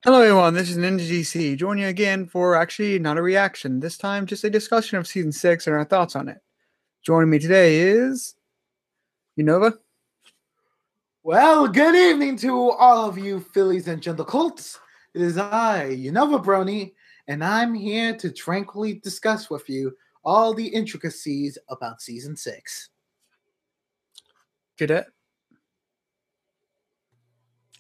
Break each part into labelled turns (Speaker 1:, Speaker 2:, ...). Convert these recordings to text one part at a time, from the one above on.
Speaker 1: Hello, everyone. This is Ninja GC. Join you again for actually not a reaction. This time, just a discussion of season 6 and our thoughts on it. Joining me today is Unova.
Speaker 2: Well, good evening to all of you Phillies and Gentle Colts. It is I, Unova Brony, and I'm here to tranquilly discuss with you all the intricacies about season 6.
Speaker 1: Cadet.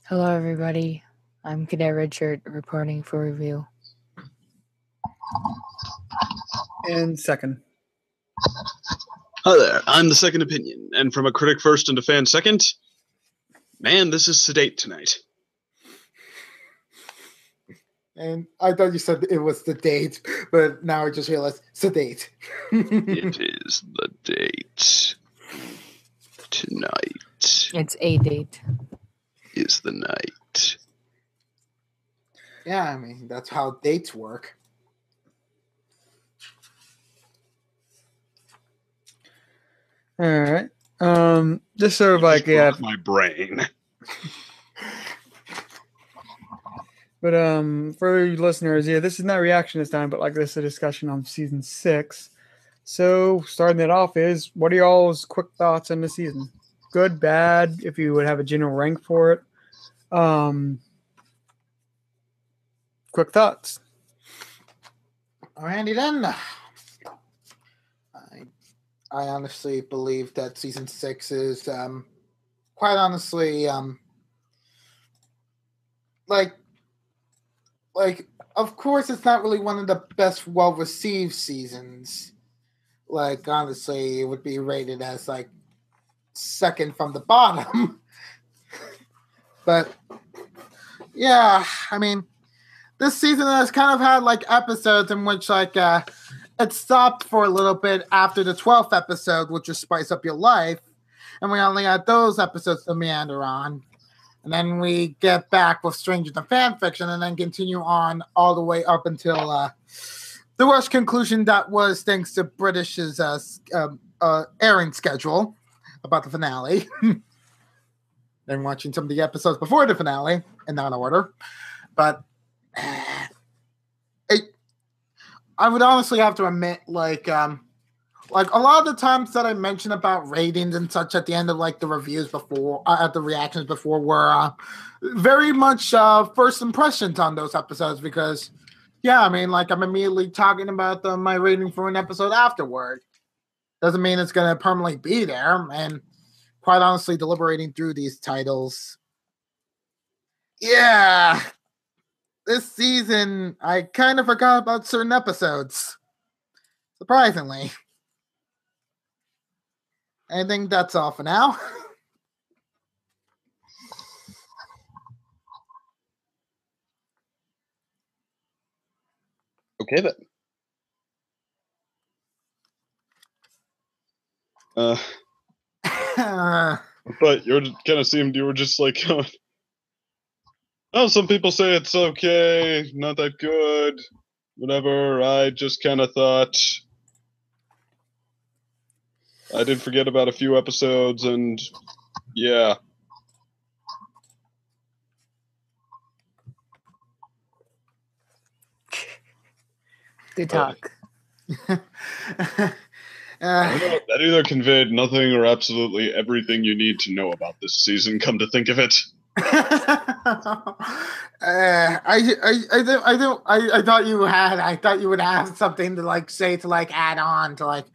Speaker 3: Hello, everybody. I'm Cadet Richard reporting for review.
Speaker 1: And second.
Speaker 4: Hi there, I'm the second opinion, and from a critic first and a fan second, man, this is sedate tonight.
Speaker 2: And I thought you said it was the date, but now I just realized sedate.
Speaker 4: It is the date. Tonight
Speaker 3: It's a date.
Speaker 4: is the night.
Speaker 2: Yeah, I mean, that's how dates work.
Speaker 1: All right. Just sort of like, yeah.
Speaker 4: My brain.
Speaker 1: But for you listeners, yeah, this is not a reaction this time, but like this is a discussion on season 6. So starting it off is, what are y'all's quick thoughts on the season? Good, bad, if you would have a general rank for it. Quick thoughts.
Speaker 2: Alrighty then. I honestly believe that season 6 is quite honestly like of course it's not really one of the best well received seasons. Like honestly it would be rated as like second from the bottom. But yeah, I mean this season has kind of had like episodes in which like it stopped for a little bit after the 12th episode, which was Spice Up Your Life. And we only had those episodes to meander on. And then we get back with Stranger Than Fan Fiction and then continue on all the way up until the rush conclusion that was thanks to British's airing schedule about the finale. Then watching some of the episodes before the finale in that order. But I would honestly have to admit, like a lot of the times that I mentioned about ratings and such at the end of like the reviews before, at the reactions before, were very much first impressions on those episodes because, yeah, I mean, like I'm immediately talking about my rating for an episode afterward. Doesn't mean it's gonna permanently be there, and quite honestly, deliberating through these titles, yeah. This season, I kind of forgot about certain episodes. Surprisingly. I think that's all for now.
Speaker 4: Okay then. But you kind of seemed you were just like, oh, some people say it's okay, not that good, whatever. I just kind of thought I did forget about a few episodes, and yeah.
Speaker 3: Good talk.
Speaker 4: That either conveyed nothing or absolutely everything you need to know about this season, come to think of it.
Speaker 2: I thought you would have something to like say to like add on to like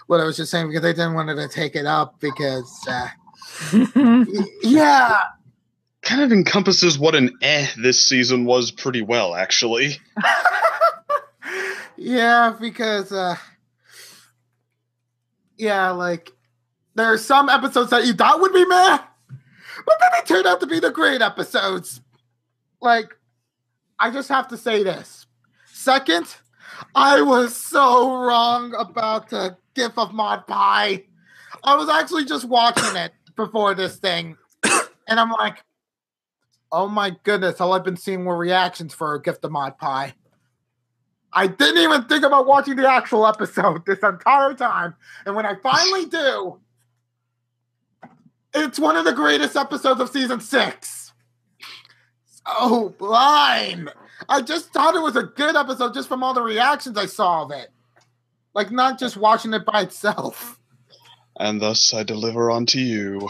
Speaker 2: what I was just saying because I didn't want to take it up because yeah,
Speaker 4: kind of encompasses what an this season was pretty well, actually.
Speaker 2: Yeah, because yeah, like there are some episodes that you thought would be meh, but then they turned out to be the great episodes. Like, I just have to say this. Second, I was so wrong about the GIF of Mod Pie. I was actually just watching it before this thing, and I'm like, oh my goodness, all I've been seeing were reactions for a GIF of Mod Pie. I didn't even think about watching the actual episode this entire time, and when I finally do, it's one of the greatest episodes of season 6. so blind. I just thought it was a good episode just from all the reactions I saw of it. Like, not just watching it by itself.
Speaker 4: And thus I deliver unto you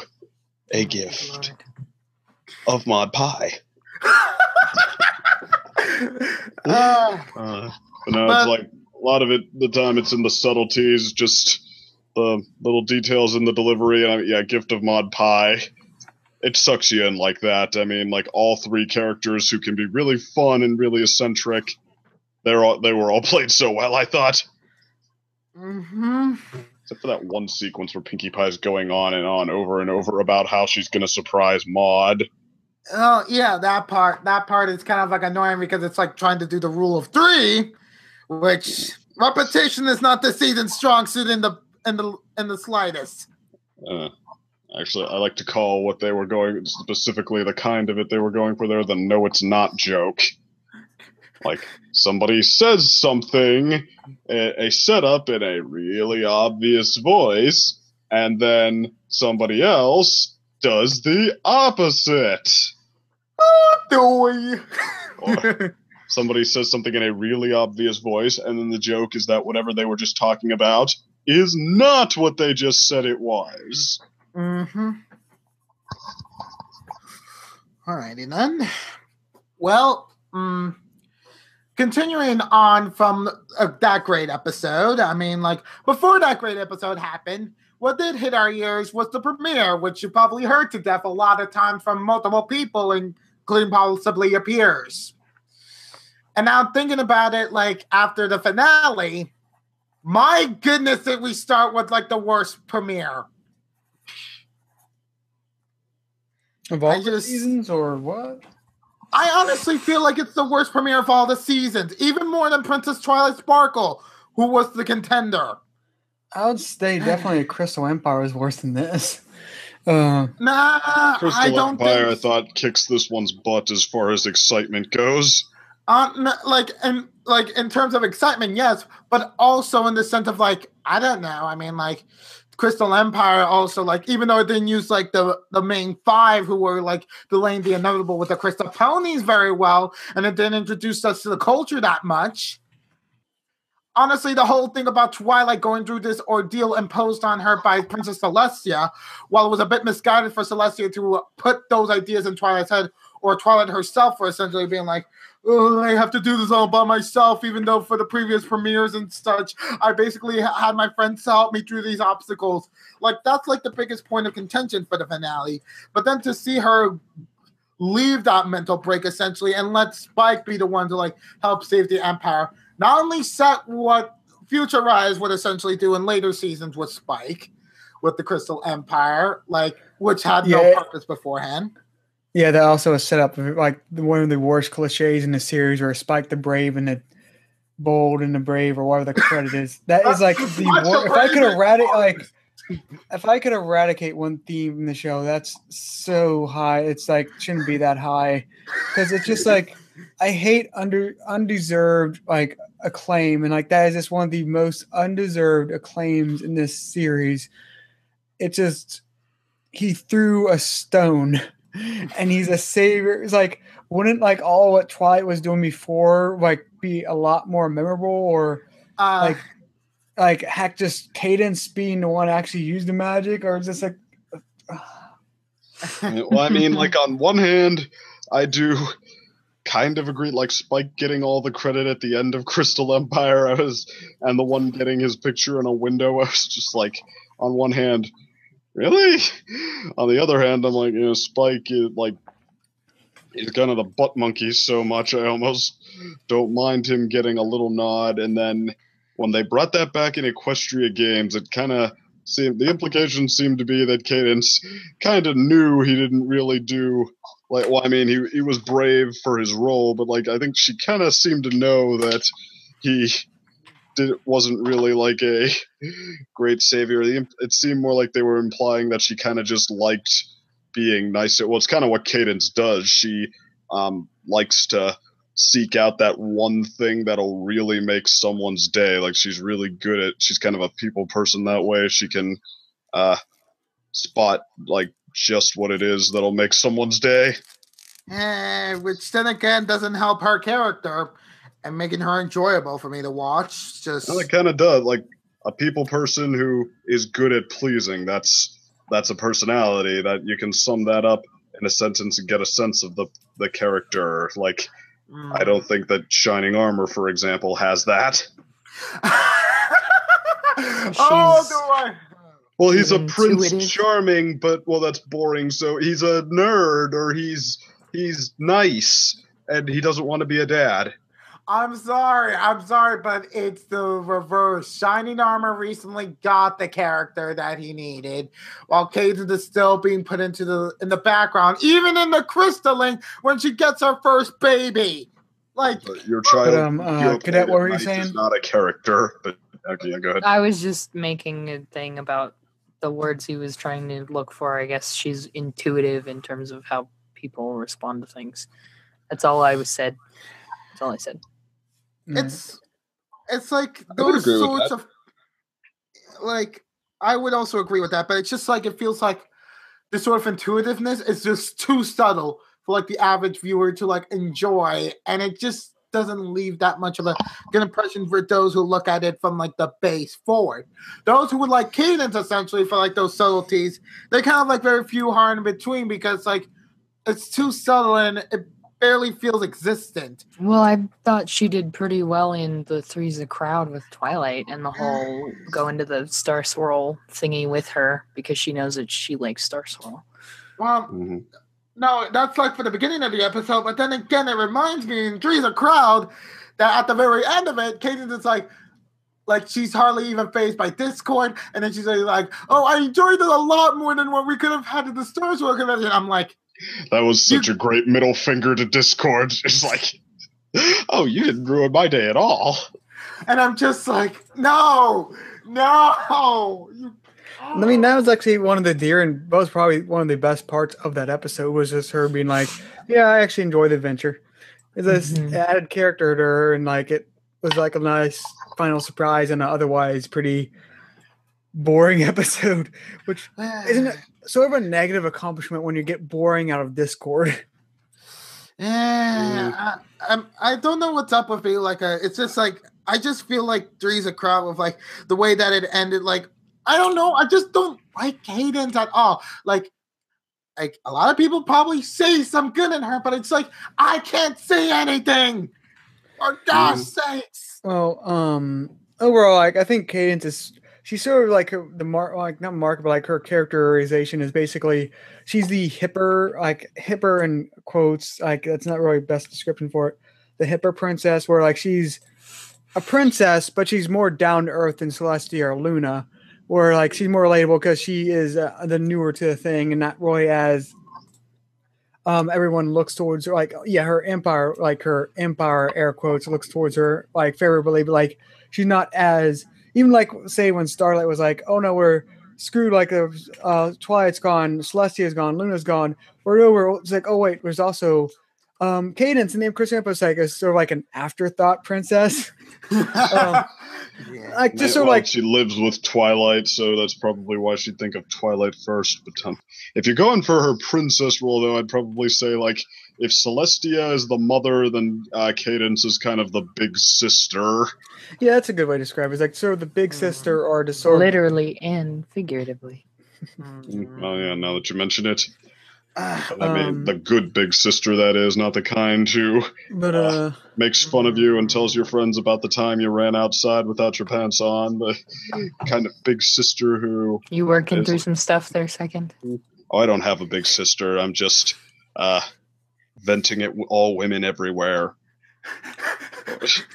Speaker 4: a gift of mod pie. It's like a lot of it, the time it's in the subtleties, just the little details in the delivery. And gift of mod pie. It sucks you in like that. I mean, like all three characters who can be really fun and really eccentric, they were all played so well, I thought.
Speaker 2: Mm-hmm.
Speaker 4: Except for that one sequence where Pinkie Pie's going on and on over and over about how she's going to surprise Maud.
Speaker 2: Oh, yeah, that part is kind of like annoying because it's like trying to do the rule of three, which repetition is not the season's strong suit in the slightest.
Speaker 4: Actually, I like to call what they were going, specifically the kind of it they were going for there, the no it's not joke. Like, somebody says something, a setup in a really obvious voice, and then somebody else does the opposite.
Speaker 2: Or
Speaker 4: somebody says something in a really obvious voice, and then the joke is that whatever they were just talking about is not what they just said it was.
Speaker 2: Mm-hmm. Alrighty then. Well, continuing on from that great episode, I mean, like, before that great episode happened, what did hit our ears was the premiere, which you probably heard to death a lot of times from multiple people, including possibly your peers. And now I'm thinking about it, like, after the finale, my goodness, did we start with, like, the worst premiere.
Speaker 1: Of all the seasons, or what?
Speaker 2: I honestly feel like it's the worst premiere of all the seasons, even more than Princess Twilight Sparkle, who was the contender.
Speaker 1: I would say definitely Crystal Empire is worse than this.
Speaker 2: Nah,
Speaker 4: Crystal
Speaker 2: I don't
Speaker 4: Empire,
Speaker 2: think.
Speaker 4: I thought kicks this one's butt as far as excitement goes.
Speaker 2: In terms of excitement, yes, but also in the sense of, like, I don't know. I mean, like, Crystal Empire also, like, even though it didn't use, like, the main five who were, like, delaying the inevitable with the Crystal Ponies very well, and it didn't introduce us to the culture that much. Honestly, the whole thing about Twilight going through this ordeal imposed on her by Princess Celestia, while it was a bit misguided for Celestia to put those ideas in Twilight's head, or Twilight herself for essentially being like, oh, I have to do this all by myself, even though for the previous premieres and such, I basically had my friends help me through these obstacles. Like, that's like the biggest point of contention for the finale. But then to see her leave that mental break, essentially, and let Spike be the one to, like, help save the Empire, not only set what Future Rise would essentially do in later seasons with Spike, with the Crystal Empire, like, which had no purpose beforehand.
Speaker 1: Yeah, that also is set up like one of the worst cliches in the series, where Spike the Brave and the Bold and the Brave, or whatever the credit is. That is like the worst. If I could eradicate one theme in the show, that's so high. It's like shouldn't be that high, because it's just like I hate undeserved like acclaim, and like that is just one of the most undeserved acclaims in this series. It just he threw a stone. And he's a savior. It's like, wouldn't like all what Twilight was doing before like be a lot more memorable, or like heck, just Cadence being the one to actually use the magic, or just like.
Speaker 4: Well, I mean, like on one hand, I do kind of agree. Like Spike getting all the credit at the end of Crystal Empire, and the one getting his picture in a window. I was just like, on one hand. Really? On the other hand, I'm like, Spike is like, he's kind of the butt monkey so much, I almost don't mind him getting a little nod. And then when they brought that back in Equestria Games, it kind of seemed, the implication seemed to be that Cadence kind of knew he didn't really do, like, well, I mean, he was brave for his role, but like, I think she kind of seemed to know that he wasn't really like a great savior. It seemed more like they were implying that she kind of just liked being nice. Well, it's kind of what Cadence does. She likes to seek out that one thing that'll really make someone's day. Like she's really good at, she's kind of a people person that way. She can spot like just what it is that'll make someone's day.
Speaker 2: Which then again doesn't help her character and making her enjoyable for me to watch. Just
Speaker 4: Well, it kind of does. Like a people person who is good at pleasing. That's a personality that you can sum that up in a sentence and get a sense of the character. Like I don't think that Shining Armor, for example, has that.
Speaker 2: Oh, do I?
Speaker 4: Well, he's a Prince
Speaker 3: Intuitive.
Speaker 4: Charming, but that's boring. So he's a nerd, or he's nice, and he doesn't want to be a dad.
Speaker 2: I'm sorry, but it's the reverse. Shining Armor recently got the character that he needed, while Cadence is still being put in the background, even in the crystalline when she gets her first baby. Like
Speaker 4: But your child, your
Speaker 1: Cadet, what were you
Speaker 4: knight
Speaker 1: saying?
Speaker 4: is not a character. But okay, yeah, go ahead.
Speaker 3: I was just making a thing about the words he was trying to look for. I guess she's intuitive in terms of how people respond to things. That's all I said. That's all I said.
Speaker 2: it's like
Speaker 4: would
Speaker 2: those
Speaker 4: agree with
Speaker 2: sorts
Speaker 4: that.
Speaker 2: of like I would also agree with that, but it's just like it feels like the sort of intuitiveness is just too subtle for like the average viewer to like enjoy, and it just doesn't leave that much of a good impression for those who look at it from like the base forward. Those who would like Cadence essentially for like those subtleties, they kind of like very few hard in between because like it's too subtle and it barely feels existent.
Speaker 3: Well, I thought she did pretty well in the Three's a Crowd with Twilight and the whole go into the Star Swirl thingy with her because she knows that she likes Star Swirl.
Speaker 2: Well,
Speaker 4: Mm-hmm.
Speaker 2: no, that's like for the beginning of the episode, but then again, it reminds me in Three's a Crowd that at the very end of it, Cadence is like she's hardly even phased by Discord, and then she's like, "Oh, I enjoyed it a lot more than what we could have had at the Star Wars convention." I'm like,
Speaker 4: that was such a great middle finger to Discord. It's like, oh, you didn't ruin my day at all.
Speaker 2: and I'm just like, no.
Speaker 1: I mean, that was actually one of the that was probably one of the best parts of that episode was just her being like, yeah, I actually enjoy the adventure. It's this added character to her, and like it was like a nice final surprise in an otherwise pretty boring episode, which isn't it sort of a negative accomplishment when you get boring out of Discord.
Speaker 2: Yeah, I don't know what's up with me. Like, it's just like I just feel like Three's a Crowd with like the way that it ended. Like, I don't know. I just don't like Cadence at all. Like a lot of people probably say some good in her, but it's like I can't say anything. For God's sakes.
Speaker 1: Well, overall, like I think Cadence is she's sort of like not mark, but like her characterization is basically she's the hipper in quotes, like that's not really best description for it. The hipper princess, where like she's a princess, but she's more down to earth than Celestia or Luna, where like she's more relatable because she is the newer to the thing and not really as everyone looks towards her, like her empire air quotes looks towards her like favorably, but like she's not as even like say when Starlight was like, oh no, we're screwed, like Twilight's gone, Celestia's gone, Luna's gone, we're over. It's like, oh wait, there's also Cadence, and the name Chris Campos like is sort of like an afterthought princess. Like just sort of like
Speaker 4: she lives with Twilight, so that's probably why she'd think of Twilight first. But if you're going for her princess role, though, I'd probably say like if Celestia is the mother, then Cadence is kind of the big sister.
Speaker 1: Yeah, that's a good way to describe it. It's like sort of the big sister or the sort
Speaker 3: literally and figuratively.
Speaker 4: Oh yeah, now that you mention it. I mean, the good big sister, that is, not the kind who makes fun of you and tells your friends about the time you ran outside without your pants on. The kind of big sister who...
Speaker 3: You working through some stuff there, second?
Speaker 4: Oh, I don't have a big sister. I'm just venting at all women everywhere.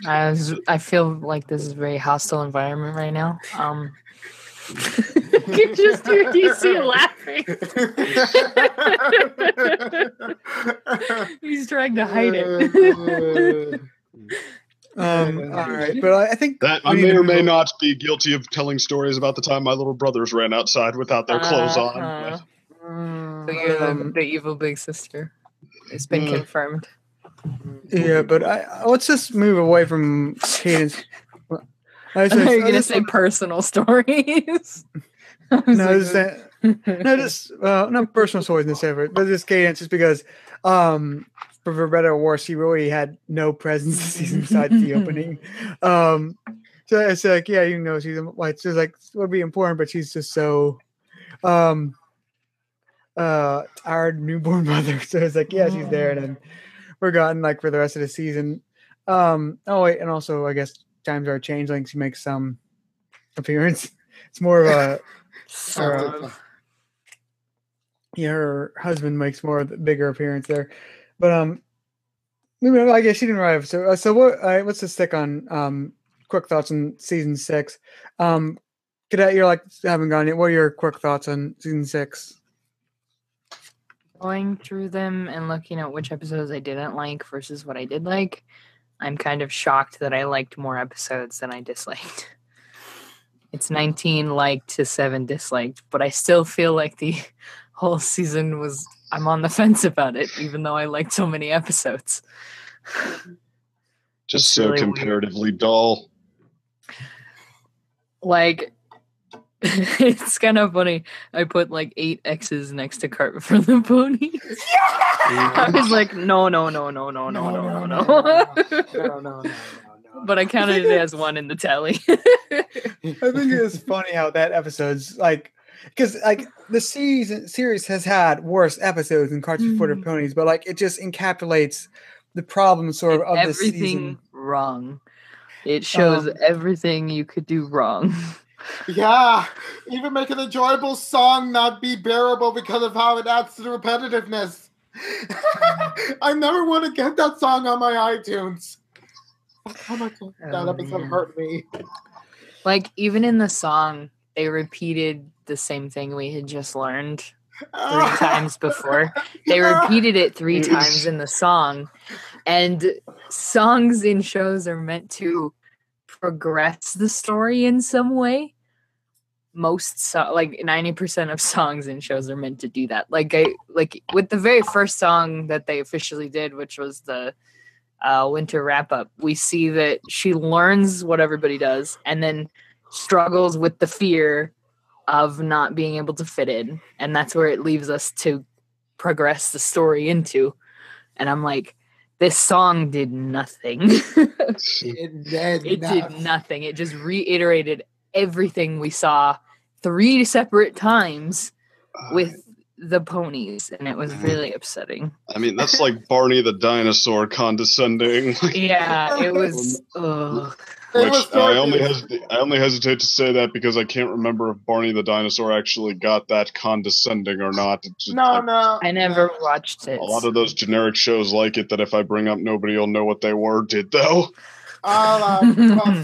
Speaker 3: I feel like this is a very hostile environment right now. You just hear DC laughing. He's trying to hide it.
Speaker 1: all right, but I think
Speaker 4: that I may or may not be guilty of telling stories about the time my little brothers ran outside without their clothes on.
Speaker 3: So you're the evil big sister. It's been confirmed.
Speaker 1: Yeah, but let's just move away from Cadence.
Speaker 3: I thought you were going to say personal stories.
Speaker 1: No, No, just not personal stories necessarily, but just cadence, just because for better or worse, she really had no presence this season besides the opening. So it's like, yeah, you know, she's like, would be important, but she's just so tired newborn mother. So it's like, yeah, she's there, and then forgotten like for the rest of the season. Oh wait, and also I guess times are changing. She makes some appearance. It's more of a yeah, her husband makes more of the bigger appearance there, but I guess she didn't arrive. So what? What's the stick on quick thoughts on season 6? Cadet, you're like haven't gone yet. What are your quick thoughts on season 6?
Speaker 3: Going through them and looking at which episodes I didn't like versus what I did like, I'm kind of shocked that I liked more episodes than I disliked. It's 19 liked to 7 disliked, but I still feel like the whole season was, I'm on the fence about it, even though I liked so many episodes.
Speaker 4: Just
Speaker 3: It's
Speaker 4: so
Speaker 3: really
Speaker 4: comparatively dull.
Speaker 3: Like, it's kind of funny. I put like 8 X's next to Cart for the Ponies. I was like, no. But I counted it as 1 in the tally.
Speaker 1: I think it's funny how that episode's like, because like the series has had worse episodes than Cartoon for the Ponies, but like it just encapsulates the problem sort of the season.
Speaker 3: Everything wrong. It shows everything you could do wrong.
Speaker 2: Yeah, even make an enjoyable song not be bearable because of how it adds to the repetitiveness. I never want to get that song on my iTunes. Oh my God, that episode hurt me.
Speaker 3: Like, even in the song, they repeated the same thing we had just learned 3 times before. They repeated it 3 times in the song. And songs in shows are meant to progress the story in some way. Like 90% of songs in shows are meant to do that. Like with the very first song that they officially did, which was the winter wrap up, we see that she learns what everybody does and then struggles with the fear of not being able to fit in, and that's where it leaves us to progress the story into. And I'm like, this song did nothing. It did nothing. It just reiterated everything we saw 3 separate times with the ponies, and it was really upsetting.
Speaker 4: I mean, that's like Barney the dinosaur condescending.
Speaker 3: Yeah, it was.
Speaker 4: Which I only hesitate to say that because I can't remember if Barney the dinosaur actually got that condescending or not.
Speaker 2: No.
Speaker 3: I never watched it.
Speaker 4: A lot of those generic shows like it that if I bring up, nobody will know what they were. Did though?
Speaker 2: Well,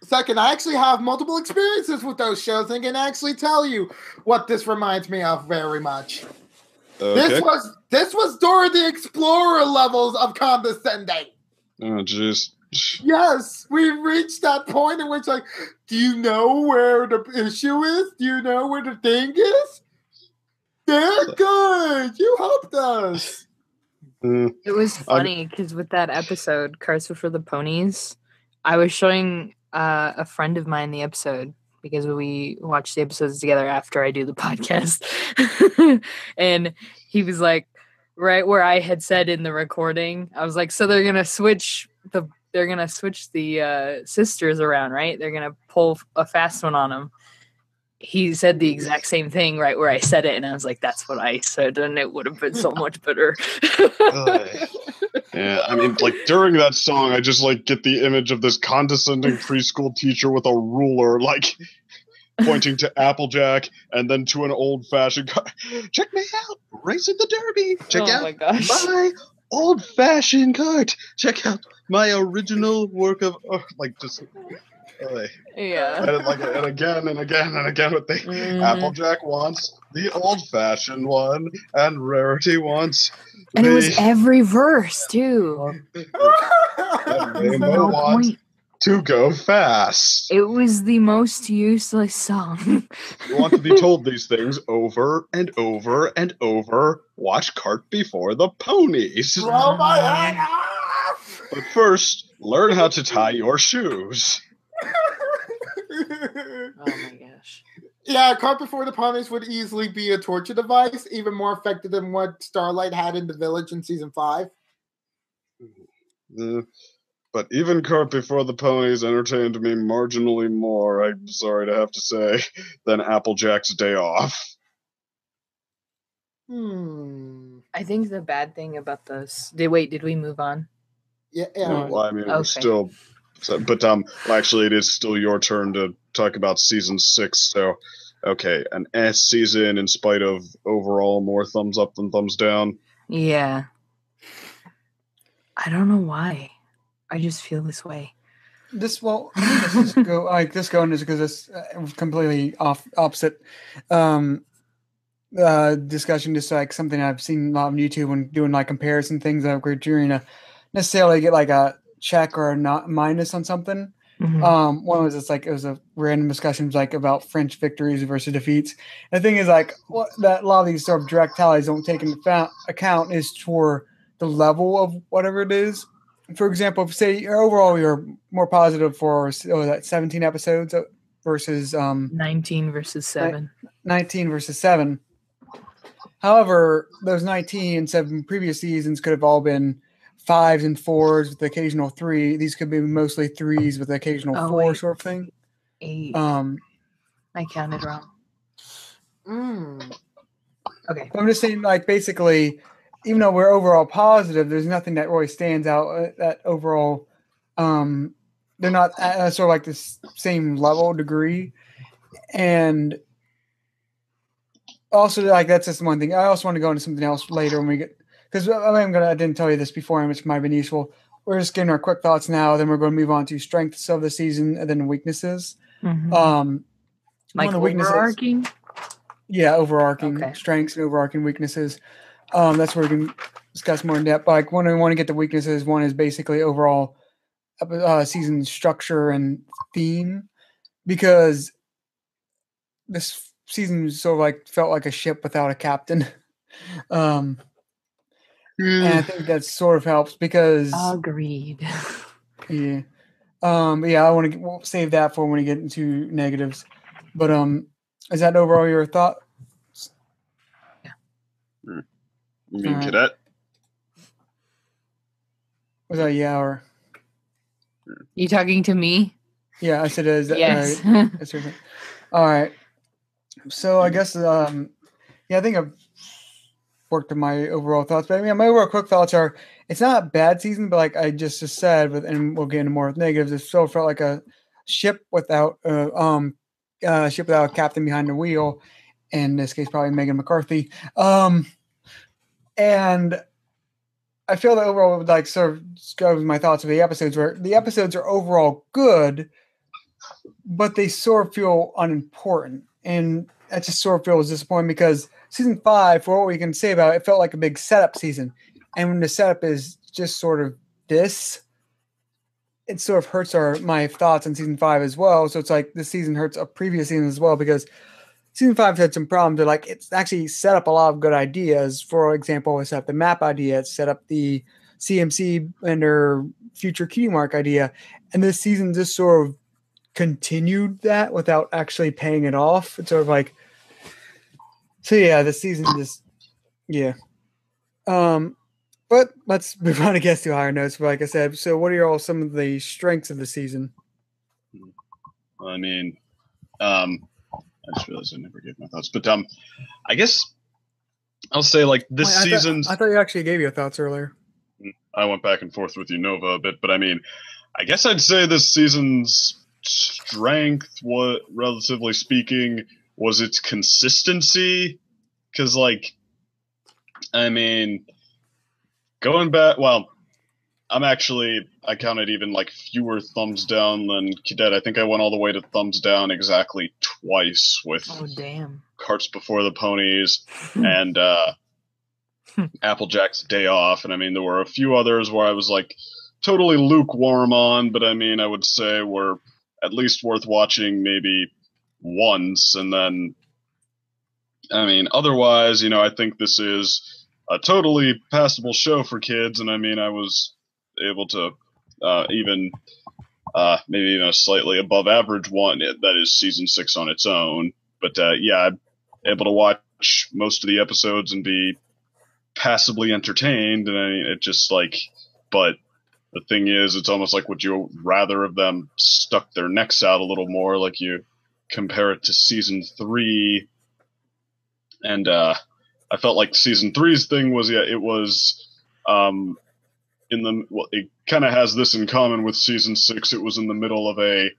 Speaker 2: second, I actually have multiple experiences with those shows and can actually tell you what this reminds me of very much. Okay. This was Dora the Explorer levels of condescending.
Speaker 4: Oh, jeez.
Speaker 2: Yes, we've reached that point in which, like, do you know where the issue is? Do you know where the thing is? They're good. You helped us.
Speaker 3: It was funny because with that episode, Carts for the Ponies, I was showing a friend of mine the episode because we watch the episodes together after I do the podcast. And he was like, right where I had said in the recording, I was like, so they're gonna switch the sisters around, right? They're gonna pull a fast one on them. He said the exact same thing right where I said it, and I was like, that's what I said, and it would have been so much better.
Speaker 4: Yeah, I mean, like, during that song, I just, like, get the image of this condescending preschool teacher with a ruler, like, pointing to Applejack and then to an old-fashioned car. Check me out, racing the Derby. Check out my old-fashioned cart. Check out my original work of art. Like, just...
Speaker 3: yeah.
Speaker 4: And again with the Applejack wants the old-fashioned one, and Rarity wants
Speaker 3: and it was every verse too.
Speaker 4: And Rainbow wants to go fast.
Speaker 3: It was the most useless song.
Speaker 4: You want to be told these things over and over and over. Watch Cart Before the Ponies.
Speaker 2: Blow my head off!
Speaker 4: But first, learn how to tie your shoes.
Speaker 3: Oh my gosh.
Speaker 2: Yeah, Cart Before the Ponies would easily be a torture device, even more effective than what Starlight had in the Village in season 5.
Speaker 4: But even Cart Before the Ponies entertained me marginally more, I'm sorry to have to say, than Applejack's Day Off.
Speaker 3: I think the bad thing about this. Did we move on?
Speaker 2: Yeah.
Speaker 4: Well, I mean, we're
Speaker 3: Okay.
Speaker 4: still, but actually, it is still your turn to talk about season 6. So, okay, an S season in spite of overall more thumbs up than thumbs down.
Speaker 3: Yeah. I don't know why. I just feel this way.
Speaker 1: This going is because it's completely opposite discussion, just like something I've seen a lot on YouTube when doing like comparison things that we're trying to necessarily get like a check or a not minus on something.
Speaker 3: Mhm.
Speaker 1: One was just like it was a random discussions like about French victories versus defeats. And the thing is like that a lot of these sort of direct tallies don't take into account is for the level of whatever it is. For example, if say overall you're more positive for that 17 episodes versus
Speaker 3: 19 versus 7.
Speaker 1: 19 versus 7. However, those 19 and 7 previous seasons could have all been 5s and 4s with the occasional 3. These could be mostly 3s with the occasional 4
Speaker 3: wait.
Speaker 1: sort of thing.
Speaker 3: 8. I counted wrong. Okay.
Speaker 1: I'm just saying, like, basically, even though we're overall positive, there's nothing that really stands out that overall. They're not at sort of like the same level degree. And also, like, that's just one thing. I also want to go into something else later when we get, because I didn't tell you this before, which might have been useful. We're just getting our quick thoughts now. Then we're going to move on to strengths of the season and then weaknesses.
Speaker 3: Mhm. Like
Speaker 1: one of the weaknesses,
Speaker 3: overarching?
Speaker 1: yeah, overarching
Speaker 3: Okay.
Speaker 1: strengths and overarching weaknesses. That's where we can discuss more in depth. But like when we want to get the weaknesses, one is basically overall season structure and theme, because this season sort of like felt like a ship without a captain. And I think that sort of helps because
Speaker 3: Agreed.
Speaker 1: yeah. Yeah, I want to we'll save that for when we get into negatives. But is that overall your thought?
Speaker 4: You mean
Speaker 1: Alright.
Speaker 4: Cadet?
Speaker 1: Was that yeah or
Speaker 3: You talking to me?
Speaker 1: yeah? I said is that
Speaker 3: Yes.
Speaker 1: that's your thing. All right. So I guess yeah, I think I've worked on my overall thoughts. But I mean, my overall quick thoughts are it's not a bad season, but like I just said, and we'll get into more negatives. It still felt like a ship without ship without a captain behind the wheel. In this case, probably Megan McCarthy. And I feel that overall, like, sort of goes my thoughts of the episodes, where the episodes are overall good, but they sort of feel unimportant. And that just sort of feels disappointing because season 5, for what we can say about it, it felt like a big setup season. And when the setup is just sort of this, it sort of hurts my thoughts on season 5 as well. So it's like this season hurts a previous season as well because season 5 had some problems. But like it's actually set up a lot of good ideas. For example, it set up the map idea, it set up the CMC and their future key mark idea, and this season just sort of continued that without actually paying it off. It's sort of like so. Yeah, the season just yeah. But let's move on to guess to higher notes. But like I said, so what are all some of the strengths of the season?
Speaker 4: I mean, I just realized I never gave my thoughts, but I guess I'll say like this season's.
Speaker 1: I thought you actually gave your thoughts earlier.
Speaker 4: I went back and forth with you, Nova, a bit, but I mean, I guess I'd say this season's strength, what relatively speaking, was its consistency. Because, like, I mean, going back, well, I counted even like fewer thumbs down than Cadet. I think I went all the way to thumbs down exactly twice with
Speaker 3: Oh damn.
Speaker 4: Carts Before the Ponies and Applejack's Day Off. And I mean, there were a few others where I was like totally lukewarm on, but I mean, I would say were at least worth watching maybe once. And then, I mean, otherwise, I think this is a totally passable show for kids. And I mean, I was able to even maybe even a slightly above average one that is season 6 on its own. But yeah, I'm able to watch most of the episodes and be passively entertained, and it just like, but the thing is, it's almost like, would you rather of them stuck their necks out a little more? Like, you compare it to season 3, and I felt like season 3's thing was, yeah, it was it kind of has this in common with season 6. It was in the middle of a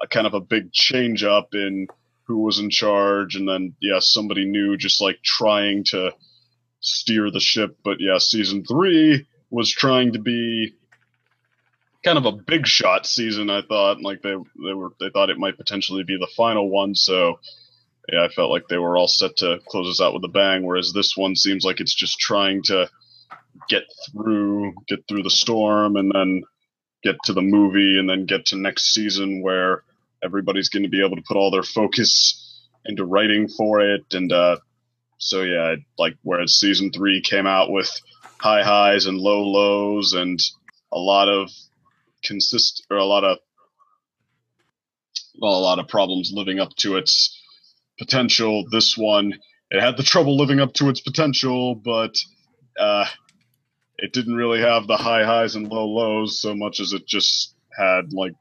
Speaker 4: kind of a big change up in who was in charge, and then somebody new just like trying to steer the ship. But yeah, season 3 was trying to be kind of a big shot season. I thought, like they thought it might potentially be the final one. So yeah, I felt like they were all set to close us out with a bang. Whereas this one seems like it's just trying to get through the storm, and then get to the movie, and then get to next season where everybody's going to be able to put all their focus into writing for it. And so yeah, like whereas season 3 came out with high highs and low lows, and a lot of a lot of problems living up to its potential. This one, it had the trouble living up to its potential, but it didn't really have the high highs and low lows so much as it just had, like,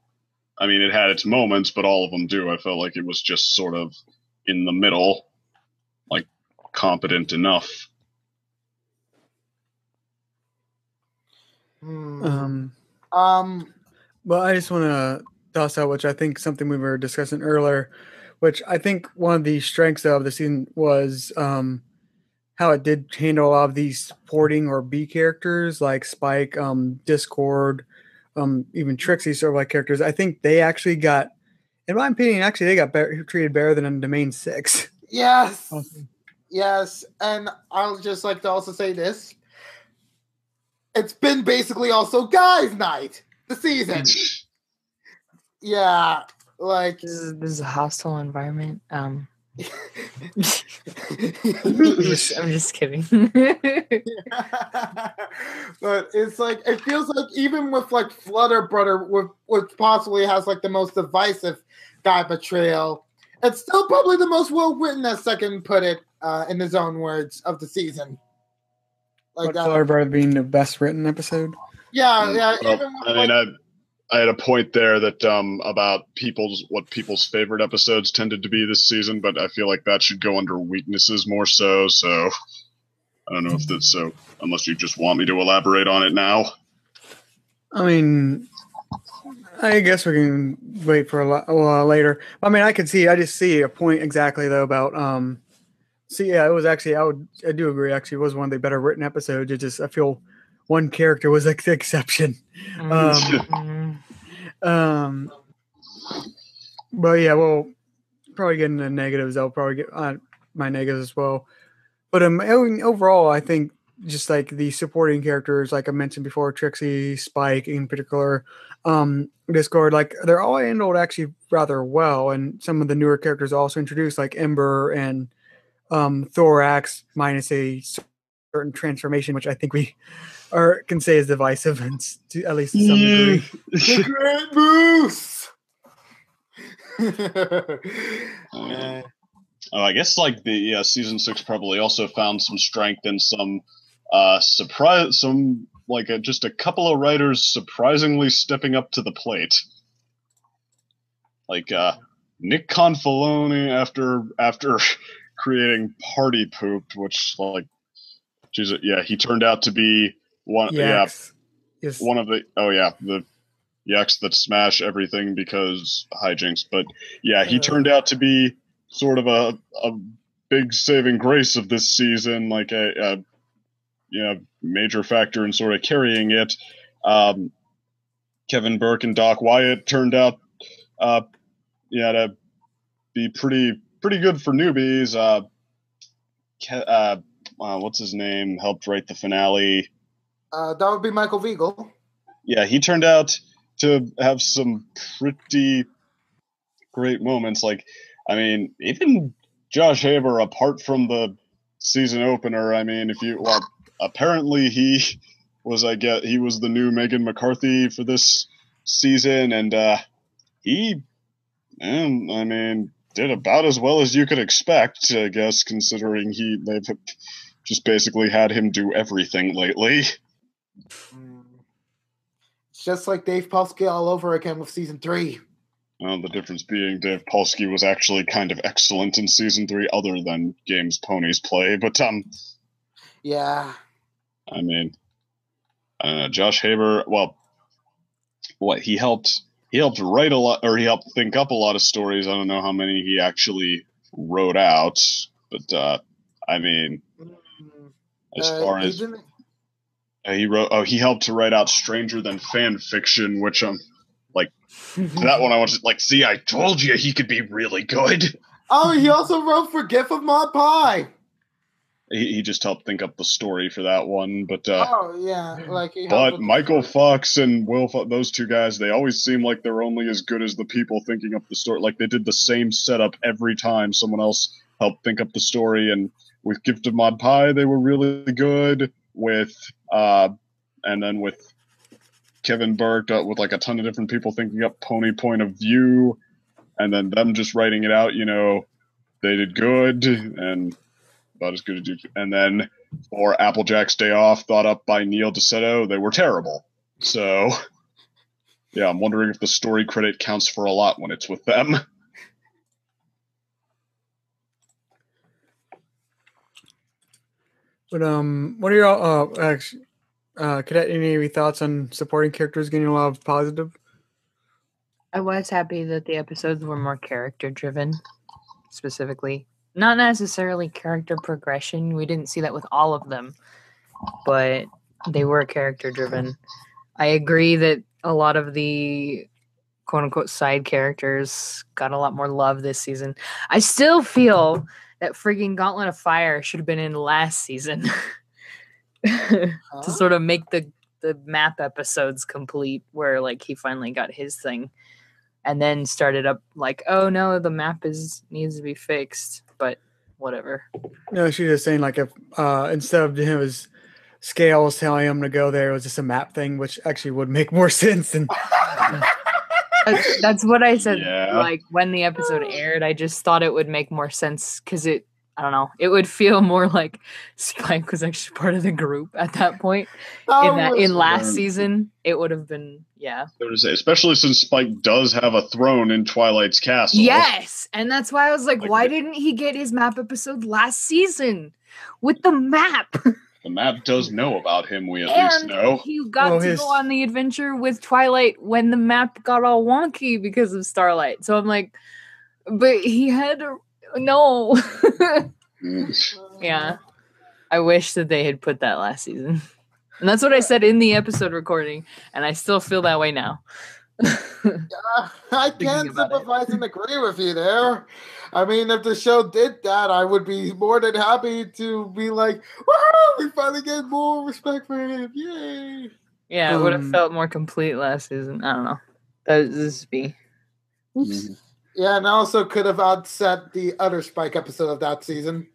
Speaker 4: I mean, it had its moments, but all of them do. I felt like it was just sort of in the middle, like competent enough.
Speaker 1: Well, I just want to toss out, which I think something we were discussing earlier, which I think one of the strengths of the season was how it did handle a lot of these supporting or B characters like Spike, Discord, even Trixie, sort of like characters. I think they actually got, in my opinion, they got treated better than in the main 6.
Speaker 2: Yes. Awesome. Yes. And I'll just like to also say this. It's been basically also guys' night, the season. Yeah. Like
Speaker 3: this is a hostile environment. I'm just kidding.
Speaker 2: But it's like, it feels like even with like Flutter Brother, which possibly has like the most divisive guy betrayal, it's still probably the most well written, as Second put it, in his own words, of the season.
Speaker 1: Like Flutter Brother being the best written episode.
Speaker 2: Yeah, yeah.
Speaker 4: Well, I had a point there that about what people's favorite episodes tended to be this season, but I feel like that should go under weaknesses more so. So I don't know if that's so, unless you just want me to elaborate on it now.
Speaker 1: I mean, I guess we can wait for a while later. I mean, I just see a point exactly though about it was actually, I do agree. Actually, it was one of the better written episodes. It just, I feel one character was like the exception. But yeah, we'll probably get into negatives. I'll probably get my negatives as well. But overall, I think just like the supporting characters, like I mentioned before, Trixie, Spike in particular, Discord, like they're all handled actually rather well. And some of the newer characters also introduced, like Ember and Thorax, minus a certain transformation, which I think we can say is divisive, at least to some degree.
Speaker 2: The Great Moose.
Speaker 4: I guess like the season 6 probably also found some strength in some just a couple of writers surprisingly stepping up to the plate, like Nick Confalone after creating Party Poop, which like, geez, yeah, he turned out to be one.
Speaker 1: Yes.
Speaker 4: One of the yaks that smash everything because hijinks. But yeah, he turned out to be sort of a big saving grace of this season, like a major factor in sort of carrying it. Kevin Burke and Doc Wyatt turned out to be pretty good for newbies. What's his name? Helped write the finale.
Speaker 2: That would be Michael Viegel.
Speaker 4: Yeah, he turned out to have some pretty great moments. Like, I mean, even Josh Haber, apart from the season opener, I mean, apparently he was the new Megan McCarthy for this season, and I mean, did about as well as you could expect, I guess, considering they've just basically had him do everything lately.
Speaker 2: It's just like Dave Polsky all over again with season 3.
Speaker 4: Well, the difference being Dave Polsky was actually kind of excellent in season 3, other than games ponies play. But
Speaker 2: yeah,
Speaker 4: I mean, Josh Haber. Well, what he helped write a lot, or he helped think up a lot of stories. I don't know how many he actually wrote out, but I mean, as far as he wrote, he helped to write out Stranger Than Fan Fiction, which like that one I want to like. See, I told you he could be really good.
Speaker 2: Oh, he also wrote for GIF of Mod Pie.
Speaker 4: He just helped think up the story for that one, but
Speaker 2: oh yeah, like.
Speaker 4: But Michael Fox and Will, those two guys, they always seem like they're only as good as the people thinking up the story. Like they did the same setup every time someone else helped think up the story. And with Gift of Mod Pie, they were really good. With and then with Kevin Burke, with like a ton of different people thinking up Pony Point of View, and then them just writing it out. You know, they did good and about as good as you. And then for Applejack's Day Off, thought up by Neil DeSoto, they were terrible. So, yeah, I'm wondering if the story credit counts for a lot when it's with them.
Speaker 1: But what are y'all? Actually, Cadet, any of your thoughts on supporting characters getting a lot of positive?
Speaker 3: I was happy that the episodes were more character driven, specifically. Not necessarily character progression. We didn't see that with all of them, but they were character driven. I agree that a lot of the quote unquote side characters got a lot more love this season. I still feel that frigging Gauntlet of Fire should have been in last season to sort of make the map episodes complete, where like he finally got his thing and then started up like, oh no, the map needs to be fixed, but whatever.
Speaker 1: No, she's just saying like if instead of his Scales telling him to go there, it was just a map thing, which actually would make more sense than.
Speaker 3: That's what I said.
Speaker 4: Yeah.
Speaker 3: Like when the episode aired, I just thought it would make more sense because I don't know, it would feel more like Spike was actually part of the group at that point. In last season, it would have been, yeah.
Speaker 4: Especially since Spike does have a throne in Twilight's castle.
Speaker 3: Yes, and that's why I was like, why didn't he get his map episode last season with the map?
Speaker 4: The map does know about him, we at least know.
Speaker 3: He got to go on the adventure with Twilight when the map got all wonky because of Starlight. So I'm like, but he had no. Yeah. I wish that they had put that last season. And that's what I said in the episode recording, and I still feel that way now.
Speaker 2: I can't sympathize and agree with you there. I mean, if the show did that, I would be more than happy to be like, "Woohoo! We finally get more respect for him! Yay!"
Speaker 3: Yeah, it would have felt more complete last season. I don't know. This is me.
Speaker 2: Oops. Yeah, and also could have outset the other Spike episode of that season.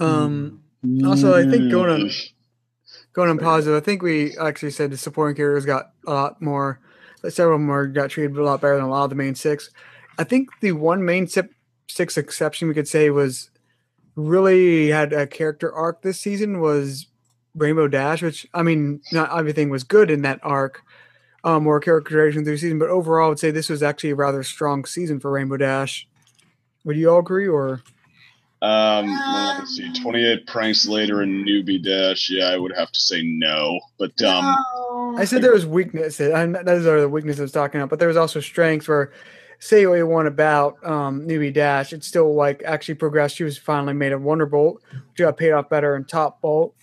Speaker 1: Also, I think going on positive, I think we actually said the supporting characters got a lot more. Several of them got treated a lot better than a lot of the main 6. I think the one main 6 exception we could say was really had a character arc this season was Rainbow Dash, which, I mean, not everything was good in that arc, more characterization through the season, but overall I would say this was actually a rather strong season for Rainbow Dash. Would you all agree, or?
Speaker 4: Well, let's see, 28 pranks later in Newbie Dash. Yeah, I would have to say no. But
Speaker 1: I said there was weaknesses. Those are the weaknesses I was talking about. But there was also strengths where, say what you want about Newbie Dash, it still like actually progressed. She was finally made a Wonderbolt. She got paid off better in Top Bolt.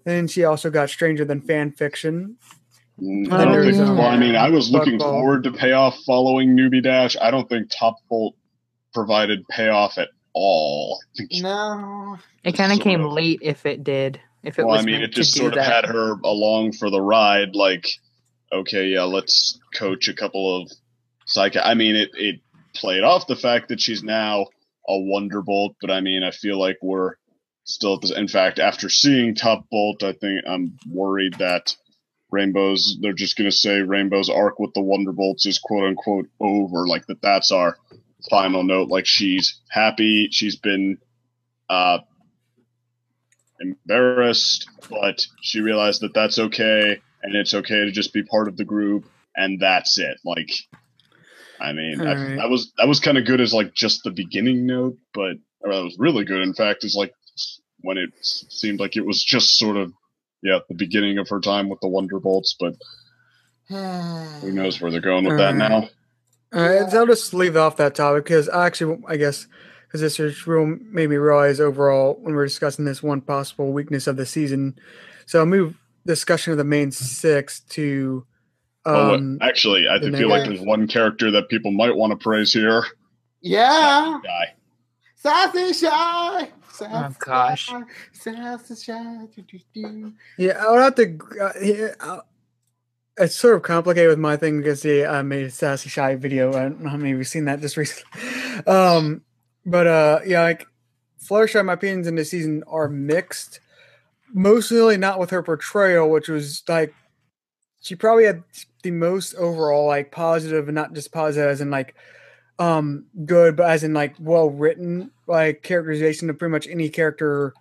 Speaker 1: And then she also got Stranger Than Fan Fiction.
Speaker 4: Well, I mean, I was looking forward to payoff following Newbie Dash. I don't think Top Bolt provided payoff at all.
Speaker 2: No,
Speaker 3: it kind of came late. If it did,
Speaker 4: it just sort of had her along for the ride. Like, okay, yeah, let's coach a couple of psych. I mean, it played off the fact that she's now a Wonderbolt, but I mean, I feel like we're still at this. In fact, after seeing Top Bolt, I think I'm worried that they're just going to say Rainbow's arc with the Wonderbolts is quote unquote over, like that's our final note. Like she's happy, she's been embarrassed, but she realized that that's okay, and it's okay to just be part of the group, and that's it. Like, I mean, that was kind of good as like just the beginning note, but that was really good. In fact, is like when it seemed like it was just sort of the beginning of her time with the Wonderbolts, but who knows where they're going with that now.
Speaker 1: I'll just leave off that topic because I guess this made me realize overall when we're discussing this one possible weakness of the season. So I'll move discussion of the main six to.
Speaker 4: Actually, I feel like there's one character that people might want to praise here.
Speaker 2: Yeah.
Speaker 4: Sassy
Speaker 2: Shy.
Speaker 3: Oh gosh.
Speaker 2: Sassy Shy.
Speaker 1: Yeah, I would have to. It's sort of complicated with my thing because I made a Sassy Shy video. I don't know how many of you have seen that just recently. But like Fluttershy, my opinions in this season are mixed. Mostly not with her portrayal, which was like she probably had the most overall like positive, and not just positive as in like good, but as in like well written like characterization of pretty much any character.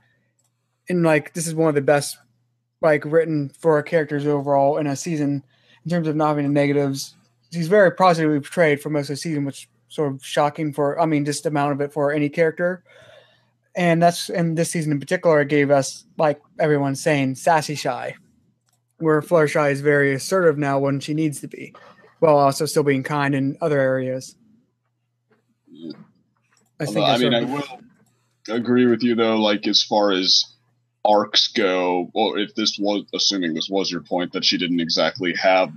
Speaker 1: And like this is one of the best like written for characters overall in a season in terms of not having the negatives. She's very positively portrayed for most of the season, which is sort of shocking just the amount of it for any character. And this season in particular, it gave us, like everyone's saying, Sassy Shy, where Fluttershy is very assertive now when she needs to be, while also still being kind in other areas.
Speaker 4: I will agree with you though, like as far as arcs go, well, assuming this was your point, that she didn't exactly have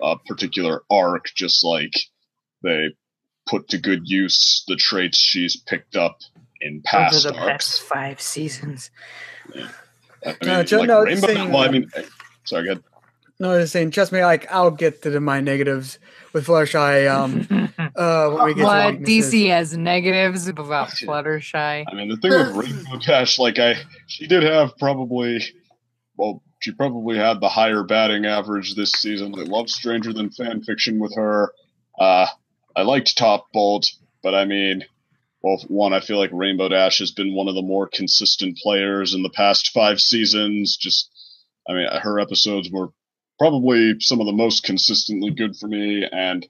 Speaker 4: a particular arc, just like they put to good use the traits she's picked up in past
Speaker 3: over the
Speaker 4: arcs.
Speaker 3: past 5 seasons.
Speaker 4: Yeah.
Speaker 1: Sorry, go ahead. No, I was saying, trust me, like I'll get to my negatives with Fluttershy when we get to
Speaker 3: DC has negatives about Fluttershy.
Speaker 4: I mean, the thing with Rainbow Dash, she did have she probably had the higher batting average this season. I love Stranger Than Fan Fiction with her. I liked Top Bolt, but I mean, I feel like Rainbow Dash has been one of the more consistent players in the past 5 seasons. Her episodes were probably some of the most consistently good for me, and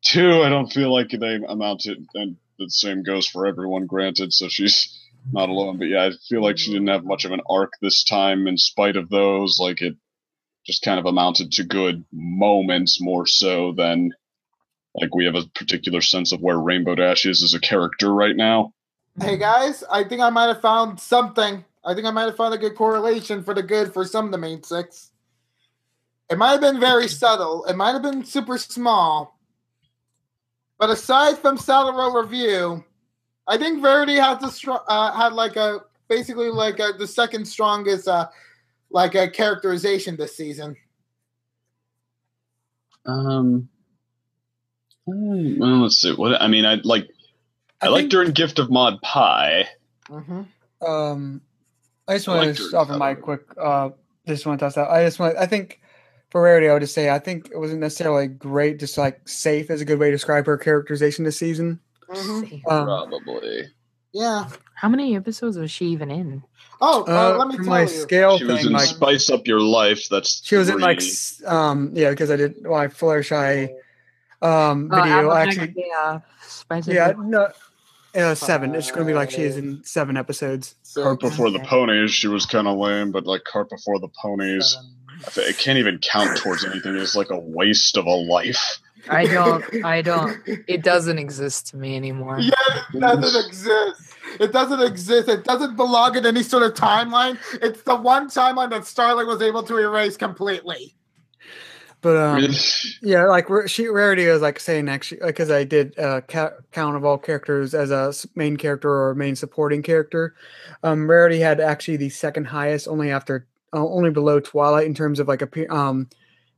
Speaker 4: 2, I don't feel like they amount to, and the same goes for everyone, granted, so she's not alone, but yeah, I feel like she didn't have much of an arc this time in spite of those. Like, it just kind of amounted to good moments more so than like we have a particular sense of where Rainbow Dash is as a character right now.
Speaker 2: Hey guys, I think I might have found something. I think I might have found a good correlation for the good for some of the main 6. It might have been very subtle. It might have been super small. But aside from Saddle Row Review, I think Verity had the second strongest characterization this season.
Speaker 4: Well, let's see. I liked her in Gift of Mod Pie.
Speaker 2: Mm-hmm.
Speaker 1: I just want to offer my quick. Just want to toss out. I think for Rarity, I would just say I think it wasn't necessarily great. Just like safe is a good way to describe her characterization this season.
Speaker 2: Mm-hmm.
Speaker 4: Probably.
Speaker 2: Yeah.
Speaker 3: How many episodes was she even in?
Speaker 2: Let me tell you.
Speaker 1: Scale
Speaker 4: she
Speaker 1: thing,
Speaker 4: was in Spice Up Your Life.
Speaker 1: She was in because I did Fluttershy video actually.
Speaker 3: Spice
Speaker 1: Up. No. 7. It's going to be like she is in 7 episodes.
Speaker 4: Cart Before the Ponies, she was kind of lame, but like Cart Before the Ponies, it can't even count towards anything. It's like a waste of a life.
Speaker 3: I don't. It doesn't exist to me anymore.
Speaker 2: Yeah, it doesn't exist. It doesn't exist. It doesn't belong in any sort of timeline. It's the one timeline that Starling was able to erase completely.
Speaker 1: But Rarity is like saying actually because I did count of all characters as a main character or main supporting character. Rarity had actually the second highest, only below Twilight in terms of like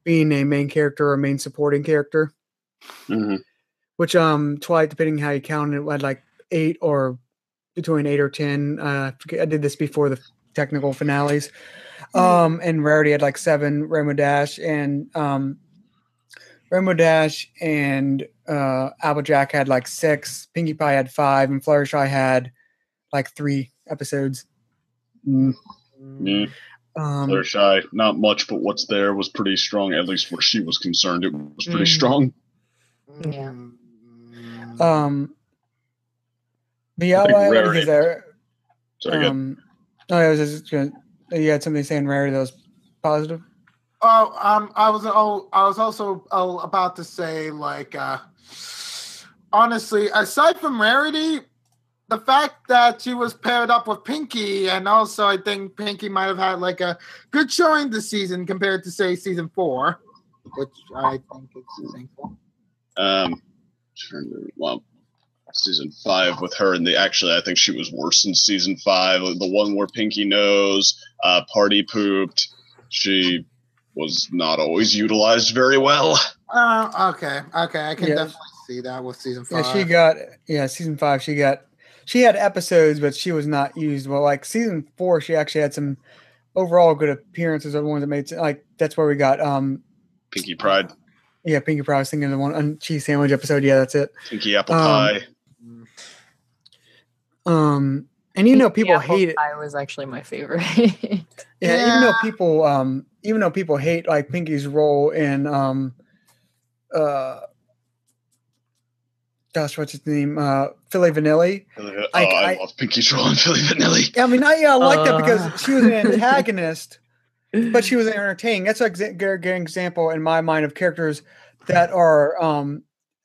Speaker 1: being a main character or main supporting character.
Speaker 4: Mm-hmm.
Speaker 1: Which Twilight, depending how you count it, had like 8 or between 8 or 10. I did this before the technical finales. And Rarity had like 7. Rainbow Dash and Applejack had like 6. Pinkie Pie had 5, and Fluttershy had like 3 episodes.
Speaker 4: Fluttershy, not much, but what's there was pretty strong. At least where she was concerned, it was pretty strong.
Speaker 3: Yeah.
Speaker 1: But yeah,
Speaker 4: Rarity.
Speaker 1: there.
Speaker 4: Sorry,
Speaker 1: I was just gonna. You had something saying Rarity that was positive.
Speaker 2: I was also about to say, like, honestly, aside from Rarity, the fact that she was paired up with Pinkie, and also I think Pinkie might have had like a good showing this season compared to say season 4, which I think is thankful.
Speaker 4: Well, season 5 with her, and actually I think she was worse in season 5. The one where Pinkie knows, party pooped. She was not always utilized very well.
Speaker 2: Okay, I can definitely see that with season 5.
Speaker 1: Season 5. She had episodes, but she was not used well. Like season 4, she actually had some overall good appearances. Of the ones that made like that's where we got
Speaker 4: Pinkie Pride.
Speaker 1: Yeah, Pinkie Pride. I was thinking of the one cheese sandwich episode. Yeah, that's it.
Speaker 4: Pinkie Apple Pie.
Speaker 1: And people hate it.
Speaker 3: Pie was actually my favorite.
Speaker 1: Even though people hate like Pinkie's role in gosh, what's his name? Philly Vanilli.
Speaker 4: I love Pinkie's role in Philly Vanilli.
Speaker 1: I mean, I like that because she was an antagonist, but she was entertaining. That's a good example in my mind of characters that are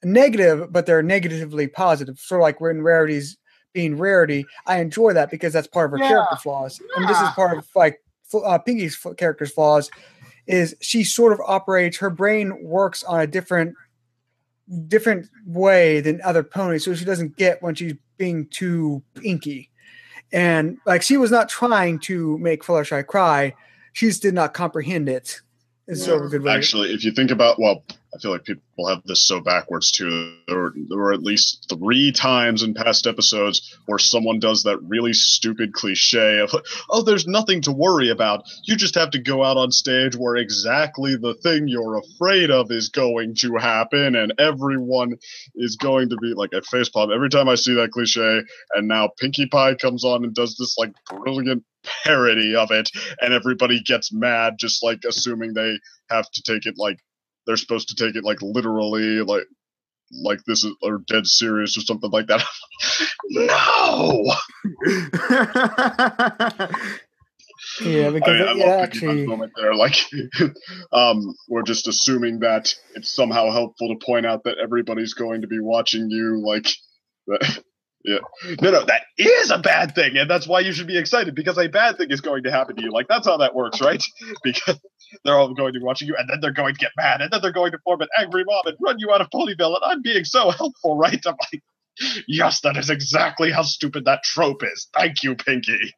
Speaker 1: negative, but they're negatively positive. So, like when Rarity's being Rarity, I enjoy that because that's part of her character flaws, and this is part of like Pinkie's character's flaws. Is she sort of operates? Her brain works on a different way than other ponies, so she doesn't get when she's being too Pinkie. And like she was not trying to make Fluttershy cry, she just did not comprehend it. It's sort of a good way.
Speaker 4: Actually, if you think about, I feel like people have this so backwards too. There were at least 3 times in past episodes where someone does that really stupid cliche of, oh, there's nothing to worry about. You just have to go out on stage where exactly the thing you're afraid of is going to happen, and everyone is going to be like a facepalm every time I see that cliche. And now Pinkie Pie comes on and does this like brilliant parody of it, and everybody gets mad, just like assuming they have to take it like they're supposed to take it like literally, like this is or dead serious or something like that. No.
Speaker 1: Yeah, because
Speaker 4: I love actually moment there. Like, we're just assuming that it's somehow helpful to point out that everybody's going to be watching you, like. Yeah. No, that is a bad thing, and that's why you should be excited, because a bad thing is going to happen to you. Like, that's how that works, right? Because they're all going to be watching you, and then they're going to get mad, and then they're going to form an angry mob and run you out of Ponyville, and I'm being so helpful, right? I'm like, yes, that is exactly how stupid that trope is. Thank you, Pinkie.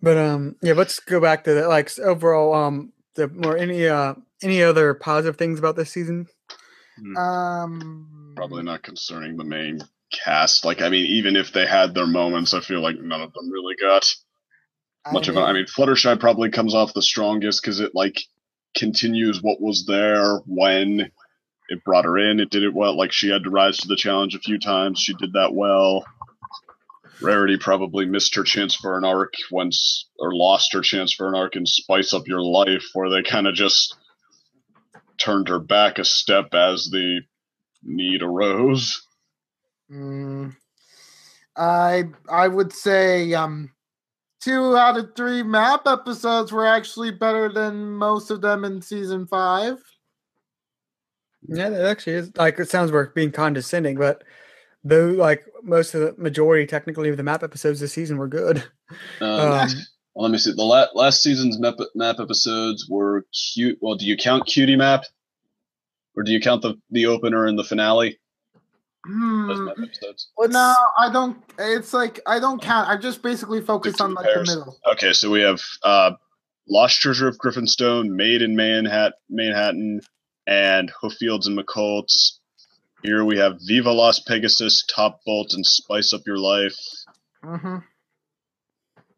Speaker 1: But let's go back to that. Like overall, the more any other positive things about this season?
Speaker 4: Probably not concerning the main cast. Like, I mean, even if they had their moments, I feel like none of them really got much of it. I mean, Fluttershy probably comes off the strongest because it like continues what was there when it brought her in. It did it well. Like, she had to rise to the challenge a few times. She did that well. Rarity probably missed her chance for an arc once, or lost her chance for an arc in Spice Up Your Life, where they kind of just turned her back a step as the need arose.
Speaker 2: I would say 2 out of 3 map episodes were actually better than most of them in season 5.
Speaker 1: Yeah, that actually is. Like, it sounds like being condescending, but though, like most of the majority, technically, of the map episodes this season were good.
Speaker 4: Well, let me see. The last season's map episodes were cute. Well, do you count Cutie Map, or do you count the opener and the finale? Map episodes?
Speaker 2: Well, no, I don't. It's like I don't count. I just basically focus on like the middle.
Speaker 4: Okay, so we have Lost Treasure of Griffinstone, Made in Manhattan, and Hooffields and McColts. Here we have Viva Las Pegasus, Top Bolt, and Spice Up Your Life.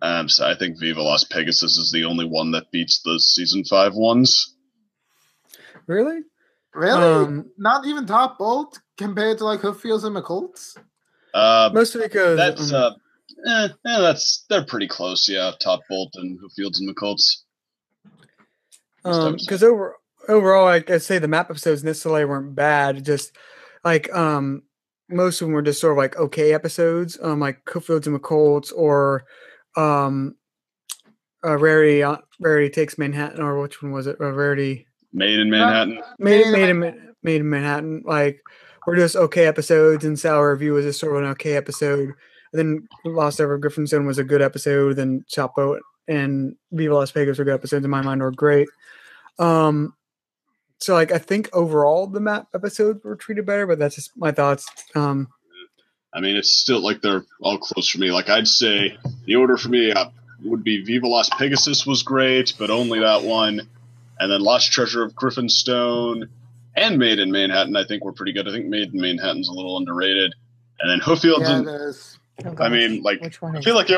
Speaker 4: So I think Viva Las Pegasus is the only one that beats the season 5 ones.
Speaker 1: Really?
Speaker 2: Really? Not even Top Bolt compared to like Hooffields and McColts?
Speaker 1: Mostly because
Speaker 4: they're pretty close. Yeah, Top Bolt and Hooffields and McColts.
Speaker 1: Because overall, like I say, the map episodes necessarily weren't bad. Just like most of them were just sort of like okay episodes, like Hooffields and McColts or Rarity Takes Manhattan, or which one was it? Rarity
Speaker 4: Made in Manhattan.
Speaker 1: Made in Manhattan. Like were just okay episodes, and Sour Review was just sort of an okay episode. And then Lost Ever Griffinstone was a good episode. Then Chapo and Viva Las Vegas were good episodes in my mind, were great. So like I think overall the map episodes were treated better, but that's just my thoughts.
Speaker 4: I mean, it's still like they're all close for me. Like I'd say the order for me would be Viva Las Pegasus was great, but only that one, and then Lost Treasure of Griffinstone and Made in Manhattan I think were pretty good. I think Made in Manhattan's a little underrated, and then Hooffields and I mean, like which one I feel like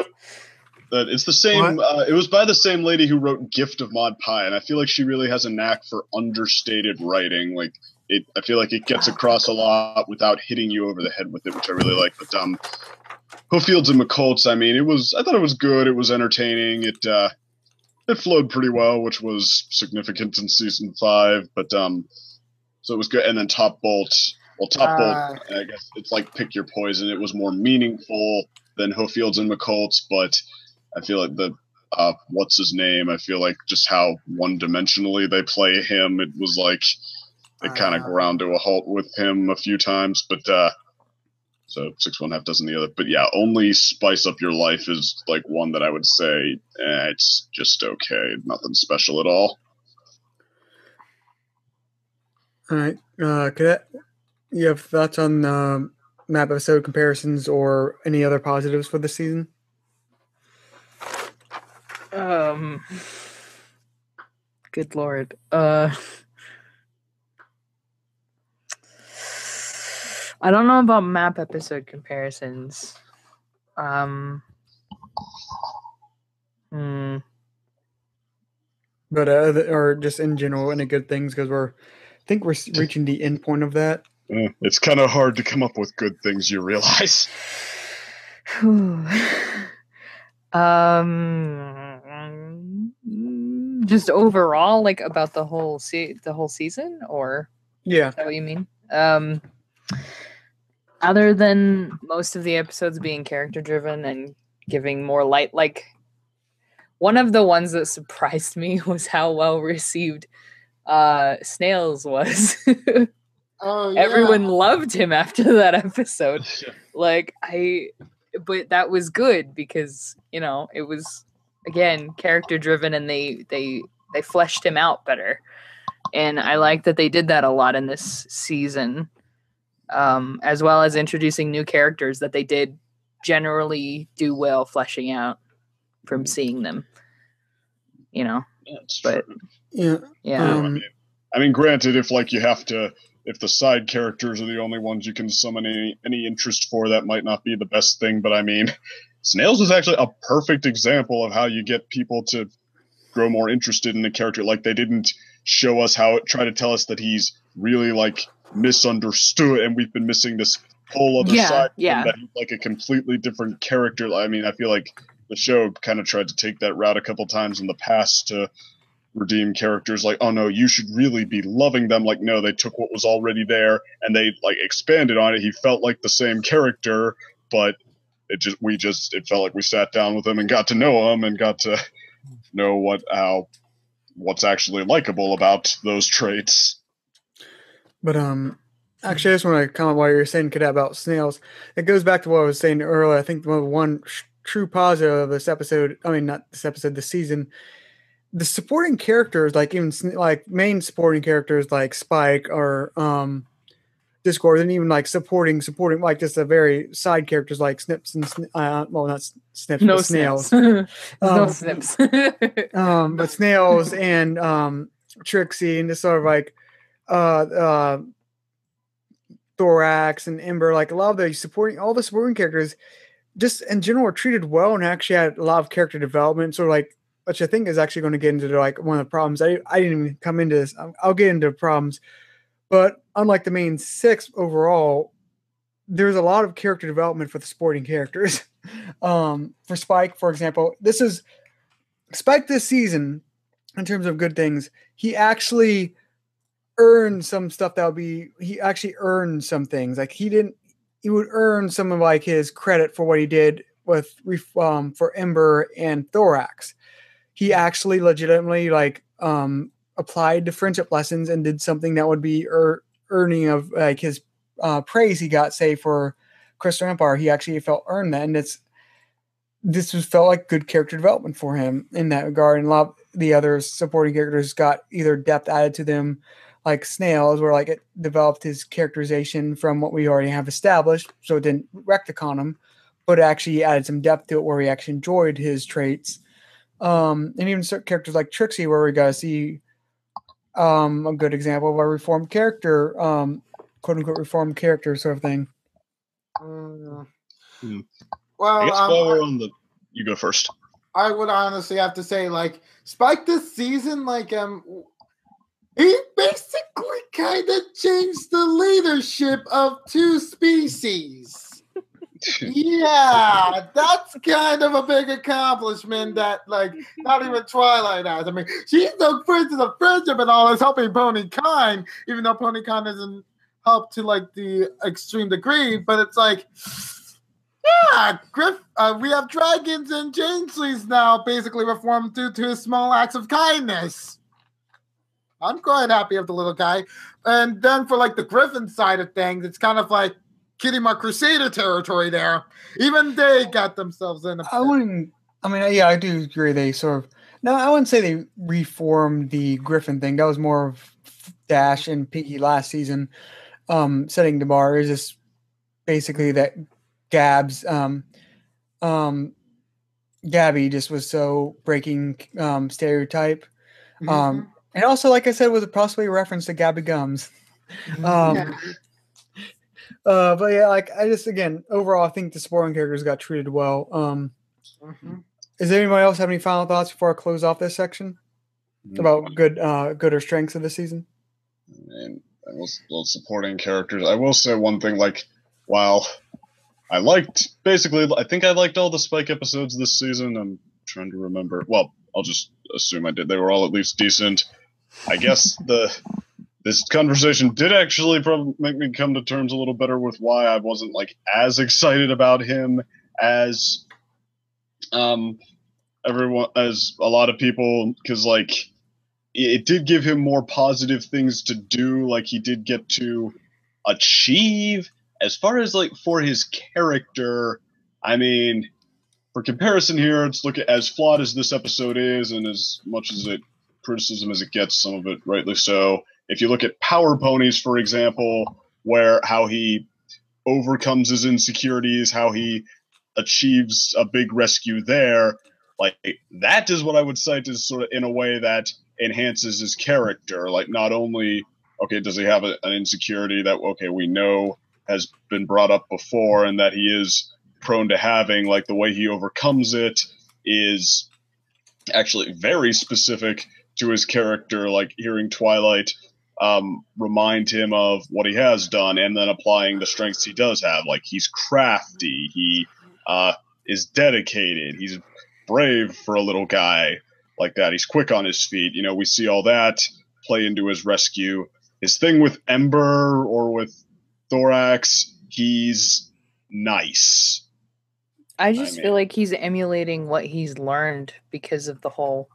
Speaker 4: it's the same. It was by the same lady who wrote Gift of Mod Pie, and I feel like she really has a knack for understated writing. Like I feel like it gets across a lot without hitting you over the head with it, which I really like. But Hooffields and McColts, I mean, I thought it was good. It was entertaining. It flowed pretty well, which was significant in season 5. But so it was good. And then Top Bolt. Well, Top Bolt, I guess it's like pick your poison. It was more meaningful than Hooffields and McColts, but I feel like the what's his name? I feel like just how one-dimensionally they play him. It was like it kind of ground to a halt with him a few times. But so 6 1/2 dozen the other. But yeah, only Spice Up Your Life is like one that I would say it's just okay, nothing special at all.
Speaker 1: All right, Cadet, you have thoughts on map episode comparisons or any other positives for the season?
Speaker 3: Good Lord. I don't know about map episode comparisons.
Speaker 1: But or just in general, any good things, because I think we're reaching the end point of that.
Speaker 4: It's kind of hard to come up with good things, you realize.
Speaker 3: Just overall, like about the whole season, or
Speaker 1: yeah,
Speaker 3: is that what you mean? Other than most of the episodes being character driven and giving more light, like one of the ones that surprised me was how well received Snails was.
Speaker 2: Oh, yeah.
Speaker 3: Everyone loved him after that episode. But that was good because, you know, it was again character driven and they fleshed him out better. And I like that they did that a lot in this season. As well as introducing new characters that they did generally do well fleshing out from seeing them, you know. But
Speaker 1: yeah.
Speaker 4: I mean, granted, if the side characters are the only ones you can summon any interest for, that might not be the best thing. But I mean, Snails is actually a perfect example of how you get people to grow more interested in a character. Like they didn't show us try to tell us that he's really like misunderstood and we've been missing this whole other side that he's like a completely different character. I mean, I feel like the show kind of tried to take that route a couple times in the past to redeem characters like, oh no, you should really be loving them. Like, no, they took what was already there and they like expanded on it. He felt like the same character, but it felt like we sat down with him and got to know him and got to know what's actually likable about those traits.
Speaker 1: But actually, I just want to comment while you're saying Cadet about Snails. It goes back to what I was saying earlier. I think the one true positive of this episode, I mean, not this episode, this season, the supporting characters, like even like main supporting characters like Spike or Discord, and even like supporting like just a very side characters like Snips and not Snips,
Speaker 3: no
Speaker 1: but Snails.
Speaker 3: No Snips.
Speaker 1: But Snails and Trixie and just sort of like Thorax and Ember, like a lot of the supporting characters, just in general were treated well and actually had a lot of character development. So like, which I think is actually going to get into like one of the problems. I didn't even come into this. I'll get into problems, but unlike the main 6 overall, there's a lot of character development for the supporting characters. For Spike, for example, this is Spike this season in terms of good things. He actually earned some stuff he actually earned some things. Like he would earn some of like his credit for what he did with for Ember and Thorax. He actually legitimately like applied the friendship lessons and did something that would be earning of like his praise he got, say, for Crystal Empire. He actually felt earned that, and felt like good character development for him in that regard. And a lot of the other supporting characters got either depth added to them, like Snails, where like it developed his characterization from what we already have established, so it didn't recticon him, but actually added some depth to it where he actually enjoyed his traits. And even certain characters like Trixie, where we got to see a good example of a reformed character, quote unquote reformed character sort of thing.
Speaker 2: Well,
Speaker 4: I guess while we're on the, you go first.
Speaker 2: I would honestly have to say, like, Spike this season, like, he basically kind of changed the leadership of 2 species. Yeah, that's kind of a big accomplishment that, like, not even Twilight has. I mean, she's the princess of friendship and all, is helping Ponykind, even though Ponykind doesn't help to, like, the extreme degree, but it's like, yeah, we have dragons and Changelings now basically reformed due to his small acts of kindness. I'm quite happy with the little guy. And then for like the Griffin side of things, it's kind of like Kitty Mark Crusader territory there. Even they got themselves in a
Speaker 1: I do agree they sort of, no, I wouldn't say they reformed the Griffin thing. That was more of Dash and Piggy last season. Setting the bar is just basically that Gabby just was so breaking stereotype. And also, like I said, was possibly a reference to Gabby Gums. But yeah, like I just, again, overall, I think the supporting characters got treated well. Does anybody else have any final thoughts before I close off this section about good or strengths of the season?
Speaker 4: And those supporting characters, I will say one thing, like, while I think I liked all the Spike episodes this season. I'm trying to remember. Well, I'll just assume I did. They were all at least decent. I guess this conversation did actually probably make me come to terms a little better with why I wasn't like as excited about him as everyone, as a lot of people, because like it did give him more positive things to do. Like he did get to achieve. As far as like for his character, I mean, for comparison here, let's look at as flawed as this episode is, and as much as criticism as it gets, some of it rightly so. If you look at Power Ponies, for example, where how he overcomes his insecurities, how he achieves a big rescue there, like that is what I would cite as sort of in a way that enhances his character. Like not only, okay, does he have an insecurity that, okay, we know has been brought up before and that he is prone to having, like the way he overcomes it is actually very specific to his character, like hearing Twilight remind him of what he has done and then applying the strengths he does have. Like he's crafty, he is dedicated, he's brave for a little guy like that, he's quick on his feet. You know, we see all that play into his rescue. His thing with Ember or with Thorax, he's nice.
Speaker 3: I feel like he's emulating what he's learned because of the whole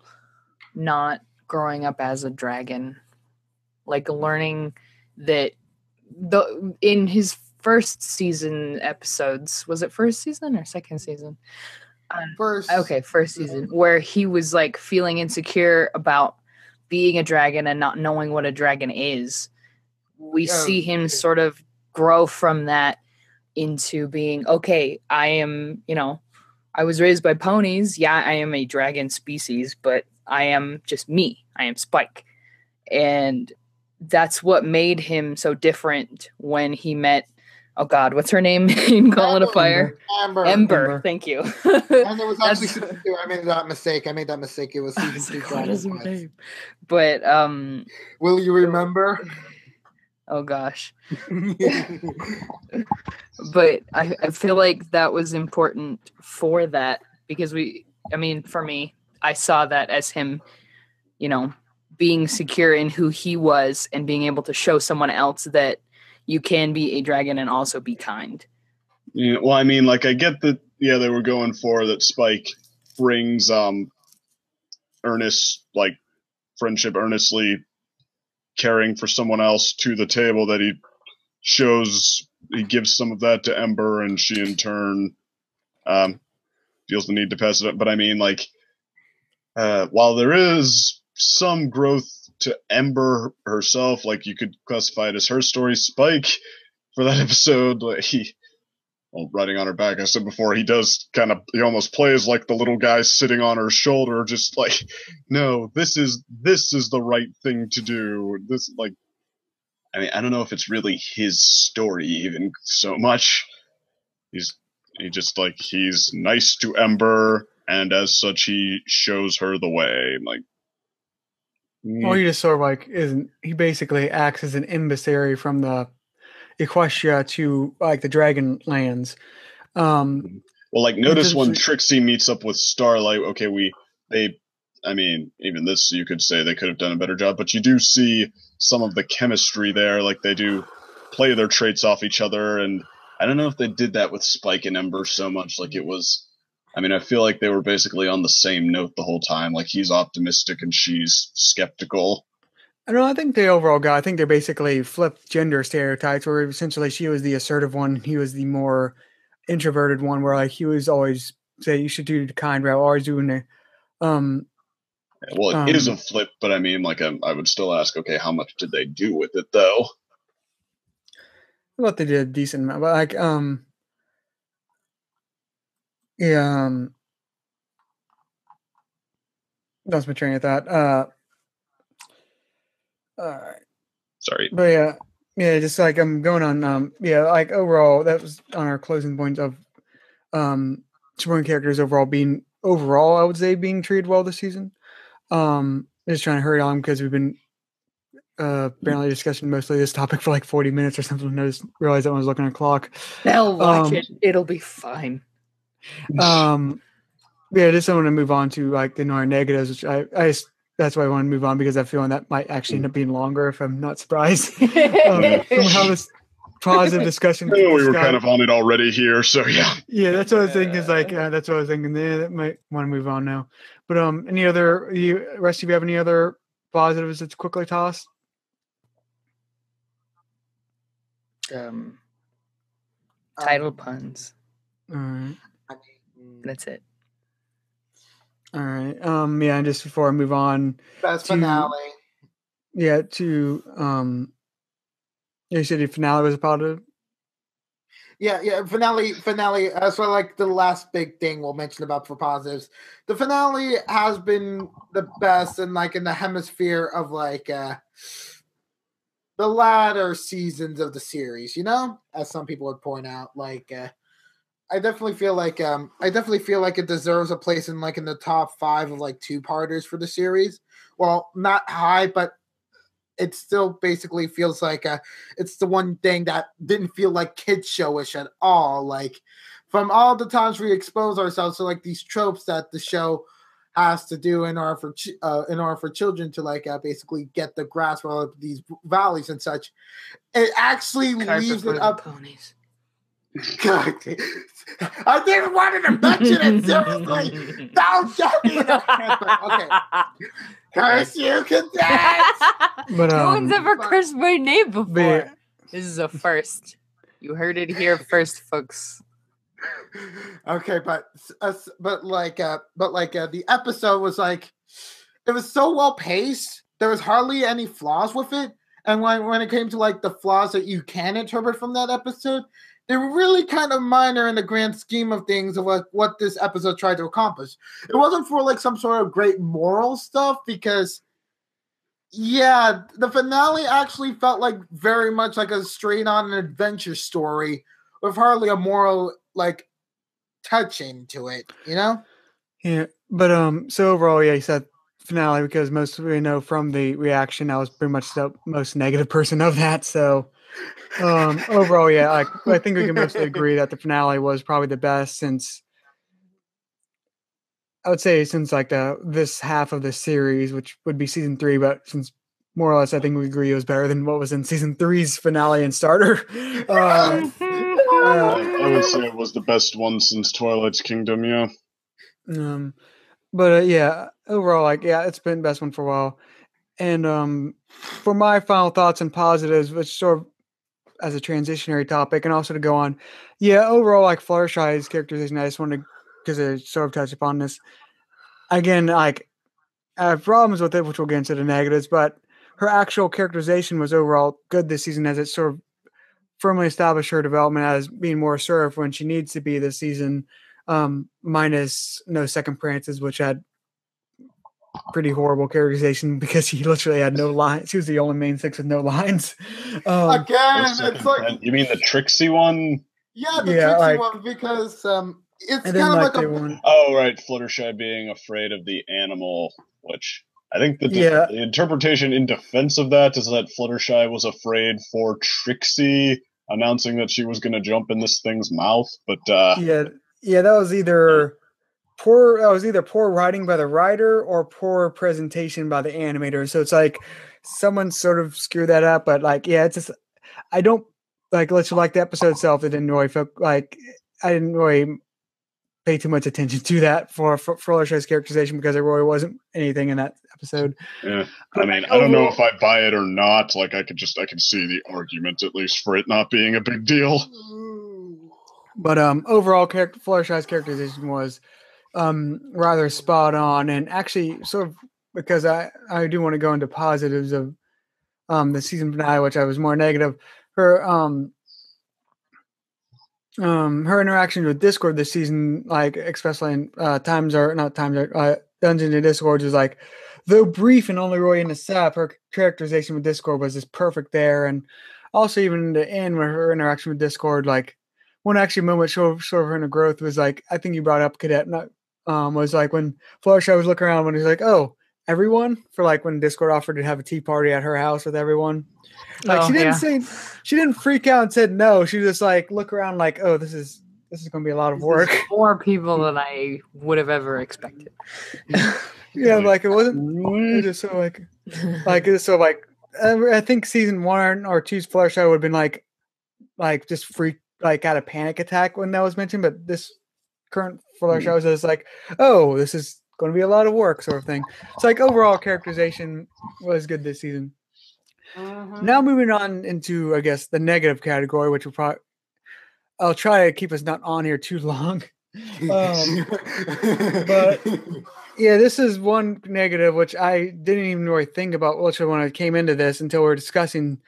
Speaker 3: not growing up as a dragon. Like learning that in his first season episodes, was it first season or second season? First season, where he was like feeling insecure about being a dragon and not knowing what a dragon is. We see him sort of grow from that into being, okay, I am, I was raised by ponies. Yeah, I am a dragon species, but I am just me. I am Spike. And that's what made him so different when he met Oh God, what's her name in Call of Fire? Ember. Thank you.
Speaker 2: And it was actually season 2. I made that mistake. It was season 2.
Speaker 3: What is her name? But
Speaker 2: will you remember?
Speaker 3: Oh gosh. But I feel like that was important for that because for me, I saw that as him, being secure in who he was and being able to show someone else that you can be a dragon and also be kind.
Speaker 4: Yeah, well, I mean, like, I get that, yeah, they were going for that Spike brings earnest, like, friendship, earnestly caring for someone else to the table, that he gives some of that to Ember, and she in turn feels the need to pass it up. But I mean, like, while there is some growth to Ember herself, like, you could classify it as her story, Spike, for that episode, like, riding on her back, I said before, he almost plays like the little guy sitting on her shoulder, just like, no, this is the right thing to do. This, like, I mean, I don't know if it's really his story even so much. He's nice to Ember, and as such, he shows her the way. Like,
Speaker 1: well, he just sort of like he basically acts as an emissary from the Equestria to like the Dragon Lands.
Speaker 4: Well, like, notice when Trixie meets up with Starlight. Okay, even this, you could say they could have done a better job, but you do see some of the chemistry there. Like, they do play their traits off each other, and I don't know if they did that with Spike and Ember so much. Like, it was, I feel like they were basically on the same note the whole time. Like, he's optimistic and she's skeptical.
Speaker 1: I don't know. I think I think they basically flipped gender stereotypes, where essentially she was the assertive one, he was the more introverted one, where like he was always say you should do the kind route, always doing the
Speaker 4: well, it is a flip, but I mean, like, I would still ask, okay, how much did they do with it though?
Speaker 1: Well, they did a decent amount, but like that's my train of thought.
Speaker 4: Sorry.
Speaker 1: But yeah, just like I'm going on. Like overall, that was on our closing points of supporting characters overall, I would say being treated well this season. Just trying to hurry on because we've been apparently discussing mostly this topic for like 40 minutes or something. I just realized that when I was looking at the clock.
Speaker 3: They'll watch it. It'll be fine.
Speaker 1: Yeah, just I want to move on to like the more negatives, which that's why I want to move on, because I feel like that might actually end up being longer if I'm not surprised. From how this positive discussion.
Speaker 4: We were kind of on it already here, so yeah.
Speaker 1: Yeah, that's what I was thinking. Is like that's what I was thinking. Yeah, that might want to move on now. But any other rest of you have any other positives that's quickly tossed?
Speaker 3: Title puns.
Speaker 1: All right.
Speaker 3: That's it.
Speaker 1: All right. Yeah, and just before I move on,
Speaker 2: best finale.
Speaker 1: Yeah, you said the finale was a positive.
Speaker 2: Yeah, finale. As for like the last big thing we'll mention about for positives, the finale has been the best in the hemisphere of like the latter seasons of the series. As some people would point out, like. I definitely feel like it deserves a place in the top 5 of like 2-parters for the series. Well, not high, but it still basically feels like it's the one thing that didn't feel like kids showish at all. Like, from all the times we expose ourselves to like these tropes that the show has to do in order for children to basically get the grasp of these valleys and such, it actually leaves it up.
Speaker 3: Ponies.
Speaker 2: God, I didn't want to mention it, seriously. Don't get me okay. Curse you can dance.
Speaker 1: But
Speaker 3: no one's ever cursed my name before. This is a first. You heard it here first, folks.
Speaker 2: Okay, but the episode was like, it was so well paced. There was hardly any flaws with it, and when it came to like the flaws that you can interpret from that episode, they were really kind of minor in the grand scheme of things of what this episode tried to accomplish. It wasn't for like some sort of great moral stuff, because Yeah, the finale actually felt like very much like a straight on adventure story with hardly a moral like touch into it, you know?
Speaker 1: Yeah, but so overall, yeah, you said finale because most of we know from the reaction, I was pretty much the most negative person of that. So overall, yeah, I think we can mostly agree that the finale was probably the best since I would say since like this half of the series, which would be season 3, but since more or less I think we agree it was better than what was in season 3's finale and starter.
Speaker 4: I would say it was the best one since Twilight's Kingdom. Yeah.
Speaker 1: But yeah, overall, like yeah, it's been the best one for a while. And for my final thoughts and positives, which sort of as a transitionary topic, and also to go on, yeah, overall, like Fluttershy's characterization, I just wanted to because I sort of touched upon this again. Like I have problems with it, which we'll get into the negatives, but her actual characterization was overall good this season, as it sort of firmly established her development as being more assertive when she needs to be this season. Minus no second Prances, which had pretty horrible characterization because she literally had no lines. She was the only main 6 with no lines.
Speaker 2: Again, it's like
Speaker 4: you mean the Trixie one?
Speaker 2: Yeah, the Trixie one because it's kind of like a
Speaker 1: one.
Speaker 4: Oh right, Fluttershy being afraid of the animal, which I think the interpretation in defense of that is that Fluttershy was afraid for Trixie announcing that she was going to jump in this thing's mouth. But
Speaker 1: yeah, that was either poor writing by the writer or poor presentation by the animator. So it's like someone sort of screwed that up. But like, yeah, it's just I don't like like the episode itself. It didn't really feel like I didn't really pay too much attention to that for Fluttershy's characterization because there really wasn't anything in that episode.
Speaker 4: Yeah, I mean, I don't know if I buy it or not. Like, I can see the argument at least for it not being a big deal.
Speaker 1: But overall, Fluttershy's characterization was rather spot on, and actually, sort of because I do want to go into positives of the season finale, which I was more negative. Her interaction with Discord this season, like especially in Dungeons and Discord, is like, though brief and only really in the setup, her characterization with Discord was just perfect there, and also even in the end with her interaction with Discord, like one actually moment sort of her inner growth was like I think you brought up Cadet, was like when Fluttershy was looking around when he's like, oh, everyone, for like when Discord offered to have a tea party at her house with everyone. Like she didn't freak out and said no. She just like look around like, oh, this is going to be a lot of work.
Speaker 3: More people than I would have ever expected.
Speaker 1: Yeah, like it wasn't. It just so like it's so like I think season 1 or 2's Fluttershy would have been like just freak like had a panic attack when that was mentioned, but this current Fluttershy was just like, oh, this is going to be a lot of work, sort of thing. It's like overall characterization was good this season. Now moving on into, I guess, the negative category, which I'll try to keep us not on here too long. But yeah, this is one negative which I didn't even really think about when I came into this until we were discussing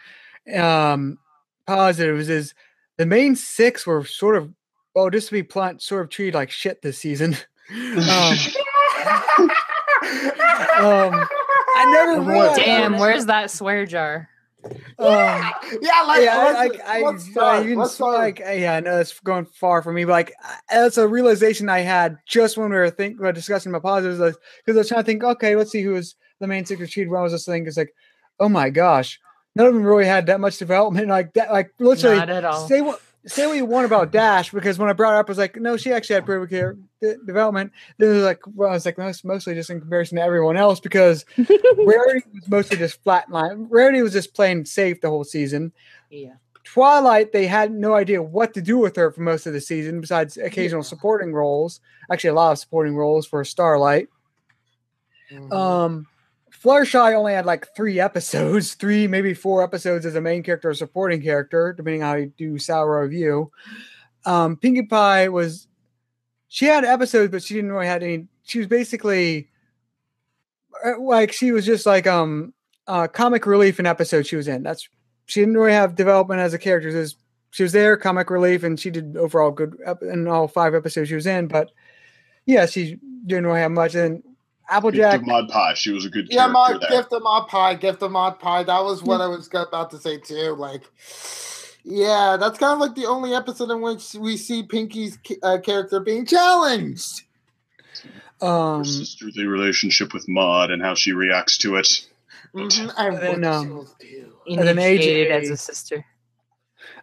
Speaker 1: positives. Is the main 6 were sort of, just to be blunt, sort of treated like shit this season. I never realized.
Speaker 3: Damn, where's that swear jar?
Speaker 1: I know it's going far for me, but like that's a realization I had just when we were discussing my positives, because I was trying to think, okay, let's see who was the main 6 cheat. When I was just thinking, it's like, oh my gosh, none of them really had that much development, like that, like literally.
Speaker 3: Not at all.
Speaker 1: Say what you want about Dash, because when I brought it up, I was like, no, she actually had pretty good development. Then it was like, well, I was like, no, it's mostly just in comparison to everyone else, because Rarity was mostly just flatline. Rarity was just playing safe the whole season.
Speaker 3: Yeah.
Speaker 1: Twilight, they had no idea what to do with her for most of the season, besides occasional supporting roles. Actually, a lot of supporting roles for Starlight. Fluttershy only had like 3 episodes, 3, maybe 4 episodes as a main character or supporting character, depending on how you do Sour Review. Pinkie Pie she had episodes, but she didn't really have any. She was basically like, she was just like comic relief in episodes she was in. She didn't really have development as a character. She was there, comic relief, and she did overall good in all 5 episodes she was in. But yeah, she didn't really have much. And Applejack.
Speaker 4: Gift of Mod Pie. She was a good
Speaker 2: Yeah,
Speaker 4: character there.
Speaker 2: Gift of Mod Pie. That was what I was about to say too. Like, yeah, that's kind of like the only episode in which we see Pinky's character being challenged.
Speaker 4: Her sisterly relationship with Maud and how she reacts to it.
Speaker 2: Mm-hmm.
Speaker 1: And then,
Speaker 3: Initiated
Speaker 1: AJ
Speaker 3: as a sister.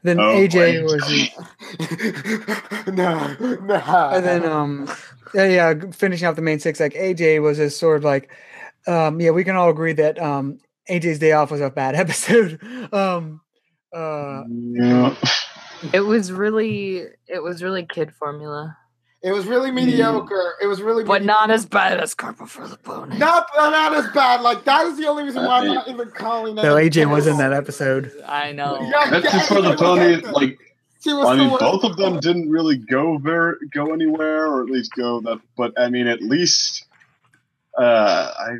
Speaker 1: Then AJ was
Speaker 2: no.
Speaker 1: and then finishing out the main six, like AJ was a sort of like we can all agree that AJ's Day Off was a bad episode.
Speaker 3: It was really kid formula.
Speaker 2: It was really mediocre. It was really
Speaker 3: but not as bad as Carpo for the Pony.
Speaker 2: Not as bad. Like, that is the only reason why I'm not even calling that.
Speaker 1: No, AJ was in that episode.
Speaker 3: I know.
Speaker 4: That's for the Pony. Like, I mean, both of them didn't really go anywhere, or at least go that. But I mean, at least, at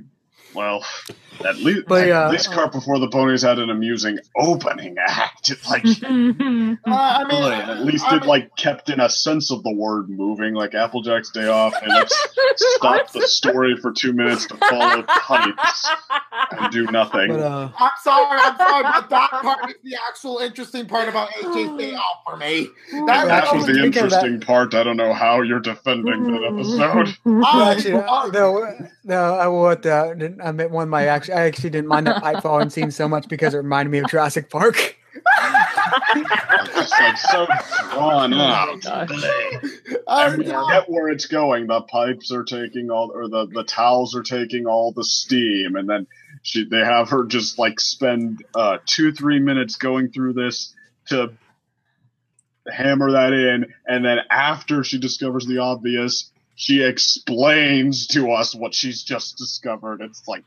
Speaker 4: least Cart Before the Ponies had an amusing opening act. Like, at least it kept in a sense of the word moving. Like Applejack's Day Off, and let's stop the story for 2 minutes to follow pipes and do nothing.
Speaker 2: But, I'm sorry, but that part is the actual interesting part about AJ's Day Off for me.
Speaker 4: That was the interesting part. I don't know how you're defending that episode.
Speaker 1: I meant one of my I actually didn't mind that pipe falling scene so much because it reminded me of Jurassic Park.
Speaker 4: It's just so drawn out. I get where it's going. The pipes are taking the towels are taking all the steam, and then they have her just spend 2-3 minutes going through this to hammer that in, and then after she discovers the obvious, she explains to us what she's just discovered. It's like,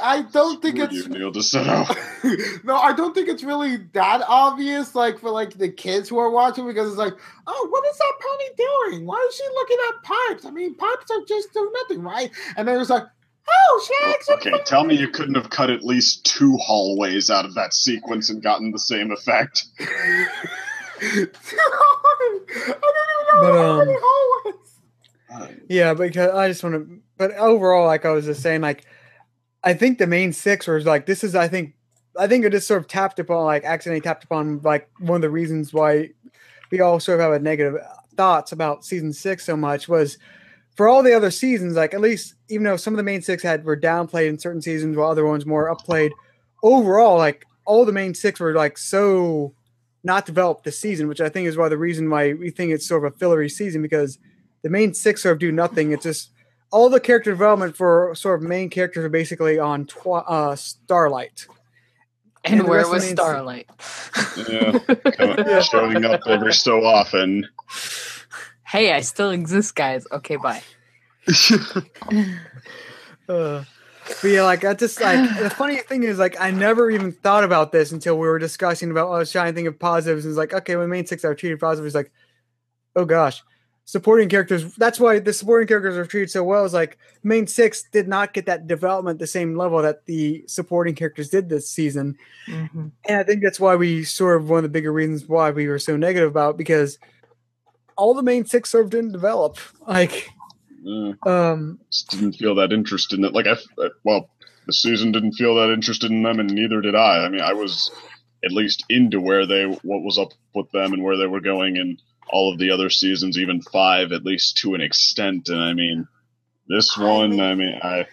Speaker 2: I don't think it's
Speaker 4: Neil DeSoto.
Speaker 2: No, I don't think it's really that obvious, for the kids who are watching, because it's like, oh, what is that pony doing? Why is she looking at pipes? I mean, pipes are just doing nothing, right? And then it's like, oh, she actually.
Speaker 4: Okay, tell me you couldn't have cut at least 2 hallways out of that sequence and gotten the same effect.
Speaker 2: I don't even know how many hallways.
Speaker 1: Yeah, because I just want to. But overall, like I was just saying, I think the main six was this is. I think it just sort of accidentally tapped upon one of the reasons why we all sort of have a negative thoughts about season 6 so much was for all the other seasons. At least even though some of the main six were downplayed in certain seasons, while other ones more upplayed. Overall, all the main six were so not developed this season, which I think is why the reason why we think it's sort of a fillery season, because the main six sort of do nothing. It's just all the character development for sort of main characters are basically on Starlight.
Speaker 3: And where was Starlight?
Speaker 4: Showing up every so often.
Speaker 3: Hey, I still exist, guys. Okay, bye.
Speaker 1: But yeah, I just the funny thing is I never even thought about this until we were discussing about. I was trying to think of positives, and it's okay, when main six are treated positive, it's oh gosh. Supporting characters, that's why the supporting characters are treated so well. Is main six did not get that development the same level that the supporting characters did this season. Mm-hmm. And I think that's why we sort of one of the bigger reasons why we were so negative about it, because all the main six sort of didn't develop.
Speaker 4: Just didn't feel that interest in it. The season didn't feel that interested in them, and neither did I. I mean, I was at least into what was up with them and where they were going, and all of the other seasons, even 5, at least to an extent. And I mean, this one, I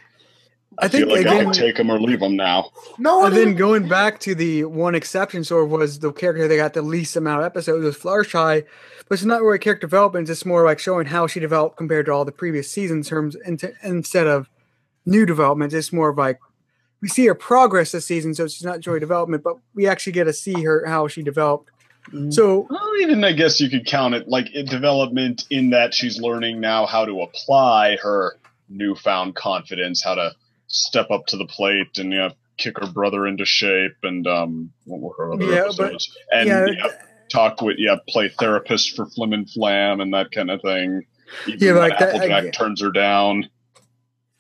Speaker 4: feel like I can take them or leave them now.
Speaker 1: And then going back to the one exception, sort of was the character that got the least amount of episodes was Fluttershy, but it's not really character development. It's just more showing how she developed compared to all the previous seasons. Instead of new development, it's more of we see her progress this season, so she's not joy development, but we actually get to see how she developed. So,
Speaker 4: even I guess you could count it development in that she's learning now how to apply her newfound confidence, how to step up to the plate and kick her brother into shape, and what were her other episodes? Play therapist for Flim and Flam and that kind of thing. Even when Applejack turns her down.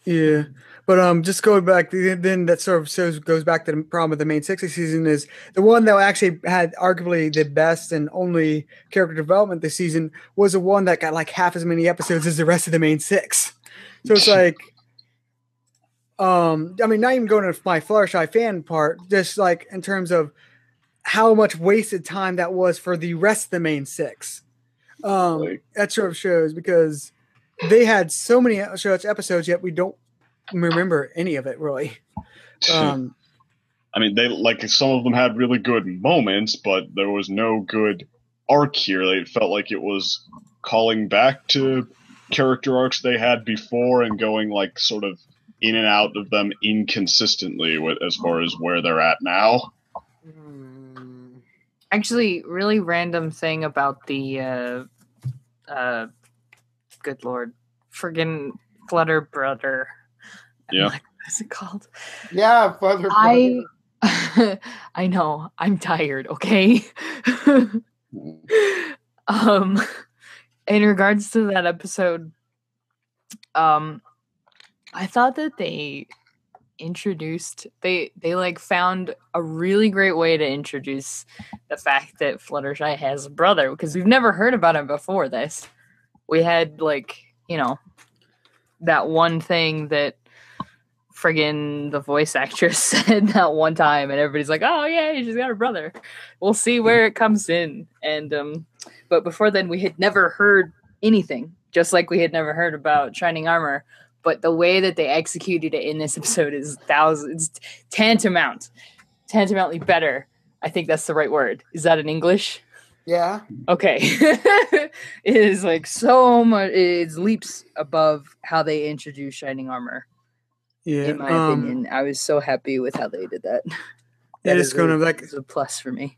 Speaker 1: Yeah. But just going back, then that sort of goes back to the problem with the main 60 season is the one that actually had arguably the best and only character development this season was the one that got half as many episodes as the rest of the main 6. So it's I mean, not even going to my Fluttershy fan part, just like in terms of how much wasted time that was for the rest of the main six. That sort of shows because they had so many episodes, yet we don't remember any of it really.
Speaker 4: I mean, they like some of them had really good moments, but there was no good arc here. It felt like it was calling back to character arcs they had before and going like sort of in and out of them inconsistently with as far as where they're at now.
Speaker 3: Actually, really random thing about the good lord, friggin' Flutter Brother.
Speaker 4: Yeah.
Speaker 3: Like, what's it called?
Speaker 2: Yeah, Flutter Brother.
Speaker 3: I know. I'm tired, okay? In regards to that episode, I thought that they like found a really great way to introduce the fact that Fluttershy has a brother, because we've never heard about him before this. We had like, that one thing that friggin' the voice actress said that one time, and everybody's like, oh yeah, he just got a brother. We'll see where it comes in. And but before then we had never heard anything, just like we had never heard about Shining Armor. But the way that they executed it in this episode is tantamountly better. I think that's the right word. Is that in English?
Speaker 2: Yeah.
Speaker 3: Okay. It is like so much. It's leaps above how they introduced Shining Armor.
Speaker 1: Yeah,
Speaker 3: in my opinion, I was so happy with how they did that.
Speaker 1: That is kind of like
Speaker 3: a plus for me.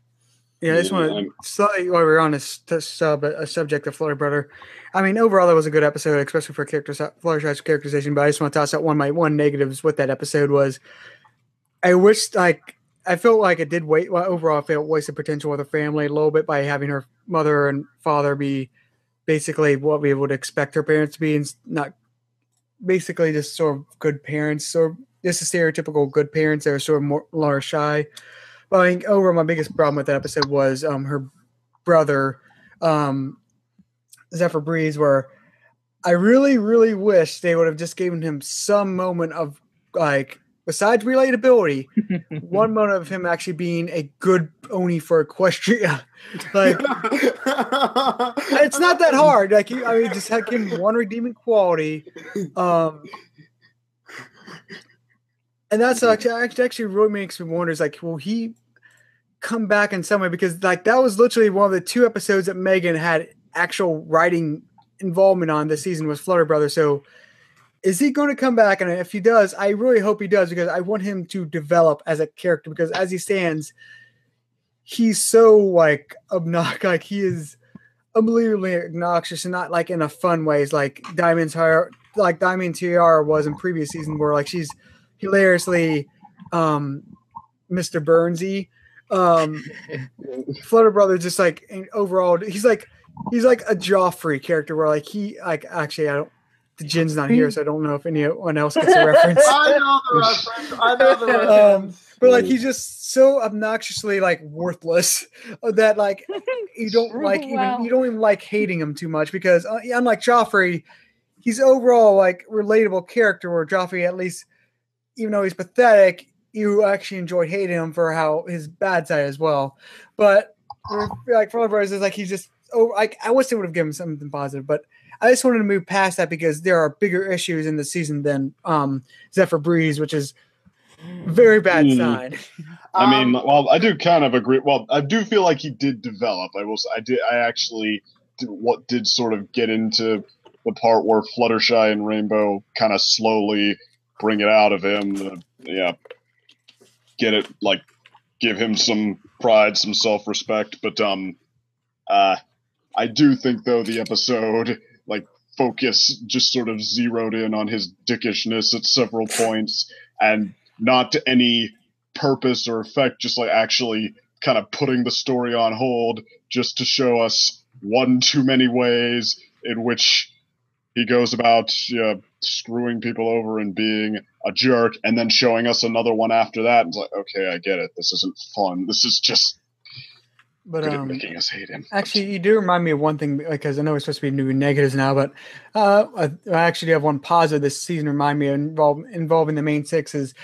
Speaker 1: Yeah, I just want to slightly while we're on a subject of Flutter Brother. I mean, overall, that was a good episode, especially for Fluttershy's characterization. But I just want to toss out one negatives with that episode was I wished I felt like it did wait. Well, overall, I felt wasted potential with her family a little bit by having her mother and father be basically what we would expect her parents to be, and not basically just sort of good parents, or just a stereotypical good parents that are sort of more shy. Well, I think overall my biggest problem with that episode was her brother, Zephyr Breeze, where I really, really wish they would have just given him some moment of, like, besides relatability, one moment of him actually being a good Oni for Equestria. Like, it's not that hard. Like, just have him one redeeming quality. And that's actually really makes me wonder, is like, will he come back in some way? Because like that was literally one of the 2 episodes that Megan had actual writing involvement on this season was Flutter Brother. So is he going to come back? And if he does, I really hope he does, because I want him to develop as a character, because as he stands, he's so like obnoxious. Like he is unbelievably obnoxious, and not like in a fun ways like Diamond Tiara was in previous season, where like she's hilariously Mr. Burnsy. Flutter Brother just like overall he's like a Joffrey character, where like he like actually the Jin's not here, so I don't know if anyone else gets a reference.
Speaker 2: I know the reference.
Speaker 1: But like he's just so obnoxiously like worthless that like you don't like you don't even like hating him too much, because unlike Joffrey, he's overall like relatable character, where Joffrey, at least, even though he's pathetic, you actually enjoyed hating him for how his bad side as well. But like Flutter Brothers is like he's just I wish they would have given him something positive, but I just wanted to move past that because there are bigger issues in the season than Zephyr Breeze, which is very bad sign.
Speaker 4: I mean, well, I do kind of agree. Well, I do feel like he did develop. I actually did sort of get into the part where Fluttershy and Rainbow kind of slowly bring it out of him. Get it, like, give him some pride, some self-respect. But I do think, though, the episode, like, focus just sort of zeroed in on his dickishness at several points, and not to any purpose or effect, just like actually kind of putting the story on hold just to show us one too many ways in which he goes about screwing people over and being a jerk, and then showing us another one after that. And it's like, okay, I get it. This isn't fun. This is just
Speaker 1: But
Speaker 4: Good at making us hate him.
Speaker 1: actually, you do remind me of one thing because I know we're supposed to be doing negatives now, but I actually have one positive this season. Remind me of involving the main six is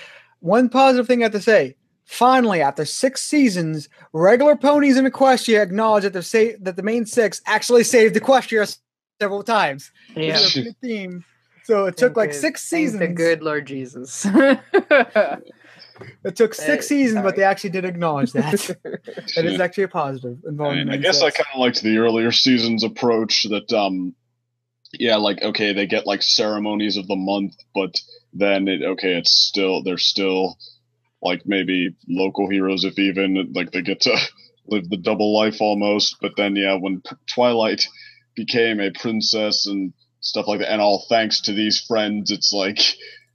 Speaker 1: one positive thing I have to say. Finally, after 6 seasons, regular ponies in Equestria acknowledge that the main six actually saved Equestria several times.
Speaker 3: Yeah.
Speaker 1: It's a good theme. So it took like 6 seasons.
Speaker 3: Thank the good Lord Jesus.
Speaker 1: It took 6 seasons, but
Speaker 3: sorry.
Speaker 1: they actually did acknowledge that. It is actually a positive involving the
Speaker 4: I
Speaker 1: main
Speaker 4: guess
Speaker 1: six.
Speaker 4: I kind of liked the earlier seasons approach that, like, okay, they get like ceremonies of the month, but then they're still like maybe local heroes, if even, like they get to live the double life almost. But then, yeah, when Twilight became a princess and stuff like that, and all thanks to these friends, it's like,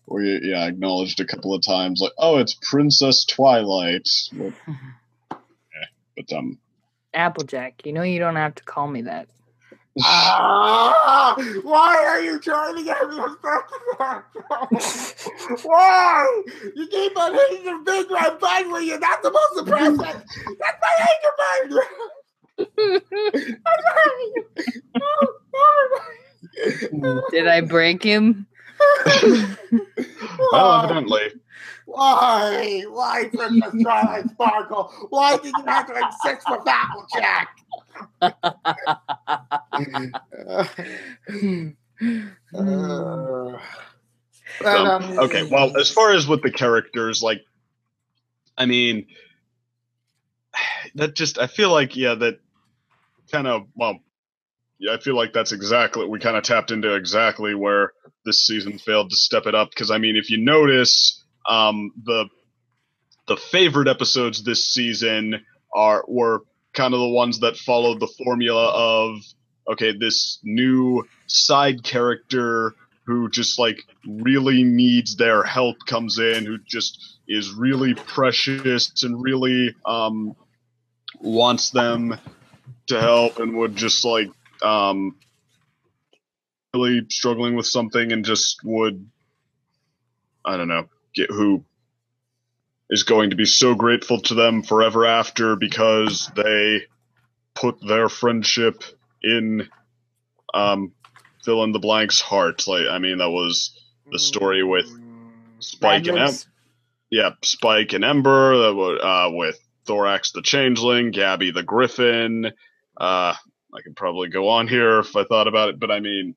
Speaker 4: we acknowledged a couple of times, like, oh, it's Princess Twilight. Well, but
Speaker 3: Applejack, you know you don't have to call me that.
Speaker 2: Why are you trying to get me back to that? Why? You keep on hitting the big red button when you're not supposed to press it. That's my anger button.
Speaker 3: Did I break him?
Speaker 4: well, evidently.
Speaker 2: Why? Why Princess Twilight Sparkle? Why did you have to insist with Applejack?
Speaker 4: Okay, well, as far as with the characters, like, I mean, that just, I feel like, that kind of, I feel like that's exactly, we kind of tapped into exactly where this season failed to step it up, because, I mean, if you notice, the favorite episodes this season were kind of the ones that followed the formula of, okay, this new side character who just like really needs their help comes in, who just is really precious and really wants them to help and would just like really struggling with something and just would, I don't know, who is going to be so grateful to them forever after because they put their friendship in fill in the blank's heart. Like, I mean, that was the story with Spike and Spike and Ember, with Thorax the Changeling, Gabby the Griffin. I could probably go on here if I thought about it, but I mean,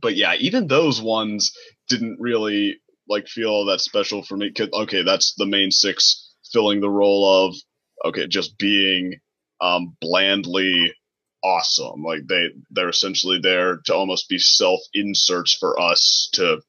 Speaker 4: but yeah, even those ones didn't really like feel that special for me. Okay, that's the main six filling the role of, okay, just being blandly awesome. Like they're essentially there to almost be self-inserts for us to,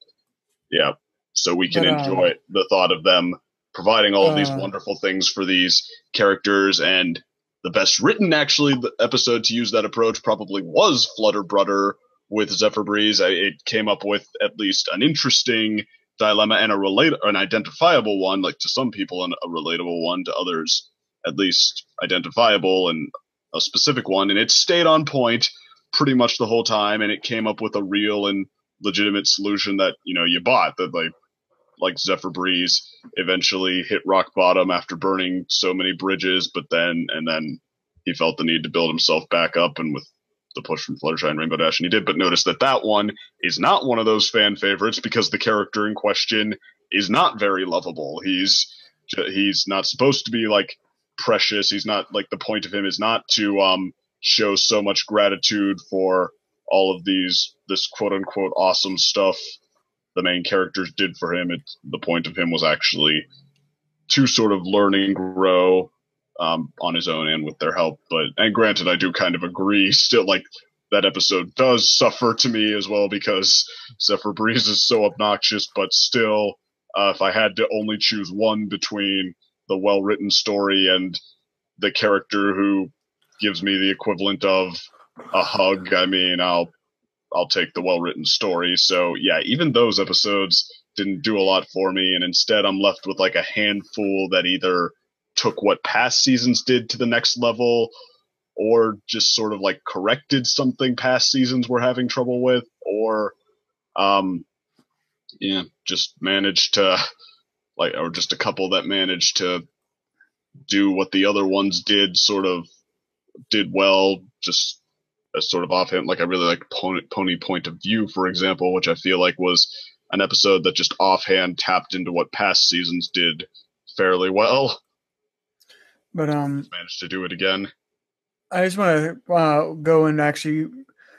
Speaker 4: so we can enjoy the thought of them providing all of these wonderful things for these characters. And the best written, actually, the episode to use that approach probably was Flutterbrudder with Zephyr Breeze. It came up with at least an interesting dilemma and an identifiable one, like to some people, and a relatable one to others, at least identifiable and a specific one. And it stayed on point pretty much the whole time, and it came up with a real and legitimate solution that, you bought, that like Zephyr Breeze eventually hit rock bottom after burning so many bridges, but then he felt the need to build himself back up, and with the push from Fluttershy and Rainbow Dash, and he did. But notice that one is not one of those fan favorites because the character in question is not very lovable. He's not supposed to be like precious. He's not, like, the point of him is not to show so much gratitude for all of this quote unquote awesome stuff the main characters did for him. The point of him was actually to sort of learn and grow on his own and with their help. And granted, I do kind of agree still, like, that episode does suffer to me as well because Zephyr Breeze is so obnoxious, but still, if I had to only choose one between the well-written story and the character who gives me the equivalent of a hug, I mean, I'll take the well-written story. So yeah, even those episodes didn't do a lot for me, and instead I'm left with like a handful that either took what past seasons did to the next level, or just sort of like corrected something past seasons were having trouble with, or just managed to or just a couple that managed to do what the other ones did, sort of did well, just as sort of offhand. Like I really like Pony Point of View, for example, which I feel like was an episode that just offhand tapped into what past seasons did fairly well.
Speaker 1: But
Speaker 4: Managed to do it again.
Speaker 1: I just want to go and actually,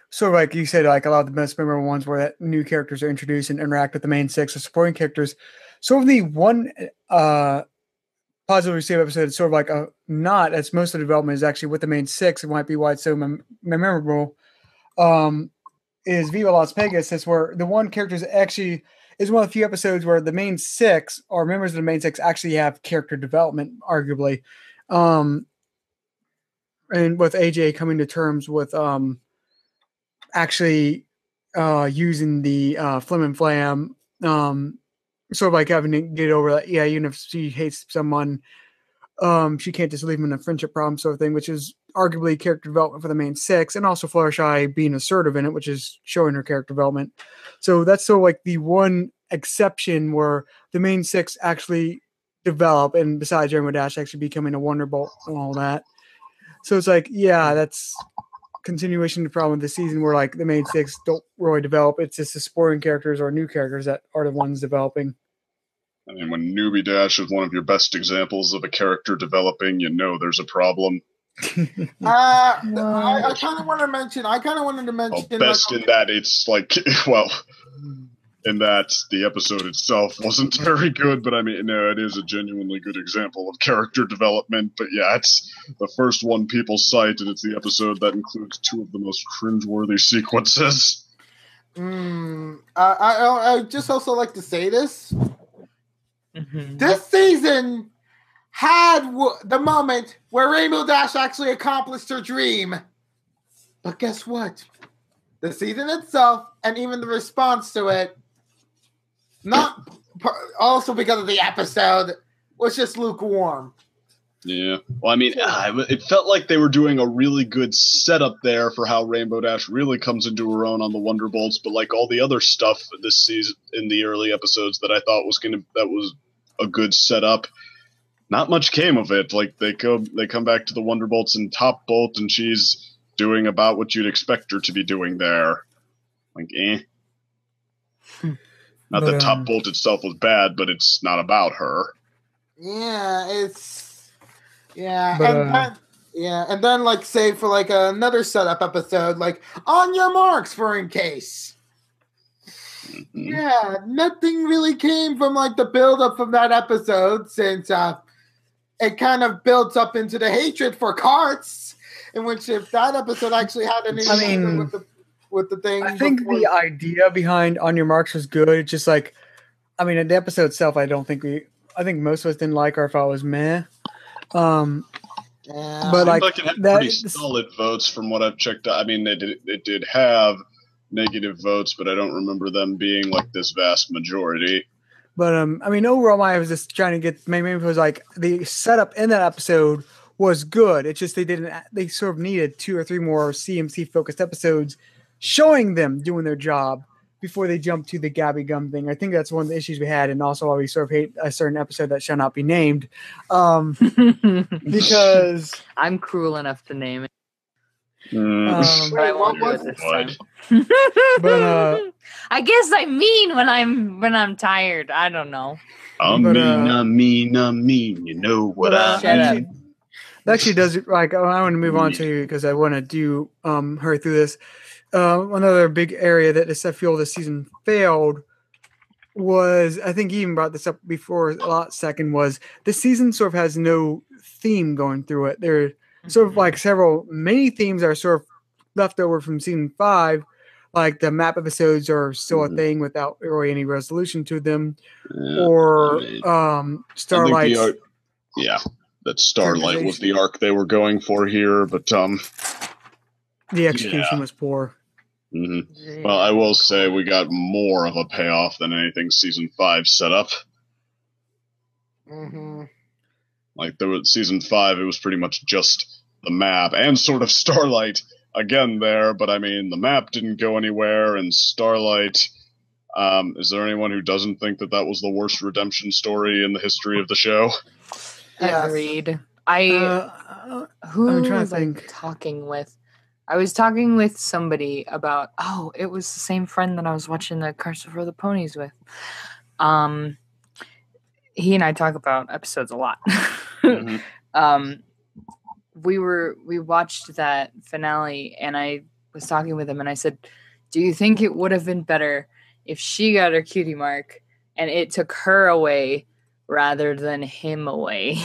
Speaker 1: sort of like you said, like a lot of the best memorable ones where that new characters are introduced and interact with the main six, the supporting characters. Sort of the one positive received episode is sort of like a not as most of the development is actually with the main six. It might be why it's so memorable. Is Viva Las Vegas. That's where the one character is actually is one of the few episodes where the main six or members of the main six actually have character development, arguably. And with AJ coming to terms with actually using the flim and flam, sort of like having to get over that. Yeah, even if she hates someone, she can't just leave them in a friendship problem sort of thing, which is arguably character development for the main six, and also Fluttershy being assertive in it, which is showing her character development. So that's sort of like the one exception where the main six actually develop, and besides Rainbow Dash actually becoming a Wonderbolt and all that. So it's like, yeah, that's continuation of the problem with the season where like the main six don't really develop. It's just the supporting characters or new characters that are the ones developing.
Speaker 4: I mean, when Newbie Dash is one of your best examples of a character developing, you know there's a problem.
Speaker 2: I kind of want to mention. I kind of wanted to mention.
Speaker 4: Well, best in that it's like, well, in that the episode itself wasn't very good, but I mean, no, it is a genuinely good example of character development. But yeah, it's the first one people cite, and it's the episode that includes two of the most cringeworthy sequences.
Speaker 2: I just also like to say this. Mm-hmm. This season had the moment where Rainbow Dash actually accomplished her dream. But guess what? The season itself, and even the response to it, not also because of the episode, was just lukewarm.
Speaker 4: Yeah. Well, I mean, it felt like they were doing a really good setup there for how Rainbow Dash really comes into her own on the Wonderbolts, but like all the other stuff this season in the early episodes that I thought that was a good setup, not much came of it. Like they come back to the Wonderbolts and Top Bolt, and she's doing about what you'd expect her to be doing there. Like, Not that Top Bolt itself was bad, but it's not about her.
Speaker 2: Yeah, and then like say for like another setup episode, like on your marks for in case. Mm-hmm. Yeah, nothing really came from like the build up from that episode since it kind of builds up into the hatred for carts. In which if that episode actually had anything with the thing.
Speaker 1: I think the idea behind On Your Marks was good. It's just like, I mean, the episode itself, I think most of us didn't like, or if I was meh. But like
Speaker 4: it had pretty solid votes from what I've checked out. I mean, it did have negative votes, but I don't remember them being like this vast majority.
Speaker 1: But I mean, overall, I was just trying to get. Maybe it was like the setup in that episode was good. It's just they sort of needed 2 or 3 more CMC focused episodes showing them doing their job before they jump to the Gabby Gum thing. I think that's one of the issues we had, and also why we sort of hate a certain episode that shall not be named, because
Speaker 3: I'm cruel enough to name it.
Speaker 2: But I won't do it this time.
Speaker 1: But
Speaker 3: I guess I'm mean when I'm tired. I don't know.
Speaker 4: I'm mean. You know what I mean.
Speaker 1: That actually does like. I want to move on to because I want to do hurry through this. Another big area that I feel this season failed was, I think you even brought this up before a lot second, was this season sort of has no theme going through it. There sort of like several mini themes are sort of left over from season 5. Like the map episodes are still a thing without really any resolution to them.
Speaker 4: Yeah,
Speaker 1: or Starlight.
Speaker 4: That Starlight was the arc they were going for here, but
Speaker 1: the execution was poor.
Speaker 4: Mm-hmm. Well, I will say we got more of a payoff than anything season 5 set up.
Speaker 2: Mm-hmm.
Speaker 4: Like there was season 5, it was pretty much just the map and sort of Starlight again there, but I mean the map didn't go anywhere, and Starlight. Is there anyone who doesn't think that was the worst redemption story in the history of the show?
Speaker 3: Agreed. Who
Speaker 1: I'm trying
Speaker 3: was
Speaker 1: to
Speaker 3: I
Speaker 1: think.
Speaker 3: talking with? I was talking with somebody about. Oh, it was the same friend that I was watching the Curse Before the Ponies with. He and I talk about episodes a lot.
Speaker 4: Mhm.
Speaker 3: We watched that finale, and I was talking with him, and I said, "Do you think it would have been better if she got her cutie mark and it took her away rather than him away?"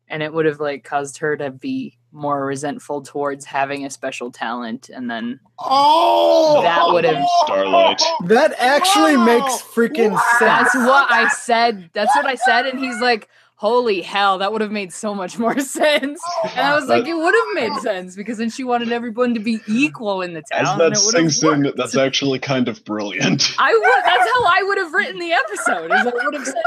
Speaker 3: And it would have like caused her to be more resentful towards having a special talent, and then that would have
Speaker 4: Starlight.
Speaker 1: That actually makes freaking sense.
Speaker 3: That's what I said. That's what I said, and he's like, "Holy hell, that would have made so much more sense." And I was like, "It would have made sense because then she wanted everyone to be equal in the
Speaker 4: As
Speaker 3: town."
Speaker 4: that
Speaker 3: and it would have
Speaker 4: sinks in,
Speaker 3: worked.
Speaker 4: that's actually kind of brilliant.
Speaker 3: That's how I would have written the episode. Is I would have said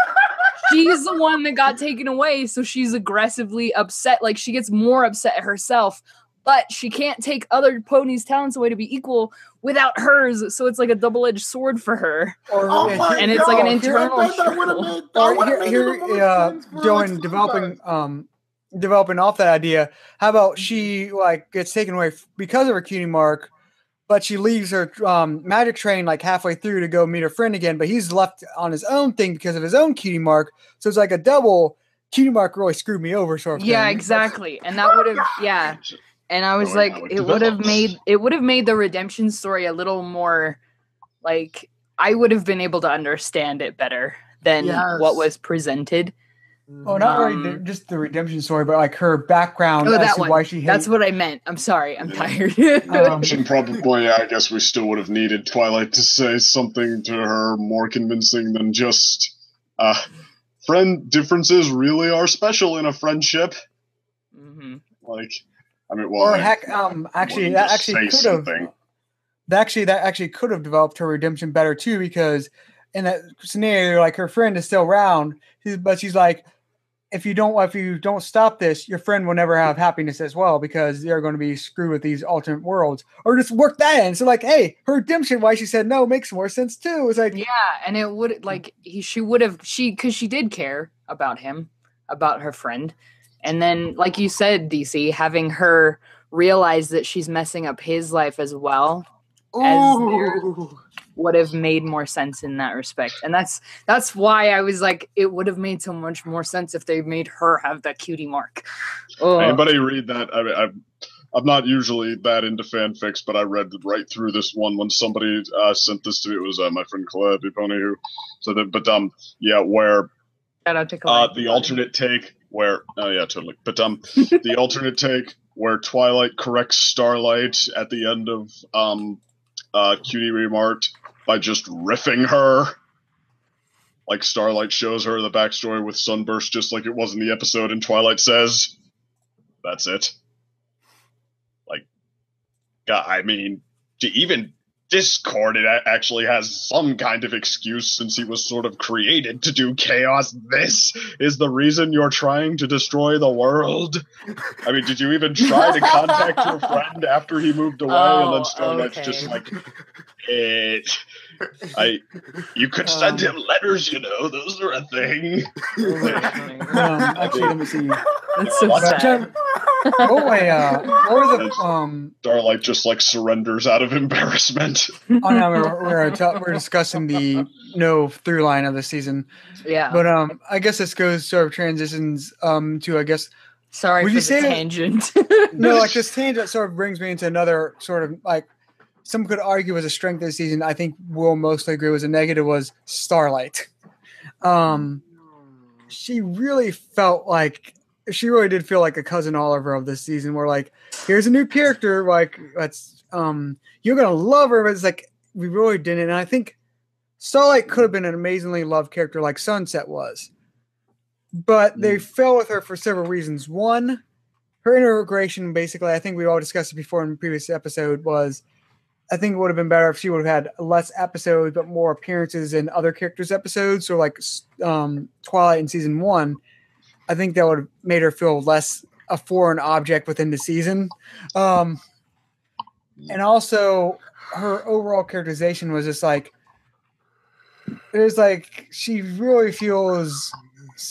Speaker 3: she's the one that got taken away, so she's aggressively upset. Like she gets more upset herself, but she can't take other ponies' talents away to be equal without hers. So it's like a double-edged sword for her. And it's like an internal struggle.
Speaker 1: Joan, developing off that idea. How about she like gets taken away because of her cutie mark, but she leaves her magic train like halfway through to go meet her friend again, but he's left on his own thing because of his own cutie mark. So it's like a double cutie mark really screwed me over sort of
Speaker 3: Yeah,
Speaker 1: thing.
Speaker 3: exactly. And that would have And I was
Speaker 4: Knowing
Speaker 3: like,
Speaker 4: how it
Speaker 3: it would have
Speaker 4: develops.
Speaker 3: made the redemption story a little more like I would have been able to understand it better than what was presented.
Speaker 1: Oh, not really just the redemption story, but like her background as to why she hates.
Speaker 3: That's what I meant. I'm sorry. I'm tired.
Speaker 4: Redemption probably, I guess we still would have needed Twilight to say something to her more convincing than just friend differences really are special in a friendship.
Speaker 3: Mhm.
Speaker 4: Like, I mean, well,
Speaker 1: or heck, actually, that actually could have. That actually could have developed her redemption better too, because in that scenario, like her friend is still around, but she's like, if you don't stop this, your friend will never have happiness as well because they're going to be screwed with these alternate worlds. Or just work that in. So like, hey, her redemption, why she said no, makes more sense too. It's like,
Speaker 3: yeah, and it would like she because she did care about him, about her friend, and then like you said, DC, having her realize that she's messing up his life as well. Would have made more sense in that respect, and that's why I was like, it would have made so much more sense if they made her have that cutie mark.
Speaker 4: Anybody read that? I mean, I'm not usually that into fanfics, but I read right through this one when somebody sent this to me. It was my friend Calliope Pony who said that. But yeah, where the alternate take where totally. But the alternate take where Twilight corrects Starlight at the end of Cutie Remarked by just riffing her. Like Starlight shows her the backstory with Sunburst just like it was in the episode, and Twilight says, "That's it." Like, I mean, even Discord, it actually has some kind of excuse since he was sort of created to do chaos. This is the reason you're trying to destroy the world? I mean, did you even try to contact your friend after he moved away? And then Starlight's just like, you could send him letters, those are a thing.
Speaker 1: Actually, let me see.
Speaker 3: That's so sad.
Speaker 4: Starlight just like surrenders out of embarrassment.
Speaker 1: Oh no, we're discussing the no through line of the season.
Speaker 3: Yeah,
Speaker 1: but I guess this sort of transitions to, I guess.
Speaker 3: Sorry for the tangent.
Speaker 1: No, like this tangent sort of brings me into another sort of like some could argue was a strength of the season. I think we'll mostly agree was a negative was Starlight. She really felt like. She really did feel like a cousin Oliver of this season. Where like, here's a new character, like that's you're gonna love her, but it's like we really didn't. And I think Starlight could have been an amazingly loved character like Sunset was, but they fell with her for several reasons. One, her integration, basically, I think we all discussed it before in the previous episode. Was I think it would have been better if she would have had less episodes but more appearances in other characters' episodes. So like Twilight in season 1. I think that would have made her feel less a foreign object within the season. And also her overall characterization was just like, it was like, she really feels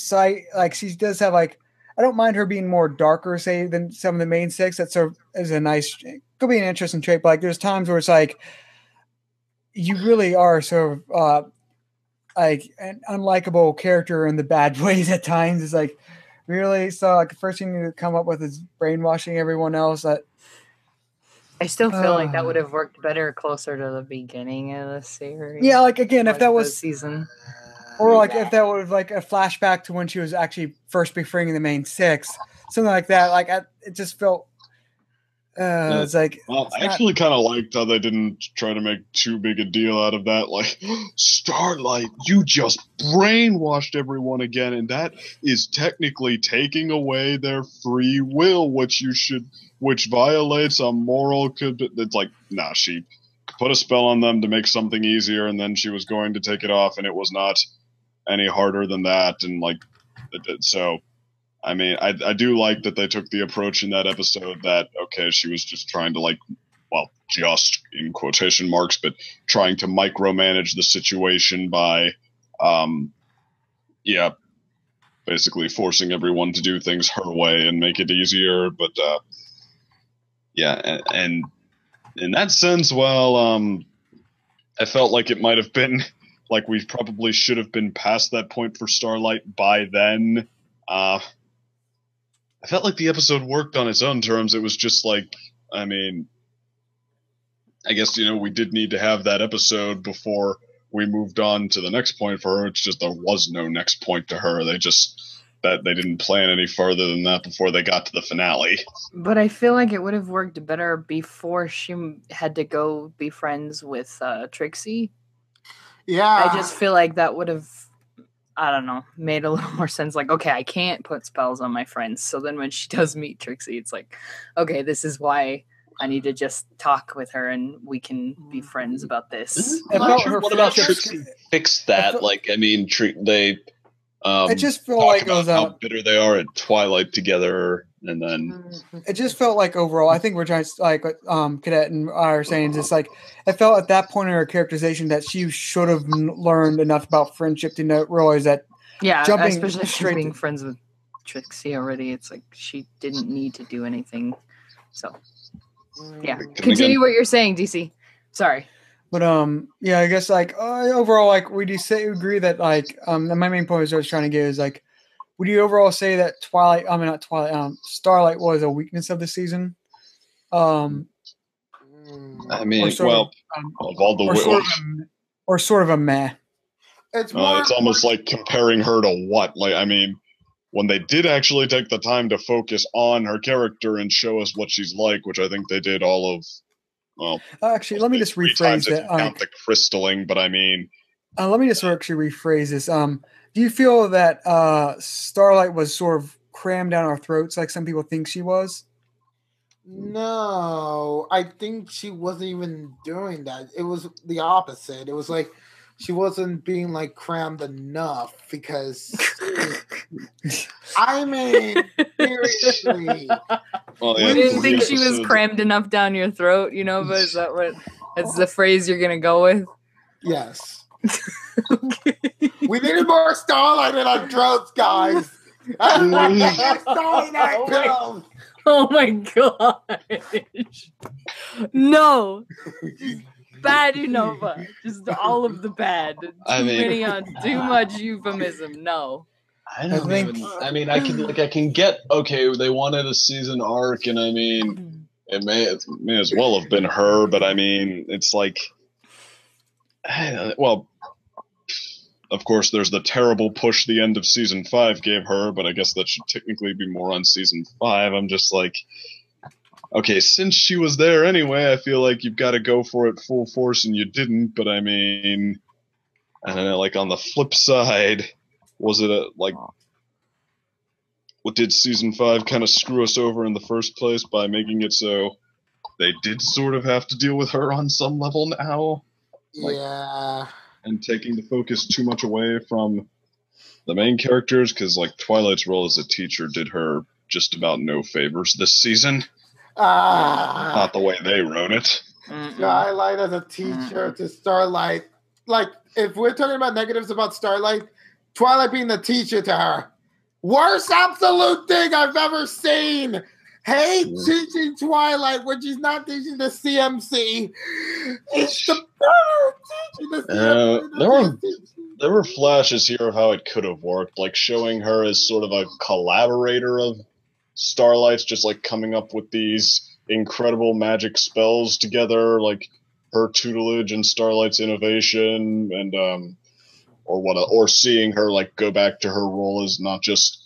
Speaker 1: like she does have like I don't mind her being more darker, say, than some of the main six. That sort of is a nice, could be an interesting trait. But like, there's times where it's like you really are sort of like an unlikable character in the bad ways at times. It's like really so. Like the first thing you come up with is brainwashing everyone else. That
Speaker 3: I still feel like that would have worked better closer to the beginning of the series.
Speaker 1: yeah, like again, if that
Speaker 3: the
Speaker 1: was
Speaker 3: season,
Speaker 1: or like if that was like a flashback to when she was actually first befriending the main six, something like that. Like it just felt. It's like
Speaker 4: well,
Speaker 1: it's
Speaker 4: I
Speaker 1: not-
Speaker 4: actually kind of liked how they didn't try to make too big a deal out of that. Like, Starlight, you just brainwashed everyone again, and that is technically taking away their free will, which violates a moral. It's like, nah, she put a spell on them to make something easier, and then she was going to take it off, and it was not any harder than that, and like, so. I mean, I do like that they took the approach in that episode that, okay, she was just trying to like, well, just in quotation marks, but trying to micromanage the situation by, basically forcing everyone to do things her way and make it easier. But, and in that sense, well, I felt like it might have been, like we probably should have been past that point for Starlight by then. I felt like the episode worked on its own terms. It was just like, I mean, I guess, we did need to have that episode before we moved on to the next point for her. It's just there was no next point to her. They didn't plan any further than that before they got to the finale.
Speaker 3: but I feel like it would have worked better before she had to go be friends with Trixie.
Speaker 2: Yeah.
Speaker 3: I just feel like that would have, I don't know, made a little more sense. Like, okay, I can't put spells on my friends. So then when she does meet Trixie, it's like, okay, this is why I need to just talk with her and we can be friends about this.
Speaker 1: I felt her
Speaker 5: What about
Speaker 1: friendship-
Speaker 5: Trixie fixed that? Like, I mean, they
Speaker 1: I just feel
Speaker 5: talk
Speaker 1: like it
Speaker 5: about
Speaker 1: was
Speaker 5: how bitter they are at Twilight together, and then
Speaker 1: it just felt like overall, I think we're trying to like Cadet and I are saying just like it felt at that point in her characterization that she should have learned enough about friendship to realize that
Speaker 3: Yeah,
Speaker 1: jumping
Speaker 3: especially if she's
Speaker 1: straight
Speaker 3: being
Speaker 1: to-
Speaker 3: friends with Trixie already. It's like she didn't need to do anything. So, yeah. Continue what you're saying, DC. Sorry.
Speaker 1: But yeah, I guess like overall, like would you agree that like my main point I was trying to get is like, would you overall say that Starlight was a weakness of the season?
Speaker 4: I mean,
Speaker 1: sort
Speaker 4: well, of all the
Speaker 1: or sort of a meh.
Speaker 2: It's more.
Speaker 4: it's almost like comparing her to what? Like, I mean, when they did actually take the time to focus on her character and show us what she's like, which I think they did all of, well,
Speaker 1: actually, let me just rephrase that.
Speaker 4: Count the crystalling, but I mean,
Speaker 1: let me just actually rephrase this. Do you feel that Starlight was sort of crammed down our throats like some people think she was?
Speaker 2: No, I think she wasn't even doing that. It was the opposite. It was like she wasn't being like crammed enough because I mean seriously.
Speaker 4: well,
Speaker 3: You
Speaker 4: yeah,
Speaker 3: didn't think
Speaker 4: three
Speaker 3: she was
Speaker 4: episodes-
Speaker 3: crammed enough down your throat, but is that's the phrase you're gonna go with?
Speaker 2: Yes. We needed more Starlight in our throats, guys. Starlight pills.
Speaker 3: Oh my gosh. No. Bad Unova. Just all of the bad. Too much euphemism. No.
Speaker 5: I don't
Speaker 1: think-
Speaker 5: even. I mean, I can get okay. They wanted a season arc, and I mean, it may as well have been her, but I mean, it's like, well, of course, there's the terrible push the end of season 5 gave her, but I guess that should technically be more on season 5. I'm just like, okay, since she was there anyway, I feel like you've got to go for it full force, and you didn't. But I mean, I don't know, like on the flip side, was it what did season 5 kind of screw us over in the first place by making it so they did sort of have to deal with her on some level now?
Speaker 2: Yeah.
Speaker 4: And taking the focus too much away from the main characters, because like Twilight's role as a teacher did her just about no favors this season. Not the way they wrote it.
Speaker 2: Twilight as a teacher to Starlight. Like, if we're talking about negatives about Starlight, Twilight being the teacher to her Worst absolute thing I've ever seen. Hate teaching Twilight when she's not teaching the CMC. It's the better teaching the CMC.
Speaker 5: There were flashes here of how it could have worked, like showing her as sort of a collaborator of Starlight's, just like coming up with these incredible magic spells together, like her tutelage and Starlight's innovation, and or seeing her like go back to her role as not just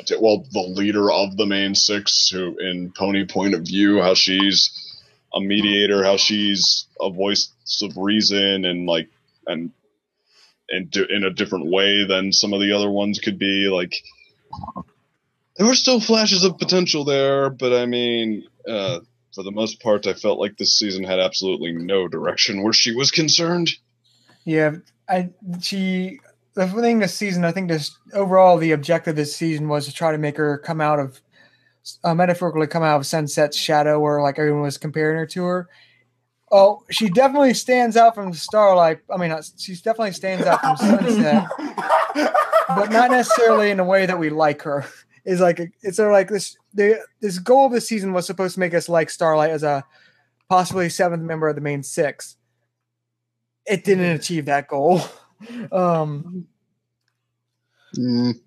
Speaker 5: the leader of the main six, who in Pony point of view, how she's a mediator, how she's a voice of reason, and in a different way than some of the other ones could be. Like, there were still flashes of potential there, but I mean, for the most part, I felt like this season had absolutely no direction where she was concerned.
Speaker 1: Yeah, the thing this season, I think this overall the objective this season was to try to make her come out of metaphorically come out of Sunset's shadow, where like everyone was comparing her to her. Oh, she definitely stands out from Starlight. I mean, she definitely stands out from Sunset, but not necessarily in a way that we like her. It's sort of like this. This goal of this season was supposed to make us like Starlight as a possibly seventh member of the main six. It didn't achieve that goal.
Speaker 2: I mean,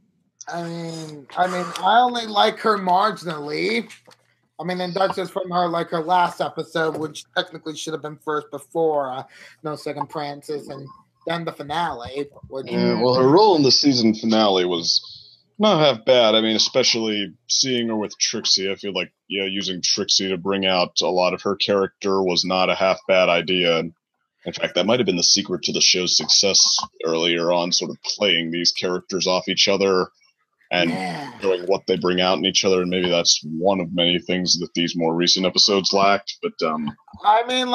Speaker 2: I only like her marginally. I mean, and that's just from her last episode, which technically should have been first before No Second Prances, and then the finale.
Speaker 5: Her role in the season finale was not half bad. I mean, especially seeing her with Trixie. I feel like using Trixie to bring out a lot of her character was not a half bad idea. In fact, that might have been the secret to the show's success earlier on, sort of playing these characters off each other and knowing what they bring out in each other. And maybe that's one of many things that these more recent episodes lacked. But
Speaker 2: I mean,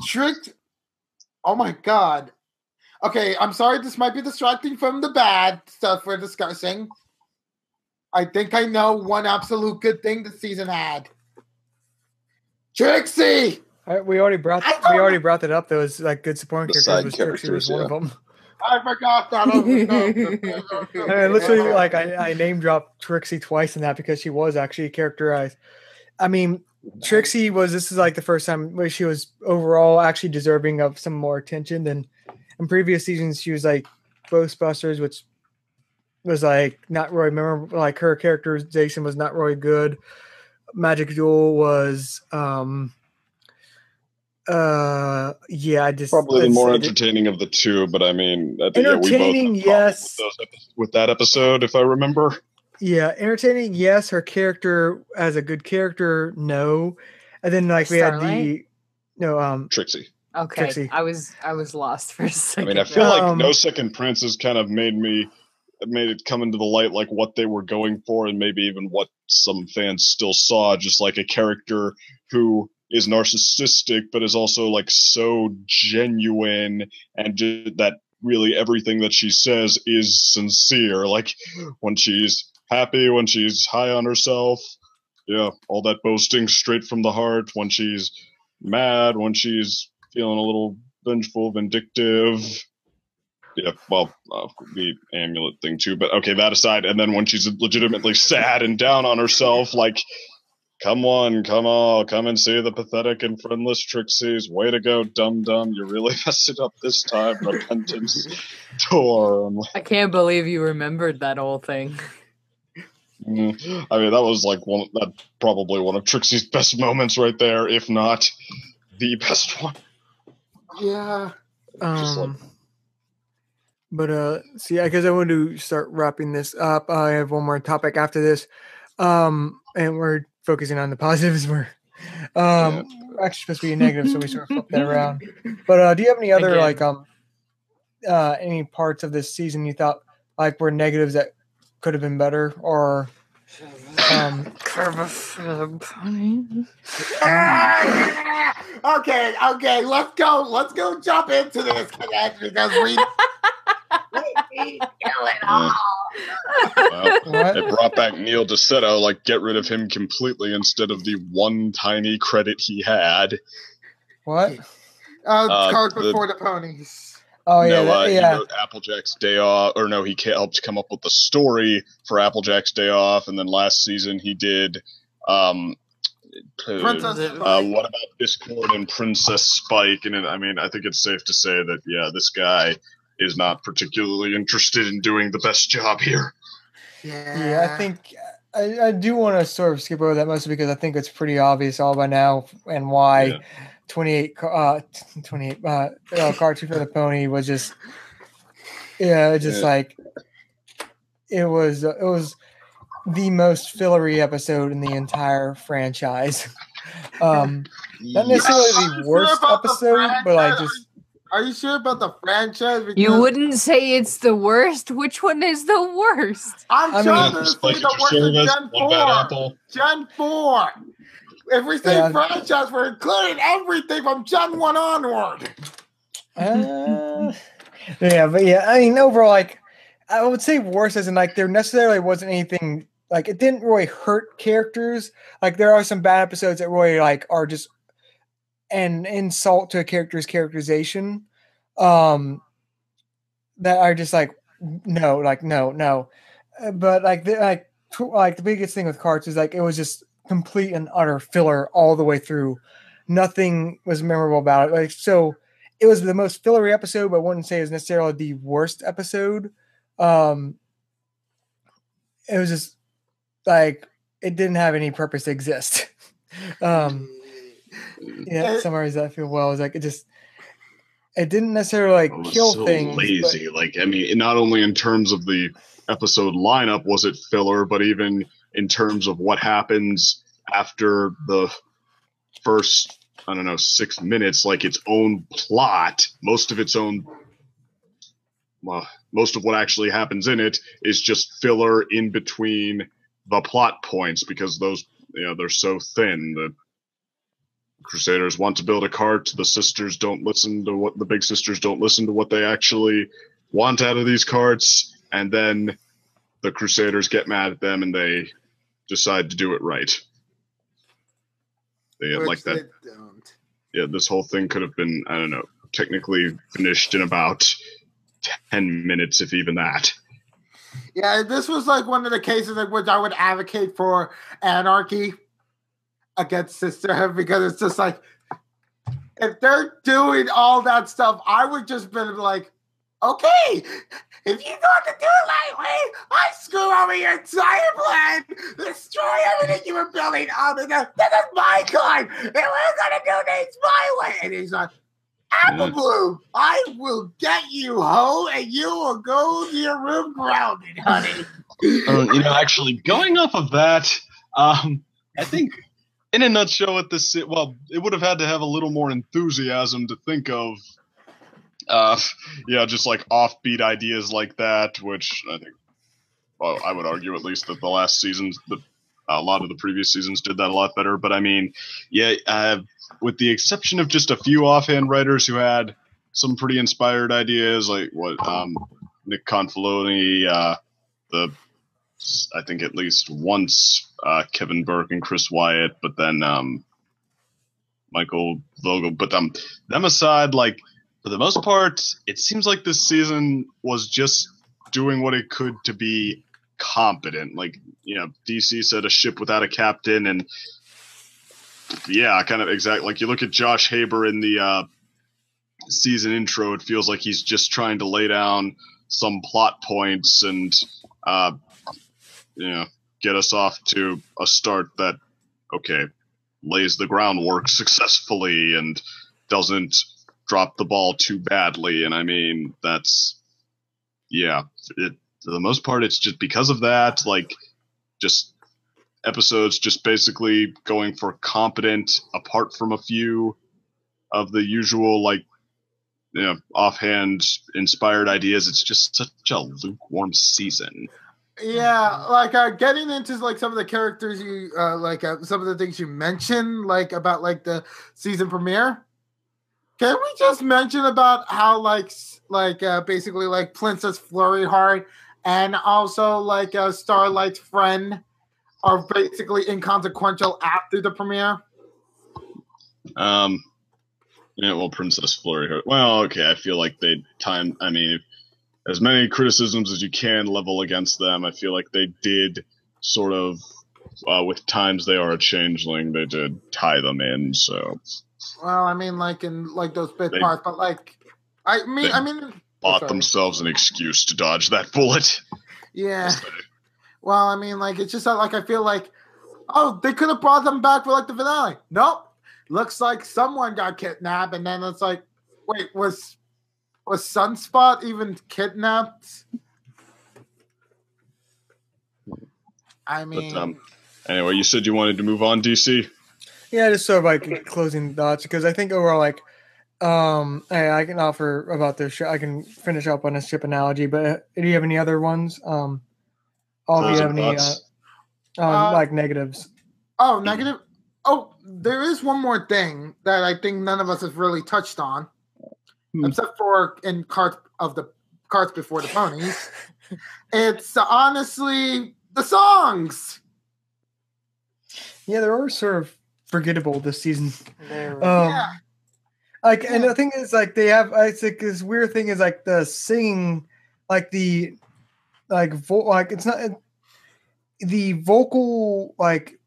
Speaker 2: Tricked. Oh my God. Okay, I'm sorry. This might be distracting from the bad stuff we're discussing. I think I know one absolute good thing the season had. Trixie.
Speaker 1: We already brought that up. Those like good supporting characters. Trixie was one of them.
Speaker 2: I forgot that.
Speaker 1: I literally, I name dropped Trixie twice in that because she was actually characterized. I mean, Trixie this is like the first time where she was overall actually deserving of some more attention than in previous seasons. She was like Ghostbusters, which was like not really memorable. Like her characterization was not really good. Magic Duel was
Speaker 5: probably the more entertaining of the two, but I mean,
Speaker 1: entertaining, yes,
Speaker 5: with that episode, if I remember.
Speaker 1: Yeah, entertaining, yes. Her character as a good character, no. And then we
Speaker 3: Starlight?
Speaker 1: had
Speaker 5: Trixie.
Speaker 3: Okay,
Speaker 1: Trixie.
Speaker 3: I was lost for a second.
Speaker 5: I mean, I feel like No Second Prances kind of made it come into the light like what they were going for, and maybe even what some fans still saw, just like a character who is narcissistic, but is also like so genuine, and that really everything that she says is sincere. Like when she's happy, when she's high on herself, all that boasting straight from the heart. When she's mad, when she's feeling a little vengeful, vindictive. Yeah, well, the amulet thing too, but okay, that aside. And then when she's legitimately sad and down on herself, like, come on, come and see the pathetic and friendless Trixies. Way to go, dum-dum. You really messed it up this time, repentance door.
Speaker 3: I can't believe you remembered that whole thing.
Speaker 5: I mean, that was like probably one of Trixie's best moments right there, if not the best one.
Speaker 2: Yeah.
Speaker 1: See, I guess I want to start wrapping this up. I have one more topic after this. And we're focusing on the positives. We're actually supposed to be negative, so we sort of flip that around. But do you have any other any parts of this season you thought were negatives that could have been better, or
Speaker 2: Okay, let's go jump into this because we kill it all.
Speaker 5: It brought back Neil DeSetto, get rid of him completely instead of the one tiny credit he had.
Speaker 1: What?
Speaker 2: It's called Before the Ponies.
Speaker 1: Oh
Speaker 5: He wrote Applejack's Day Off, or no, he helped come up with the story for Applejack's Day Off, and then last season he did.
Speaker 2: Princess
Speaker 5: What about Discord and Princess Spike? And I think it's safe to say that this guy is not particularly interested in doing the best job here.
Speaker 1: Yeah, I think I do want to sort of skip over that mostly because I think it's pretty obvious all by now and why 28 Cartoon for the Pony was just like it was the most fillery episode in the entire franchise. Not necessarily the worst episode, but like just.
Speaker 2: Are you sure about the franchise? Because
Speaker 3: You wouldn't say it's the worst. Which one is the worst?
Speaker 2: I'm trying to say the worst in Gen 4. Gen 4. If we say franchise, we're including everything from Gen 1 onward.
Speaker 1: Overall, like, I would say worse as in, like, there necessarily wasn't anything, like, it didn't really hurt characters. Like, there are some bad episodes that really, like, are just an insult to a character's characterization that are just like, no. But, like, the biggest thing with Carts is, like, it was just complete and utter filler all the way through. Nothing was memorable about it. Like, so it was the most fillery episode, but I wouldn't say it was necessarily the worst episode. It was just like it didn't have any purpose to exist. Summarize that feel well. Is like it didn't necessarily like kill things.
Speaker 5: Lazy, not only in terms of the episode lineup was it filler, but even in terms of what happens after the first 6 minutes, like its own plot, most of what actually happens in it is just filler in between the plot points because those, they're so thin. The Crusaders want to build a cart. The sisters don't listen to what the big sisters don't listen to what they actually want out of these carts. And then the Crusaders get mad at them and they decide to do it right. This whole thing could have been, technically finished in about 10 minutes, if even that.
Speaker 2: Yeah, this was like one of the cases in which I would advocate for anarchy against sisterhood because it's just like, if they're doing all that stuff, I would just be like, okay, if you want to do it that way, I screw over your entire plan, destroy everything you were building. This is my kind, and we're going to do things my way. And he's like, Apple Bloom, I will get you, ho, and you will go to your room grounded, honey.
Speaker 5: Actually, going off of that, I think, in a nutshell, it would have had to have a little more enthusiasm to think of, just like offbeat ideas like that, which I think, I would argue at least that the last seasons, a lot of the previous seasons did that a lot better. But with the exception of just a few offhand writers who had some pretty inspired ideas, like Nick Confaloni, I think at least once Kevin Burke and Chris Wyatt, but then Michael Vogel. But them aside, like for the most part, it seems like this season was just doing what it could to be competent. Like, DC said a ship without a captain, and kind of exactly like you look at Josh Haber in the season intro, it feels like he's just trying to lay down some plot points and get us off to a start that lays the groundwork successfully and doesn't drop the ball too badly. And that's for the most part, it's just because of that, like just episodes just basically going for competent, apart from a few of the usual offhand inspired ideas. It's just such a lukewarm season.
Speaker 2: Yeah, like getting into like some of the characters you some of the things you mentioned, like about like the season premiere. Can we just mention about how basically like Princess Flurry Heart and also like Starlight's friend are basically inconsequential after the premiere?
Speaker 5: Yeah, well, Princess Flurry. Well, okay, I feel like I mean, as many criticisms as you can level against them, I feel like they did sort of, with times they are a changeling, they did tie them in, so.
Speaker 2: Well, I mean, like in like those bit
Speaker 5: They-
Speaker 2: parts, but like, I mean,
Speaker 5: Bought
Speaker 2: sorry.
Speaker 5: themselves an excuse to dodge that bullet.
Speaker 2: Yeah. Well, I mean, like, it's just that, like, I feel like, oh, they could have brought them back for like the finale. Nope. Looks like someone got kidnapped, and then it's like, wait, was Sunspot even kidnapped? I mean,
Speaker 5: But, anyway, you said you wanted to move on, DC?
Speaker 1: Yeah, just sort of like closing thoughts because I think overall, like, I can offer about this. I can finish up on a ship analogy, but do you have any other ones? All do you have any like negatives?
Speaker 2: Oh, negative. Oh, there is one more thing that I think none of us have really touched on, except for in Carts Before the Ponies. It's honestly the songs.
Speaker 1: Yeah, they were sort of forgettable this season.
Speaker 2: Yeah.
Speaker 1: Like, and the thing is, like, they have. It's like this weird thing is like the singing, like the, like it's not the vocal like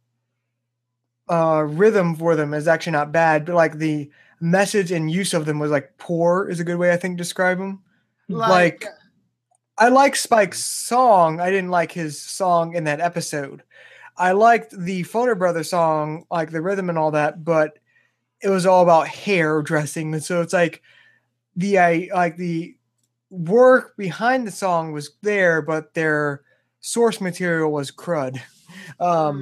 Speaker 1: rhythm for them is actually not bad, but like the message and use of them was like poor is a good way I think to describe them. Like I like Spike's song. I didn't like his song in that episode. I liked the Phoner Brothers song, like the rhythm and all that, but it was all about hair dressing. And so it's like the work behind the song was there, but their source material was crud.
Speaker 5: I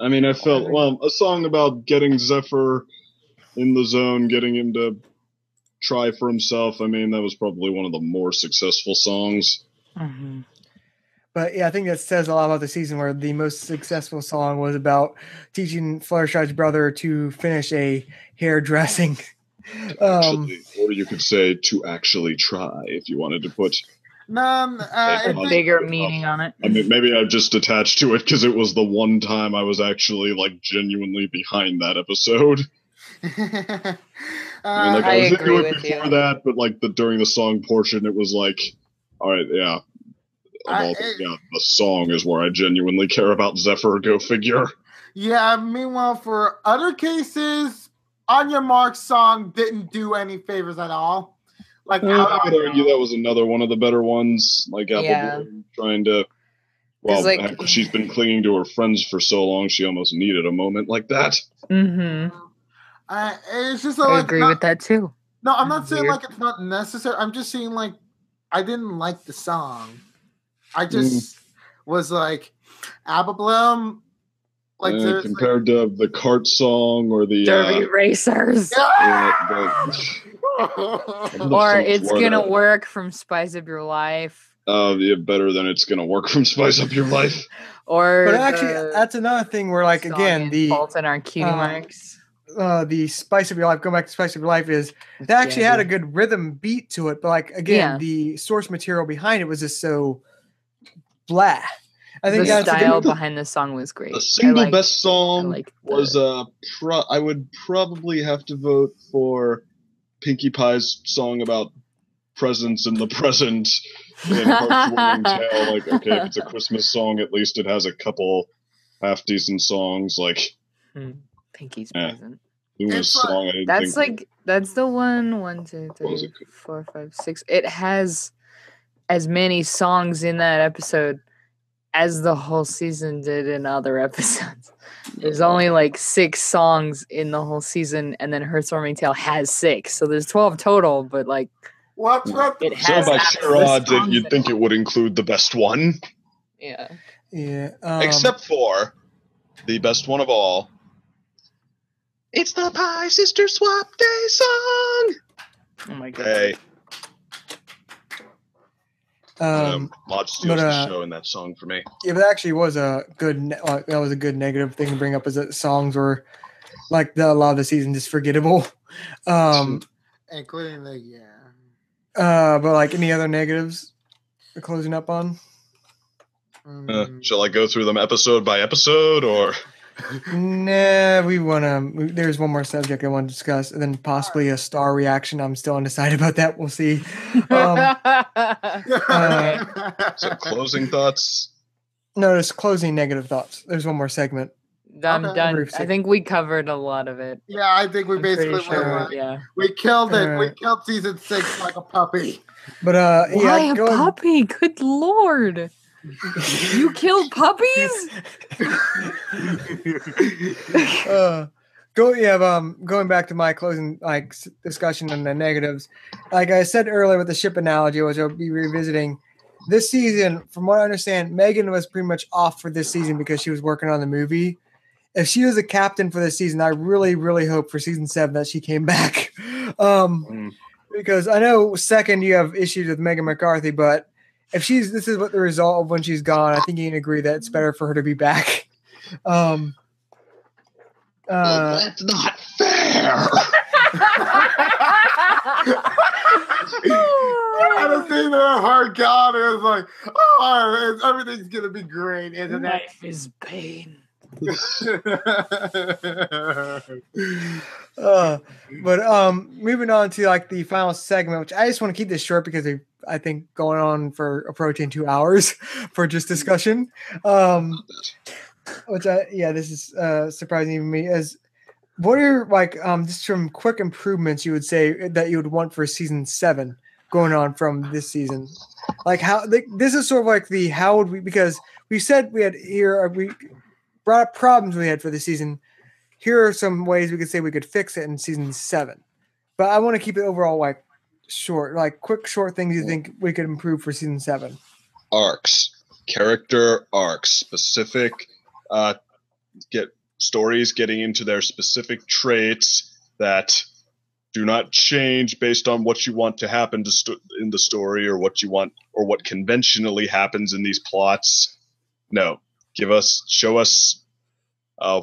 Speaker 5: mean, I felt, well, a song about getting Zephyr in the zone, getting him to try for himself. I mean, that was probably one of the more successful songs.
Speaker 3: Mm-hmm.
Speaker 1: But yeah, I think that says a lot about the season where the most successful song was about teaching Fluttershy's brother to finish a hairdressing.
Speaker 5: Actually, or you could say to actually try if you wanted to put
Speaker 3: a bigger meaning on it.
Speaker 5: I mean, maybe I've just attached to it because it was the one time I was actually like genuinely behind that episode. I mean, like, I was
Speaker 3: agree
Speaker 5: into it
Speaker 3: with
Speaker 5: before
Speaker 3: you.
Speaker 5: that, but like during the song portion, it was like, all right, yeah. The song is where I genuinely care about Zephyr. Go figure.
Speaker 2: Yeah. Meanwhile, for other cases, On Your Mark song didn't do any favors at all. Like,
Speaker 5: I would argue that was another one of the better ones. Like Apple Bloom trying to. Well,
Speaker 3: like,
Speaker 5: she's been clinging to her friends for so long, she almost needed a moment like that.
Speaker 3: Mm-hmm.
Speaker 2: It's just
Speaker 3: I agree with that too.
Speaker 2: No, I'm not saying like it's not necessary. I'm just saying like I didn't like the song. I just was like Apple Bloom. Like
Speaker 5: compared to the Cart song or the
Speaker 3: Derby Racers. Or It's Gonna Work from Spice Up Your Life.
Speaker 5: Yeah, better than It's Gonna Work from Spice Up Your Life.
Speaker 1: But actually, that's another thing where, like, again, the
Speaker 3: Fault in Our Cutie Marks.
Speaker 1: The Spice of Your Life, go back to Spice of Your Life, is they actually had a good rhythm beat to it, but like again, the source material behind it was just so blah. I think
Speaker 3: the style behind the song was great.
Speaker 5: The single best song was I would probably have to vote for Pinkie Pie's song about presents in the present. And Heartwarming Tale, like, okay, if it's a Christmas song, at least it has a couple half decent songs. Like
Speaker 3: Pinkie's present.
Speaker 5: Song,
Speaker 3: that's the 1, 2, 3, 4, 5, 6. It has as many songs in that episode as the whole season did in other episodes. There's only like 6 songs in the whole season, and then Heartwarming Tale has 6, so there's 12 total. But like,
Speaker 2: it
Speaker 5: has so by sheer odds, you'd think it would include the best one.
Speaker 3: Yeah.
Speaker 5: Except for the best one of all. It's the Pie Sister Swap Day song.
Speaker 3: Oh my god.
Speaker 5: Hey. Mod steals the show in that song for me.
Speaker 1: Yeah, but that actually was a good. That was a good negative thing to bring up. Is that songs were like a lot of the season just forgettable.
Speaker 2: Including the
Speaker 1: but like any other negatives we're closing up on?
Speaker 5: Shall I go through them episode by episode, or?
Speaker 1: Nah, we want to. There's one more subject I want to discuss, and then possibly a star reaction. I'm still undecided about that. We'll see.
Speaker 5: So closing thoughts.
Speaker 1: No, there's closing negative thoughts. There's one more segment.
Speaker 3: I'm
Speaker 2: Okay.
Speaker 3: done.
Speaker 1: Brief
Speaker 3: I think we covered a lot of it.
Speaker 2: Yeah, I think we
Speaker 3: I'm pretty
Speaker 2: basically
Speaker 3: sure,
Speaker 2: went like,
Speaker 3: yeah.
Speaker 2: we killed it. We
Speaker 1: Alright.
Speaker 2: killed season 6 like a puppy.
Speaker 1: But
Speaker 3: Why
Speaker 1: yeah,
Speaker 3: a puppy? Good lord! You killed puppies?
Speaker 1: Going back to my closing discussion on the negatives, like I said earlier with the ship analogy, which I'll be revisiting this season. From what I understand, Megan was pretty much off for this season because she was working on the movie. If she was a captain for this season, I really, really hope for season 7 that she came back. Because I know second you have issues with Megan McCarthy, but if this is what the result of when she's gone, I think you can agree that it's better for her to be back.
Speaker 5: That's not fair.
Speaker 2: I was thinking of her God, it was like, oh, everything's gonna be great, isn't it?
Speaker 3: Life is pain.
Speaker 1: But moving on to like the final segment, which I just want to keep this short because I think going on for approaching 2 hours for just discussion. This is surprising even me. What are like just some quick improvements you would say that you would want for season 7 going on from this season? Like this is sort of like how would we, because we said we brought up problems we had for the season. Here are some ways we could say we could fix it in season 7. But I want to keep it overall like short, like quick, short things you think we could improve for season 7.
Speaker 5: Arcs, character arcs, specific, get stories getting into their specific traits that do not change based on what you want to happen in the story or what you want or what conventionally happens in these plots. No, show us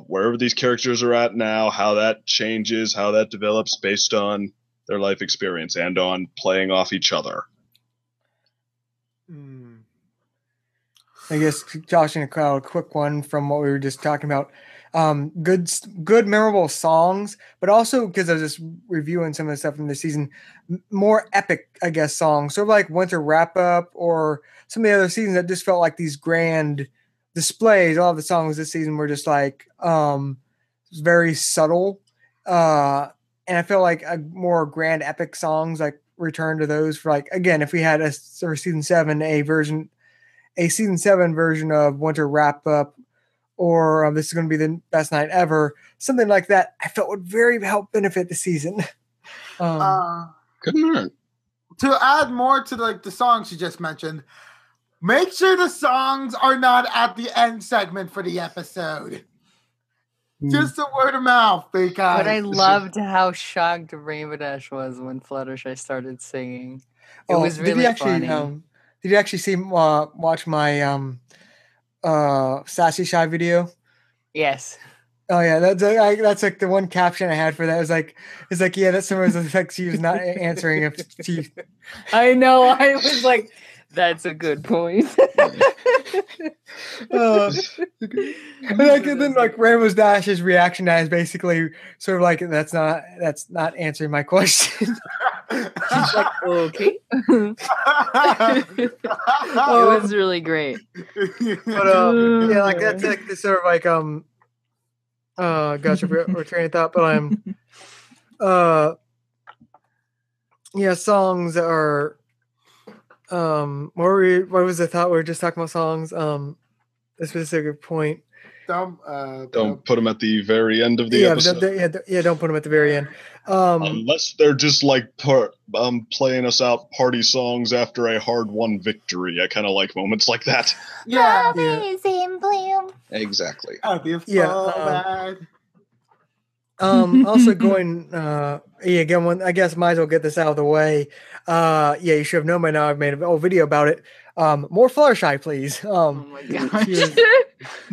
Speaker 5: wherever these characters are at now, how that changes, how that develops based on their life experience and on playing off each other.
Speaker 1: I guess Josh and a crowd, a quick one from what we were just talking about. Good memorable songs, but also because I was just reviewing some of the stuff from this season, more epic, I guess, songs. Sort of like Winter Wrap Up or some of the other seasons that just felt like these grand displays. All of the songs this season were just like very subtle. And I feel like a more grand epic songs like return to those for like, again, if we had for season 7, a season 7 version of Winter Wrap Up, or this is going to be the best night ever, something like that, I felt would very help benefit the season.
Speaker 5: Good night.
Speaker 2: To add more to the songs you just mentioned, make sure the songs are not at the end segment for the episode. Just a word of mouth, because.
Speaker 3: But I loved how shocked Rainbow Dash was when Fluttershy started singing. It was really funny.
Speaker 1: Did you actually watch my Sassy Shy video?
Speaker 3: Yes.
Speaker 1: Oh yeah, that's like the one caption I had for that. It's like yeah, that's somewhere like she was not answering if she.
Speaker 3: I know. I was like, that's a good point.
Speaker 1: And then Rainbow Dash's reaction to that is basically sort of like that's not answering my question.
Speaker 3: She's like, okay. It was really great.
Speaker 1: But yeah, like that's like the sort of like gosh, we're train of thought, but songs that are what was the thought? We were just talking about songs. This was a good point.
Speaker 2: Don't
Speaker 5: put them at the very end of the episode.
Speaker 1: Don't put them at the very end.
Speaker 5: Unless they're just like playing us out party songs after a hard-won victory. I kind of like moments like that.
Speaker 2: Yeah.
Speaker 6: Is in bloom.
Speaker 5: Exactly.
Speaker 1: Also going again, I guess might as well get this out of the way. You should have known by now I've made a whole video about it. More Fluttershy, please.
Speaker 3: Oh my gosh.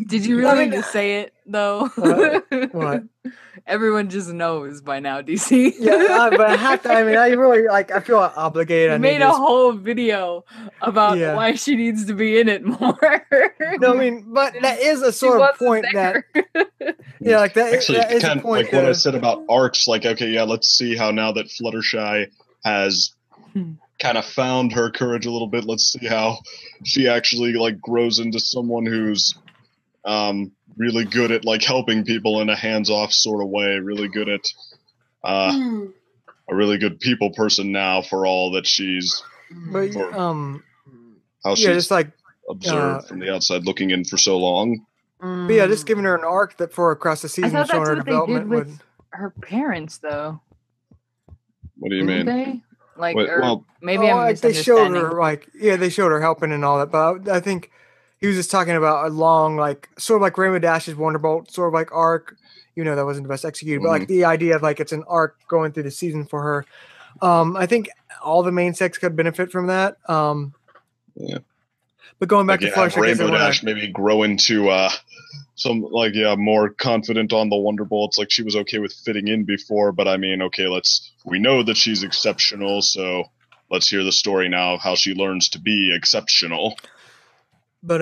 Speaker 3: Did you really need to say it though?
Speaker 1: What?
Speaker 3: Everyone just knows by now, DC.
Speaker 1: Yeah, but I have to. I mean, I really I feel obligated.
Speaker 3: You made a whole video about why she needs to be in it more.
Speaker 1: No, I mean, but that is a sort of point that Yeah, like that.
Speaker 5: Actually,
Speaker 1: That is a
Speaker 5: kind of
Speaker 1: point.
Speaker 5: like what I said about arcs. Like, okay, yeah, let's see how now that Fluttershy has kind of found her courage a little bit. Let's see how she actually like grows into someone who's really good at like helping people in a hands-off sort of way. Really good at a really good people person now for all that she's
Speaker 1: But
Speaker 5: for how
Speaker 1: yeah,
Speaker 5: she's
Speaker 1: just like
Speaker 5: observed from the outside looking in for so long.
Speaker 1: but yeah, just giving her an arc that for across the
Speaker 3: I
Speaker 1: season,
Speaker 3: thought
Speaker 1: showing
Speaker 3: that's
Speaker 1: her
Speaker 3: what they did
Speaker 1: development
Speaker 3: with
Speaker 1: would.
Speaker 3: her parents, though.
Speaker 5: What do you
Speaker 3: Didn't
Speaker 5: mean?
Speaker 3: they? Like,
Speaker 5: Wait,
Speaker 3: or
Speaker 5: well,
Speaker 3: maybe I'm
Speaker 1: Like they showed
Speaker 3: misunderstanding.
Speaker 1: her, like they showed her helping and all that. But I think he was just talking about a long, like sort of like Rainbow Dash's Wonderbolt, sort of like arc. That wasn't the best executed, but like the idea of like it's an arc going through the season for her. I think all the main six could benefit from that.
Speaker 5: Yeah.
Speaker 1: But going back
Speaker 5: Like,
Speaker 1: to Flush, I guess I
Speaker 5: Rainbow
Speaker 1: want
Speaker 5: Dash maybe grow into some like more confident on the Wonderbolts. Like she was okay with fitting in before, but I mean, okay, we know that she's exceptional, so let's hear the story now of how she learns to be exceptional.
Speaker 1: But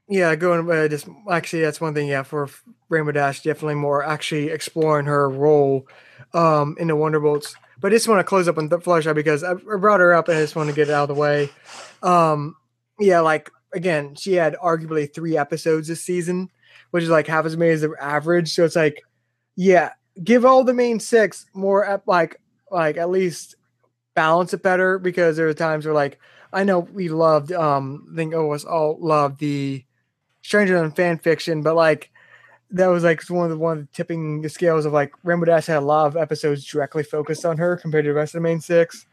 Speaker 1: yeah, going just actually that's one thing. Yeah, for Rainbow Dash, definitely more actually exploring her role in the Wonderbolts. But I just want to close up on the Fluttershy because I brought her up and I just want to get it out of the way. Yeah, like again, she had arguably 3 episodes this season, which is like half as many as the average. So it's like, yeah, give all the main 6 more like at least balance it better because there are times where like I know we loved I think us all loved the Stranger Than fan fiction, but like that was like one of the tipping the scales of like Rainbow Dash had a lot of episodes directly focused on her compared to the rest of the main 6.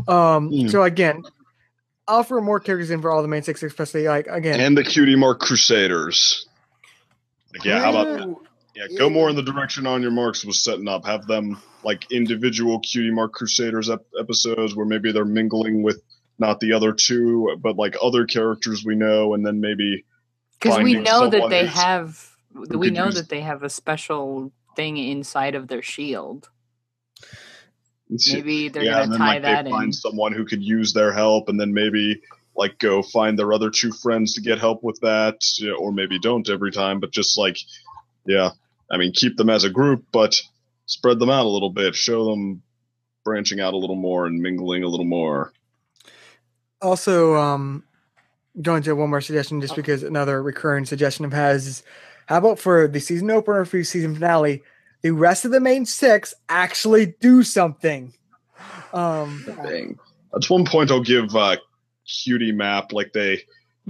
Speaker 1: So again, offer more characters in for all the main 6, especially like again.
Speaker 5: And the Cutie Mark Crusaders. Like, yeah, how about that? Yeah, go more in the direction On Your Marks was setting up. Have them like individual Cutie Mark Crusaders episodes where maybe they're mingling with not the other 2, but like other characters we know, and then maybe
Speaker 3: because we know that they
Speaker 5: that
Speaker 3: they have a special thing inside of their shield. Maybe they're gonna tie that in.
Speaker 5: Find someone who could use their help, and then maybe like go find their other 2 friends to get help with that, or maybe don't every time, but just like, yeah, I mean, keep them as a group, but spread them out a little bit, show them branching out a little more and mingling a little more.
Speaker 1: Also, going to one more suggestion, just because another recurring suggestion I've had is, how about for the season opener, for the season finale, the rest of the main 6 actually do something.
Speaker 5: That's one point I'll give Cutie Map. Like they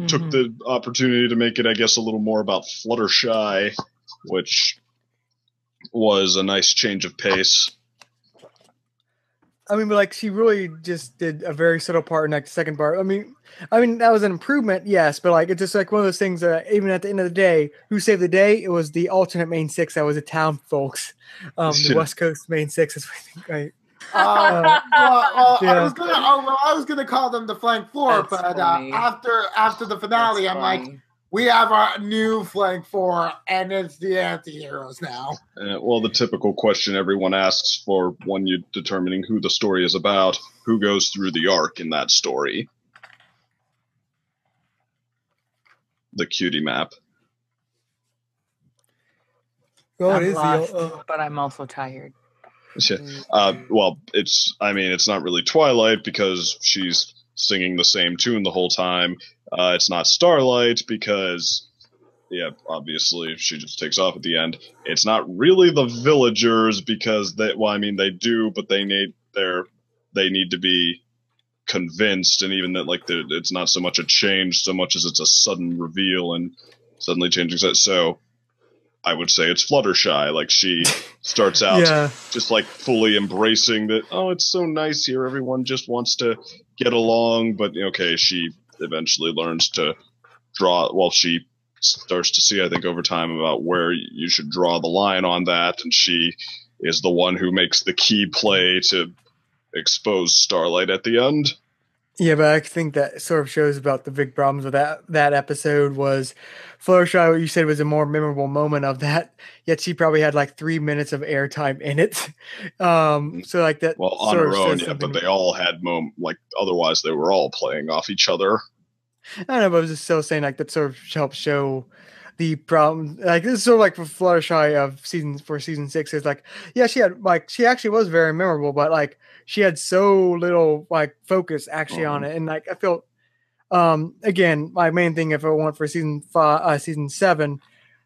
Speaker 5: took the opportunity to make it, I guess, a little more about Fluttershy, which was a nice change of pace.
Speaker 1: I mean, but like she really just did a very subtle part in like the second part. I mean that was an improvement, yes, but like it's just like one of those things that even at the end of the day, who saved the day? It was the alternate main 6 that was the town folks, the West Coast main 6 is I think right.
Speaker 2: I was gonna call them the flank four, but after the finale, I'm like, we have our new flank 4, and it's the anti-heroes now.
Speaker 5: Well, the typical question everyone asks for when you're determining who the story is about, who goes through the arc in that story? The Cutie Map.
Speaker 3: I'm lost, but I'm also tired.
Speaker 5: Well, it's not really Twilight because she's singing the same tune the whole time. It's not Starlight because, yeah, obviously she just takes off at the end. It's not really the Villagers because they do, but they need to be convinced, and even that like it's not so much a change so much as it's a sudden reveal and suddenly changing set. So I would say it's Fluttershy. Like she starts out just like fully embracing that, oh, it's so nice here, everyone just wants to get along, but okay, she eventually learns to draw. Well, she starts to see, I think, over time about where you should draw the line on that, and she is the one who makes the key play to expose Starlight at the end.
Speaker 1: Yeah, but I think that sort of shows about the big problems with that episode was Fluttershy, what you said was a more memorable moment of that, yet she probably had like 3 minutes of airtime in it. So like that.
Speaker 5: Well, on her own, yeah, but they all had otherwise they were all playing off each other.
Speaker 1: I don't know, but I was just still saying like that sort of helps show the problem. Like this is sort of like for Fluttershy of season 6 is like, yeah, she actually was very memorable, but like she had so little like focus actually on it, and like I feel again my main thing if I want for season 7,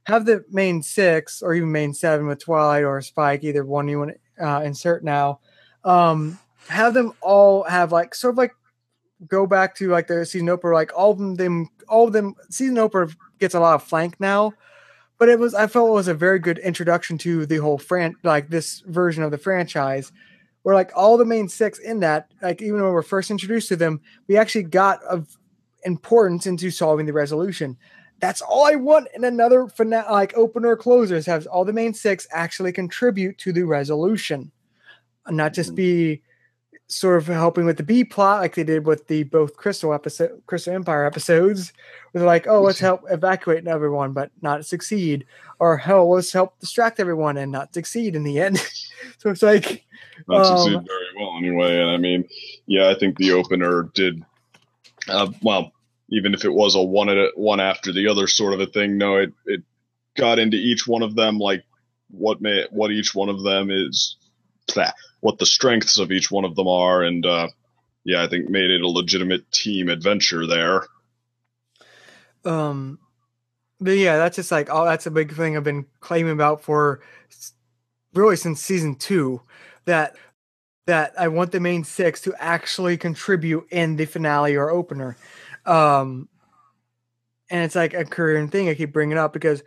Speaker 1: have the main 6 or even main 7 with Twilight or Spike, either one you want to insert now. Have them all have like sort of like go back to like the season opener, like all of them season opener gets a lot of flank now, but I felt it was a very good introduction to the whole like this version of the franchise, where like all the main 6 in that, like even when we're first introduced to them, we actually got of importance into solving the resolution. That's all I want in another like opener closers, have all the main 6 actually contribute to the resolution, and not just be sort of helping with the B plot like they did with the both Crystal Empire episodes, where they're like, oh, let's help evacuate everyone but not succeed, or hell, let's help distract everyone and not succeed in the end. So it's like
Speaker 5: not succeed very well anyway. And I mean, yeah, I think the opener did well, even if it was a one after the other sort of a thing, no, it got into each one of them, like what each one of them is, what the strengths of each one of them are, and yeah, I think made it a legitimate team adventure there.
Speaker 1: But yeah, that's just like, oh, that's a big thing I've been claiming about for really since season 2, that I want the main 6 to actually contribute in the finale or opener. And it's like a current thing I keep bringing up because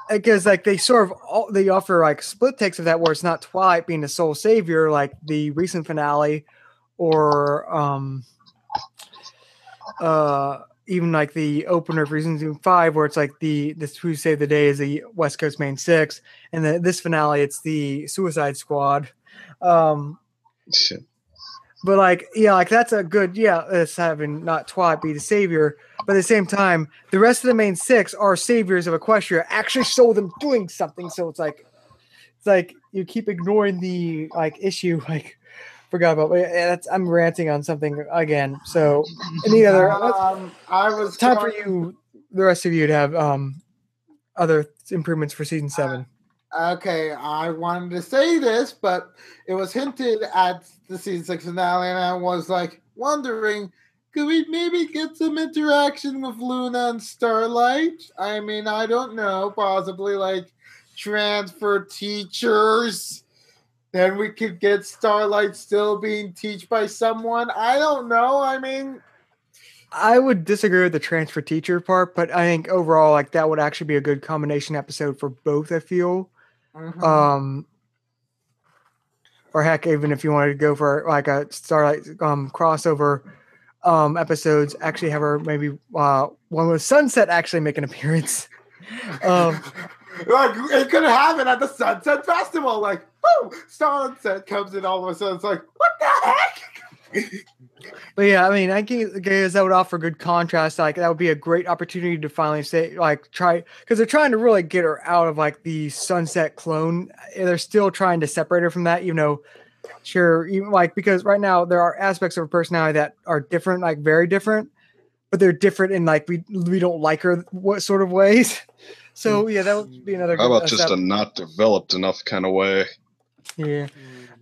Speaker 1: like they sort of they offer like split takes of that where it's not Twilight being the sole savior like the recent finale, or even like the opener for season 5 where it's like this who saved the day is the West Coast main 6, and this finale it's the Suicide Squad. But like, yeah, like that's a good, it's having not Twilight be the savior, but at the same time, the rest of the main 6 are saviors of Equestria, actually show them doing something. So it's like you keep ignoring the like issue. Like, forgot about. I'm ranting on something again. So any other?
Speaker 2: I was
Speaker 1: time for you, the rest of you, to have other improvements for season 7.
Speaker 2: Okay, I wanted to say this, but it was hinted at the season 6 finale, and I was like wondering, could we maybe get some interaction with Luna and Starlight? I mean, I don't know, possibly like transfer teachers. Then we could get Starlight still being taught by someone. I don't know. I mean,
Speaker 1: I would disagree with the transfer teacher part, but I think overall, like that would actually be a good combination episode for both. I feel.
Speaker 2: mm-hmm.
Speaker 1: Or heck, even if you wanted to go for like a Starlight crossover episodes, actually have her maybe one with Sunset actually make an appearance.
Speaker 2: Like it could happen at the Sunset Festival. Like, whoo, Sunset comes in all of a sudden. It's like, what the heck?
Speaker 1: But yeah, I mean, I guess that would offer good contrast. Like that would be a great opportunity to finally say, like, try, because they're trying to really get her out of like the Sunset clone. They're still trying to separate her from that, sure, even like, because right now there are aspects of her personality that are different, like very different, but they're different in like we don't like her what sort of ways. So yeah, that would be another.
Speaker 5: How about just a not developed enough kind of way?
Speaker 1: Yeah,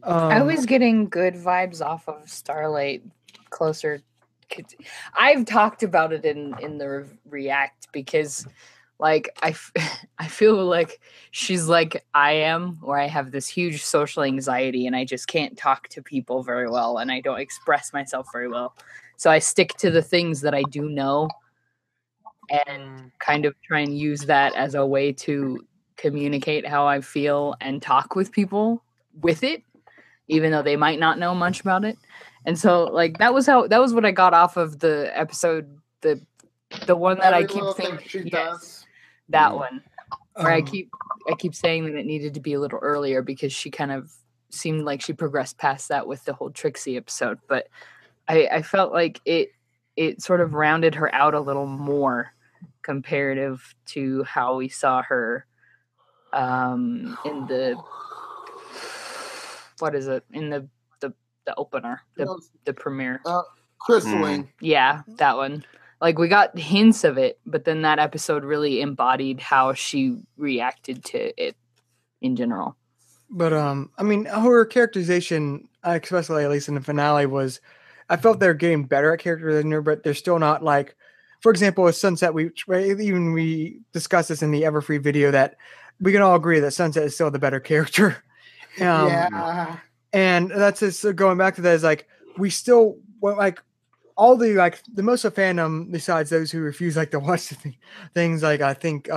Speaker 3: I was getting good vibes off of Starlight closer. I've talked about it in the React because, like, I feel like she's like I am, where I have this huge social anxiety and I just can't talk to people very well and I don't express myself very well. So I stick to the things that I do know and kind of try and use that as a way to communicate how I feel and talk with people with it, even though they might not know much about it. And so like that was what I got off of the episode, the one that I keep thinking, yes, that one where I keep saying that it needed to be a little earlier because she kind of seemed like she progressed past that with the whole Trixie episode, but I felt like it sort of rounded her out a little more comparative to how we saw her in the the opener, the premiere.
Speaker 2: Crystalline.
Speaker 3: Yeah, that one. Like, we got hints of it, but then that episode really embodied how she reacted to it in general.
Speaker 1: But I mean, her characterization, especially at least in the finale, was I felt they're getting better at characterizing her, but they're still not like, for example, with Sunset. We discussed this in the Everfree video that we can all agree that Sunset is still the better character.
Speaker 2: Yeah.
Speaker 1: And that's just going back to that is like we still like all the like the most of fandom besides those who refuse like to watch the things like I think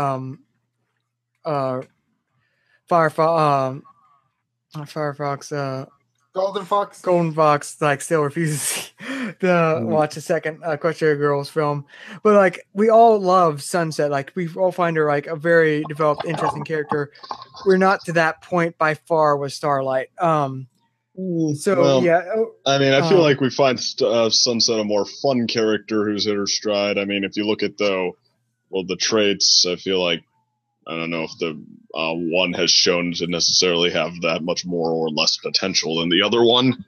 Speaker 1: Firefox Golden Fox like still refuses to watch a second Equestria Girls film, but like we all love Sunset. Like we all find her like a very developed, interesting character. We're not to that point by far with Starlight. So
Speaker 5: well,
Speaker 1: yeah,
Speaker 5: I mean, I feel like we find Sunset a more fun character who's hit her stride. I mean, if you look at the traits, I feel like I don't know if the one has shown to necessarily have that much more or less potential than the other one.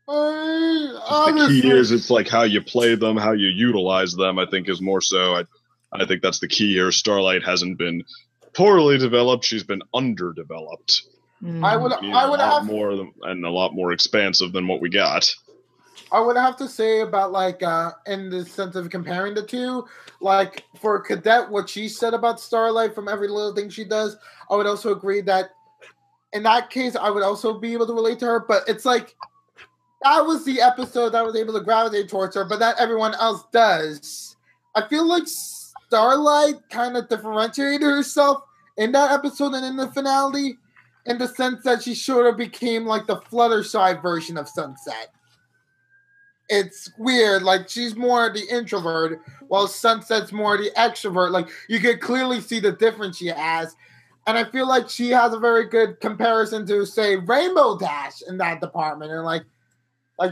Speaker 5: The key is it's like how you play them, how you utilize them. I think is more so. I think that's the key here. Starlight hasn't been poorly developed; she's been underdeveloped.
Speaker 2: I would have
Speaker 5: more and a lot more expansive than what we got.
Speaker 2: I would have to say about like in the sense of comparing the two, like for Cadet, what she said about Starlight from every little thing she does, I would also agree that in that case I would also be able to relate to her. But it's like that was the episode that was able to gravitate towards her, but not everyone else does. I feel like Starlight kind of differentiated herself in that episode and in the finale, in the sense that she sort of became like the Fluttershy version of Sunset. It's weird. Like, she's more the introvert, while Sunset's more the extrovert. Like, you could clearly see the difference she has. And I feel like she has a very good comparison to, say, Rainbow Dash in that department. And, like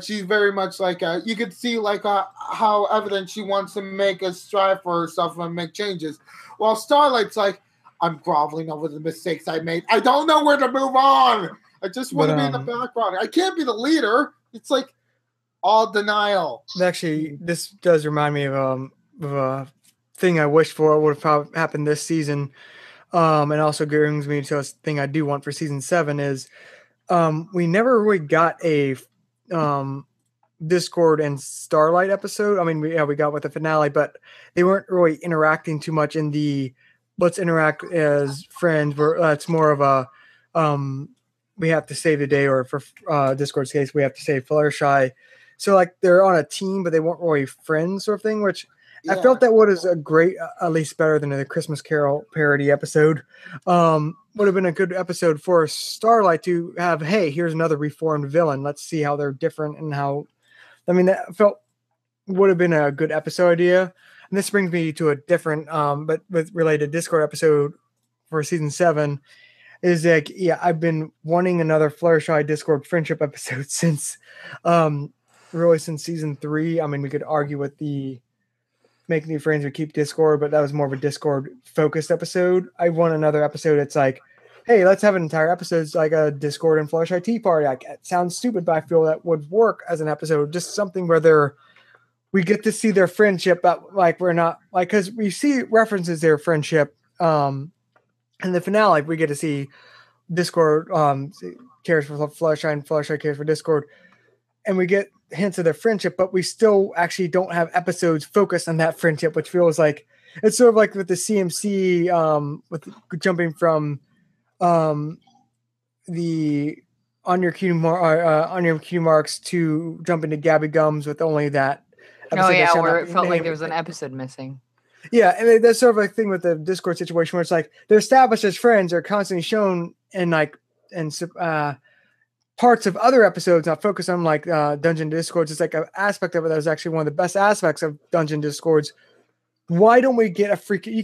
Speaker 2: she's very much like, you could see, like, how evident she wants to make a strive for herself and make changes. While Starlight's like, I'm groveling over the mistakes I made. I don't know where to move on. I just want to be in the background. I can't be the leader. It's like, all denial.
Speaker 1: Actually, this does remind me of a thing I wish for would have happened this season, and also brings me to a thing I do want for season 7 is we never really got a Discord and Starlight episode. I mean, we got with the finale, but they weren't really interacting too much in the let's interact as friends. Where it's more of a we have to save the day, or for Discord's case, we have to save Fluttershy. So like they're on a team, but they weren't really friends, sort of thing. Which I felt that was a great, at least better than the Christmas Carol parody episode. Would have been a good episode for Starlight to have. Hey, here's another reformed villain. Let's see how they're different and how. I mean, that would have been a good episode idea. And this brings me to a different, but with related Discord episode for season 7. Is like, yeah, I've been wanting another Fluttershy Discord friendship episode since. Really since season 3. I mean, we could argue with the make new friends or keep Discord, but that was more of a Discord focused episode. I want another episode. It's like, hey, let's have an entire episode like a Discord and Fluttershy tea party. Like, it sounds stupid, but I feel that would work as an episode. Just something where we get to see their friendship, but like we're not like, because we see references their friendship. In the finale, we get to see Discord cares for Fluttershy and Fluttershy cares for Discord. And we get hints of their friendship, but we still actually don't have episodes focused on that friendship, which feels like it's sort of like with the CMC, with jumping from the on your cue marks to jumping to Gabby Gums with only that.
Speaker 3: Oh yeah, where it felt like there was an episode missing.
Speaker 1: Yeah, and that's sort of a thing with the Discord situation where it's like they're established as friends, are constantly shown in like parts of other episodes, not focused on like Dungeon Discords. It's like an aspect of it that was actually one of the best aspects of Dungeon Discords. Why don't we get a freaking?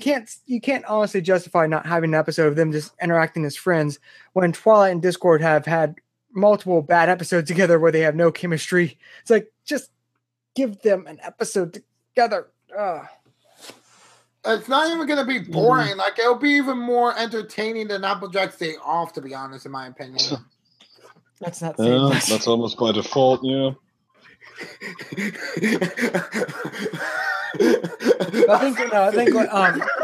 Speaker 1: You can't honestly justify not having an episode of them just interacting as friends when Twilight and Discord have had multiple bad episodes together where they have no chemistry. It's like, just give them an episode together.
Speaker 2: It's not even going to be boring. Like, it'll be even more entertaining than Applejack's Day Off, to be honest, in my opinion.
Speaker 1: That's not
Speaker 5: that's almost by default, yeah.
Speaker 1: I think no.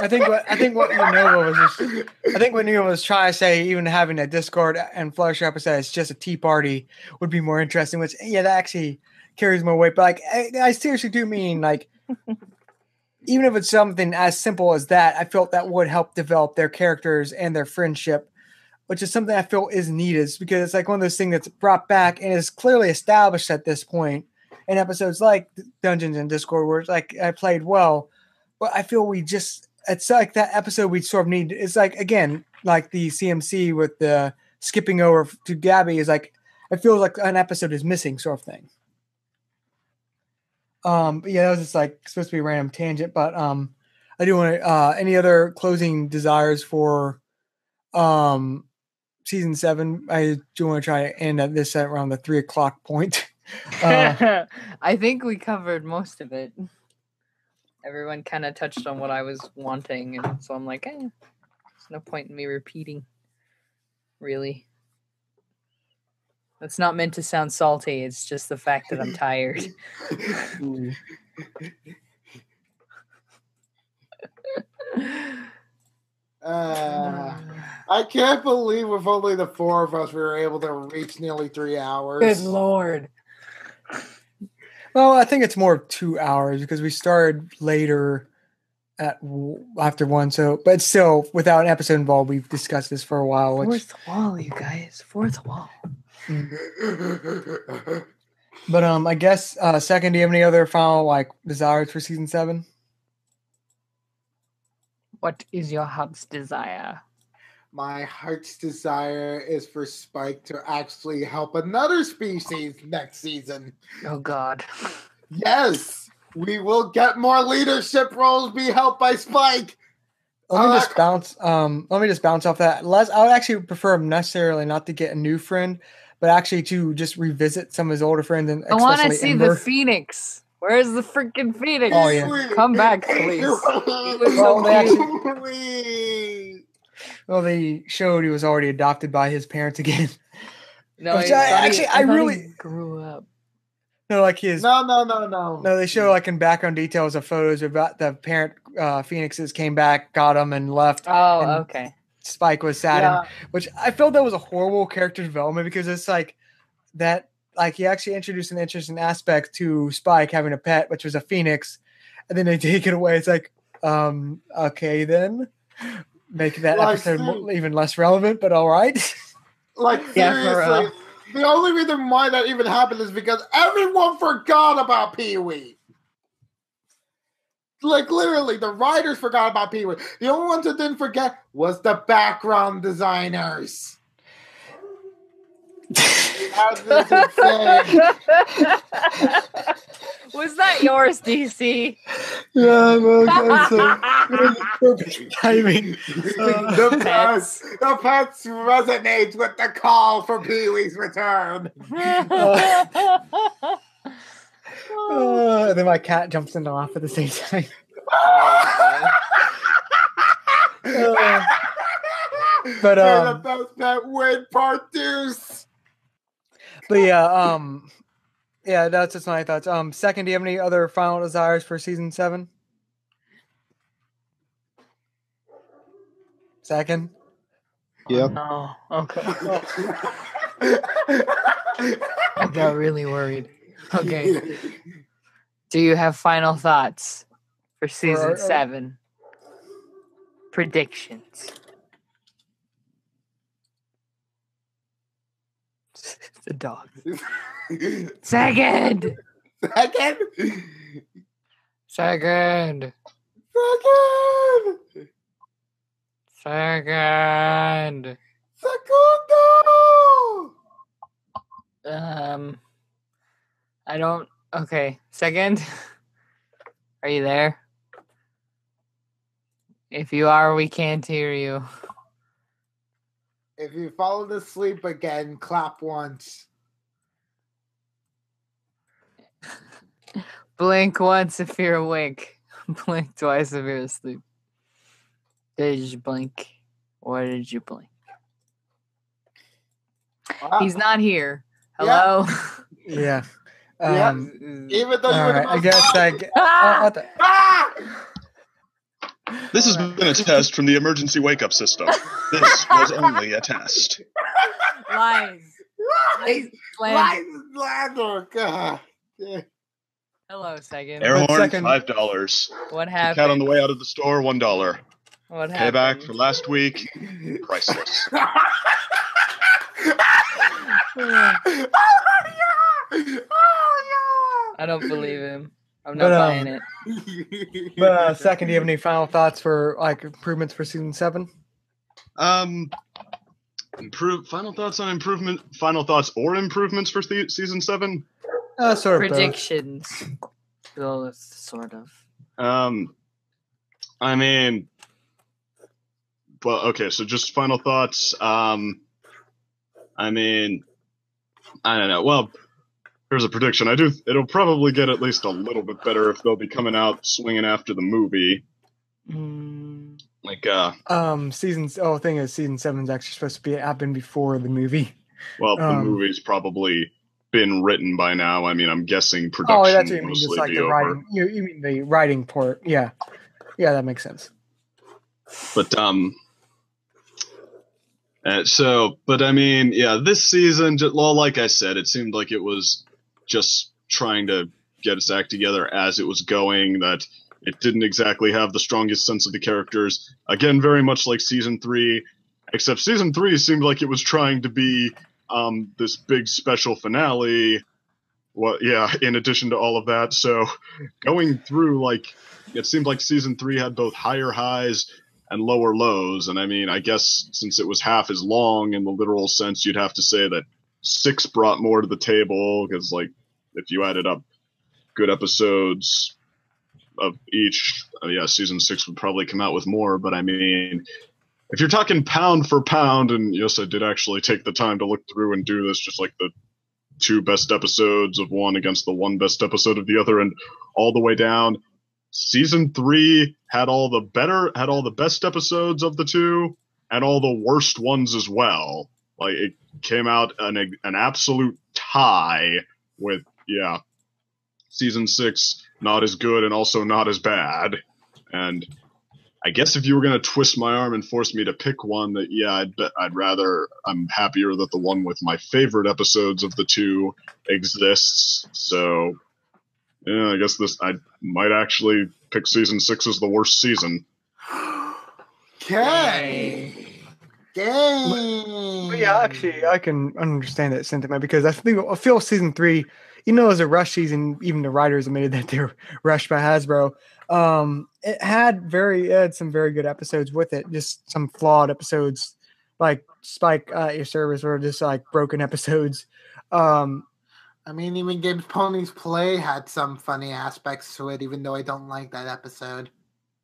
Speaker 1: I think what Nova was trying to say, even having a Discord and Flush episode, it's just a tea party would be more interesting. Which that actually carries more weight. But like, I seriously do mean like, even if it's something as simple as that, I felt that would help develop their characters and their friendship, which is something I feel is needed because it's like one of those things that's brought back and is clearly established at this point in episodes like Dungeons and Discord, where it's like I played well, but I feel it's like that episode we sort of need. It's like, again, like the CMC with the skipping over to Gabby is like, it feels like an episode is missing sort of thing. But that was just like supposed to be a random tangent, but I do want to, any other closing desires for season 7? I do want to try to end at this at around the 3:00 point.
Speaker 3: I think we covered most of it. Everyone kind of touched on what I was wanting, and so I'm like, there's no point in me repeating. Really, that's not meant to sound salty. It's just the fact that I'm tired.
Speaker 2: I can't believe with only the 4 of us we were able to reach nearly 3 hours.
Speaker 3: Good Lord.
Speaker 1: Well, I think it's more 2 hours because we started later after 1. So, but still, without an episode involved, we've discussed this for a while.
Speaker 3: Fourth wall, you guys. Fourth wall.
Speaker 1: But I guess second, do you have any other final desires for season 7?
Speaker 3: What is your heart's desire?
Speaker 2: My heart's desire is for Spike to actually help another species next season.
Speaker 3: Oh God.
Speaker 2: Yes, we will get more leadership roles be helped by Spike.
Speaker 1: Let me just bounce off that. I would actually prefer necessarily not to get a new friend, but actually to just revisit some of his older friends. And
Speaker 3: I want to see the Phoenix. Where's the freaking Phoenix?
Speaker 1: Oh yeah,
Speaker 3: come back, please.
Speaker 1: Well, they showed he was already adopted by his parents again.
Speaker 3: No,
Speaker 1: I really
Speaker 3: grew up.
Speaker 1: No, like his.
Speaker 2: No.
Speaker 1: No, they show in background details of photos about the parent Phoenixes came back, got him, and left.
Speaker 3: Oh,
Speaker 1: and
Speaker 3: okay.
Speaker 1: Spike was saddened, which I felt that was a horrible character development because it's like that. Like he actually introduced an interesting aspect to Spike having a pet, which was a Phoenix, and then they take it away. It's like, okay, then make that episode even less relevant, but all right.
Speaker 2: Seriously, the only reason why that even happened is because everyone forgot about Pee-wee. Literally, the writers forgot about Pee-wee. The only ones that didn't forget was the background designers.
Speaker 3: Was that yours, DC?
Speaker 1: Yeah, well, perfect timing.
Speaker 2: The pets resonates with the call for Pee-wee's return.
Speaker 1: And then my cat jumps in to laugh at the same time. But
Speaker 2: the best pet win part 2.
Speaker 1: But that's just my thoughts. Second, do you have any other final desires for season 7? Second?
Speaker 5: Yep.
Speaker 3: Oh, okay. I got really worried. Okay. Do you have final thoughts for season 7? Predictions. The dog. Second. I don't. Okay. Second. Are you there? If you are, we can't hear you.
Speaker 2: If you fall asleep again, clap once.
Speaker 3: Blink once if you're awake. Blink twice if you're asleep. Did you blink? Or did you blink?
Speaker 2: Wow.
Speaker 3: He's not here. Hello?
Speaker 1: Yeah.
Speaker 2: Even though you
Speaker 1: all
Speaker 2: were the
Speaker 1: right, I
Speaker 2: most
Speaker 1: guess
Speaker 2: Ah!
Speaker 5: This has been a test from the emergency wake-up system. This was only a test.
Speaker 3: Lies.
Speaker 2: Lies!
Speaker 3: Slander.
Speaker 2: Slander! God. Yeah.
Speaker 3: Hello, second.
Speaker 5: Air horn,
Speaker 1: second-
Speaker 5: $5.
Speaker 3: What
Speaker 5: Cat on
Speaker 3: happened?
Speaker 5: the way out of the store, $1.
Speaker 3: What
Speaker 5: Payback
Speaker 3: happened?
Speaker 5: for last week, priceless.
Speaker 3: I don't believe him. I'm
Speaker 1: But,
Speaker 3: not buying it.
Speaker 1: But second, do you have any final thoughts for like improvements for season 7?
Speaker 5: Final thoughts on improvement. Final thoughts or improvements for season 7.
Speaker 1: Sort of both.
Speaker 3: Predictions. Both, sort of.
Speaker 5: I mean, well, okay. So just final thoughts. I mean, I don't know. Well, here's a prediction. It'll probably get at least a little bit better if they'll be coming out swinging after the movie. Like,
Speaker 1: thing is, season 7 is actually supposed to happen before the movie.
Speaker 5: well, the movie's probably been written by now. I mean, I'm guessing production.
Speaker 1: Oh, that's what you mean.
Speaker 5: Mostly
Speaker 1: Just like
Speaker 5: be
Speaker 1: the
Speaker 5: over.
Speaker 1: writing. You mean the writing part? Yeah, that makes sense.
Speaker 5: But but I mean, yeah, this season, well, like I said, it seemed like it was just trying to get its act together as it was going. That it didn't exactly have the strongest sense of the characters. Again, very much like season 3, except season 3 seemed like it was trying to be this big special finale. Well, yeah, in addition to all of that. So going through, like, it seemed like season 3 had both higher highs and lower lows. And I mean, I guess since it was half as long in the literal sense, you'd have to say that 6 brought more to the table, because, like, if you added up good episodes of each, yeah, season 6 would probably come out with more. But I mean, if you're talking pound for pound, and yes, I did actually take the time to look through and do this, just like the 2 best episodes of one against the 1 best episode of the other, and all the way down, season 3 had all the best episodes of the 2 and all the worst ones as well. Like, it came out an absolute tie with, yeah, season 6 not as good and also not as bad. And I guess if you were going to twist my arm and force me to pick one, that, yeah, I'm happier that the one with my favorite episodes of the 2 exists. So, yeah, I guess I might actually pick season 6 as the worst season.
Speaker 2: Okay. Dang.
Speaker 1: But yeah, actually, I can understand that sentiment, because I feel season 3, it was a rush season. Even the writers admitted that they were rushed by Hasbro. It had some very good episodes with it, just some flawed episodes, like Spike Your Service, or just like broken episodes.
Speaker 2: I mean, even Games Ponies Play had some funny aspects to it, even though I don't like that episode.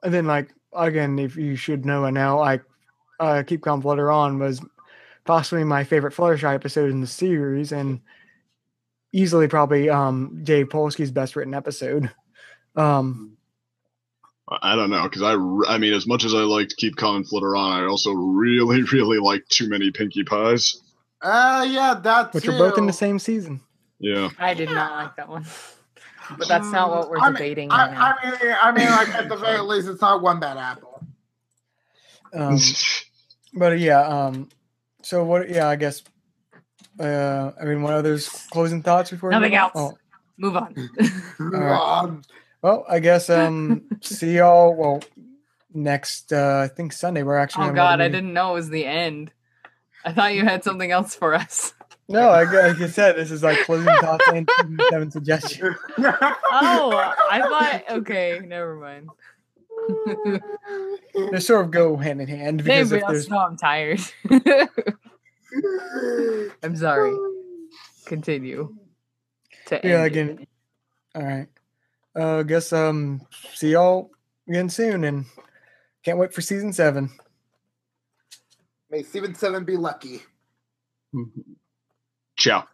Speaker 1: And then, like, again, if you should know, and now, like, Keep Calm Flutter On was possibly my favorite Fluttershy episode in the series, and easily probably Dave Polsky's best written episode.
Speaker 5: I don't know, because I mean, as much as I liked Keep Calm and Flutter On, I also really, really liked Too Many Pinkie Pies.
Speaker 2: Yeah, that
Speaker 1: Which
Speaker 2: too.
Speaker 1: are both in the same season.
Speaker 5: Yeah.
Speaker 3: I did not like that one. But that's not what we're debating right now.
Speaker 2: I mean, like, at the very least, it's not one bad apple.
Speaker 1: But yeah, so what? Yeah, I guess. I mean, what others closing thoughts before?
Speaker 3: Nothing else.
Speaker 1: Oh.
Speaker 3: Move on.
Speaker 1: Right. Well, I guess see y'all. Well, next I think Sunday we're actually.
Speaker 3: Oh God, I didn't know it was the end. I thought you had something else for us.
Speaker 1: No, like you said, this is like closing thoughts and 7 suggestions.
Speaker 3: Oh, I thought. Okay, never mind.
Speaker 1: They sort of go hand in hand, because if there's.
Speaker 3: No, I'm tired. I'm sorry. Continue.
Speaker 1: Again. All right. I guess see y'all again soon, and can't wait for season 7.
Speaker 2: May season 7 be lucky.
Speaker 5: Ciao.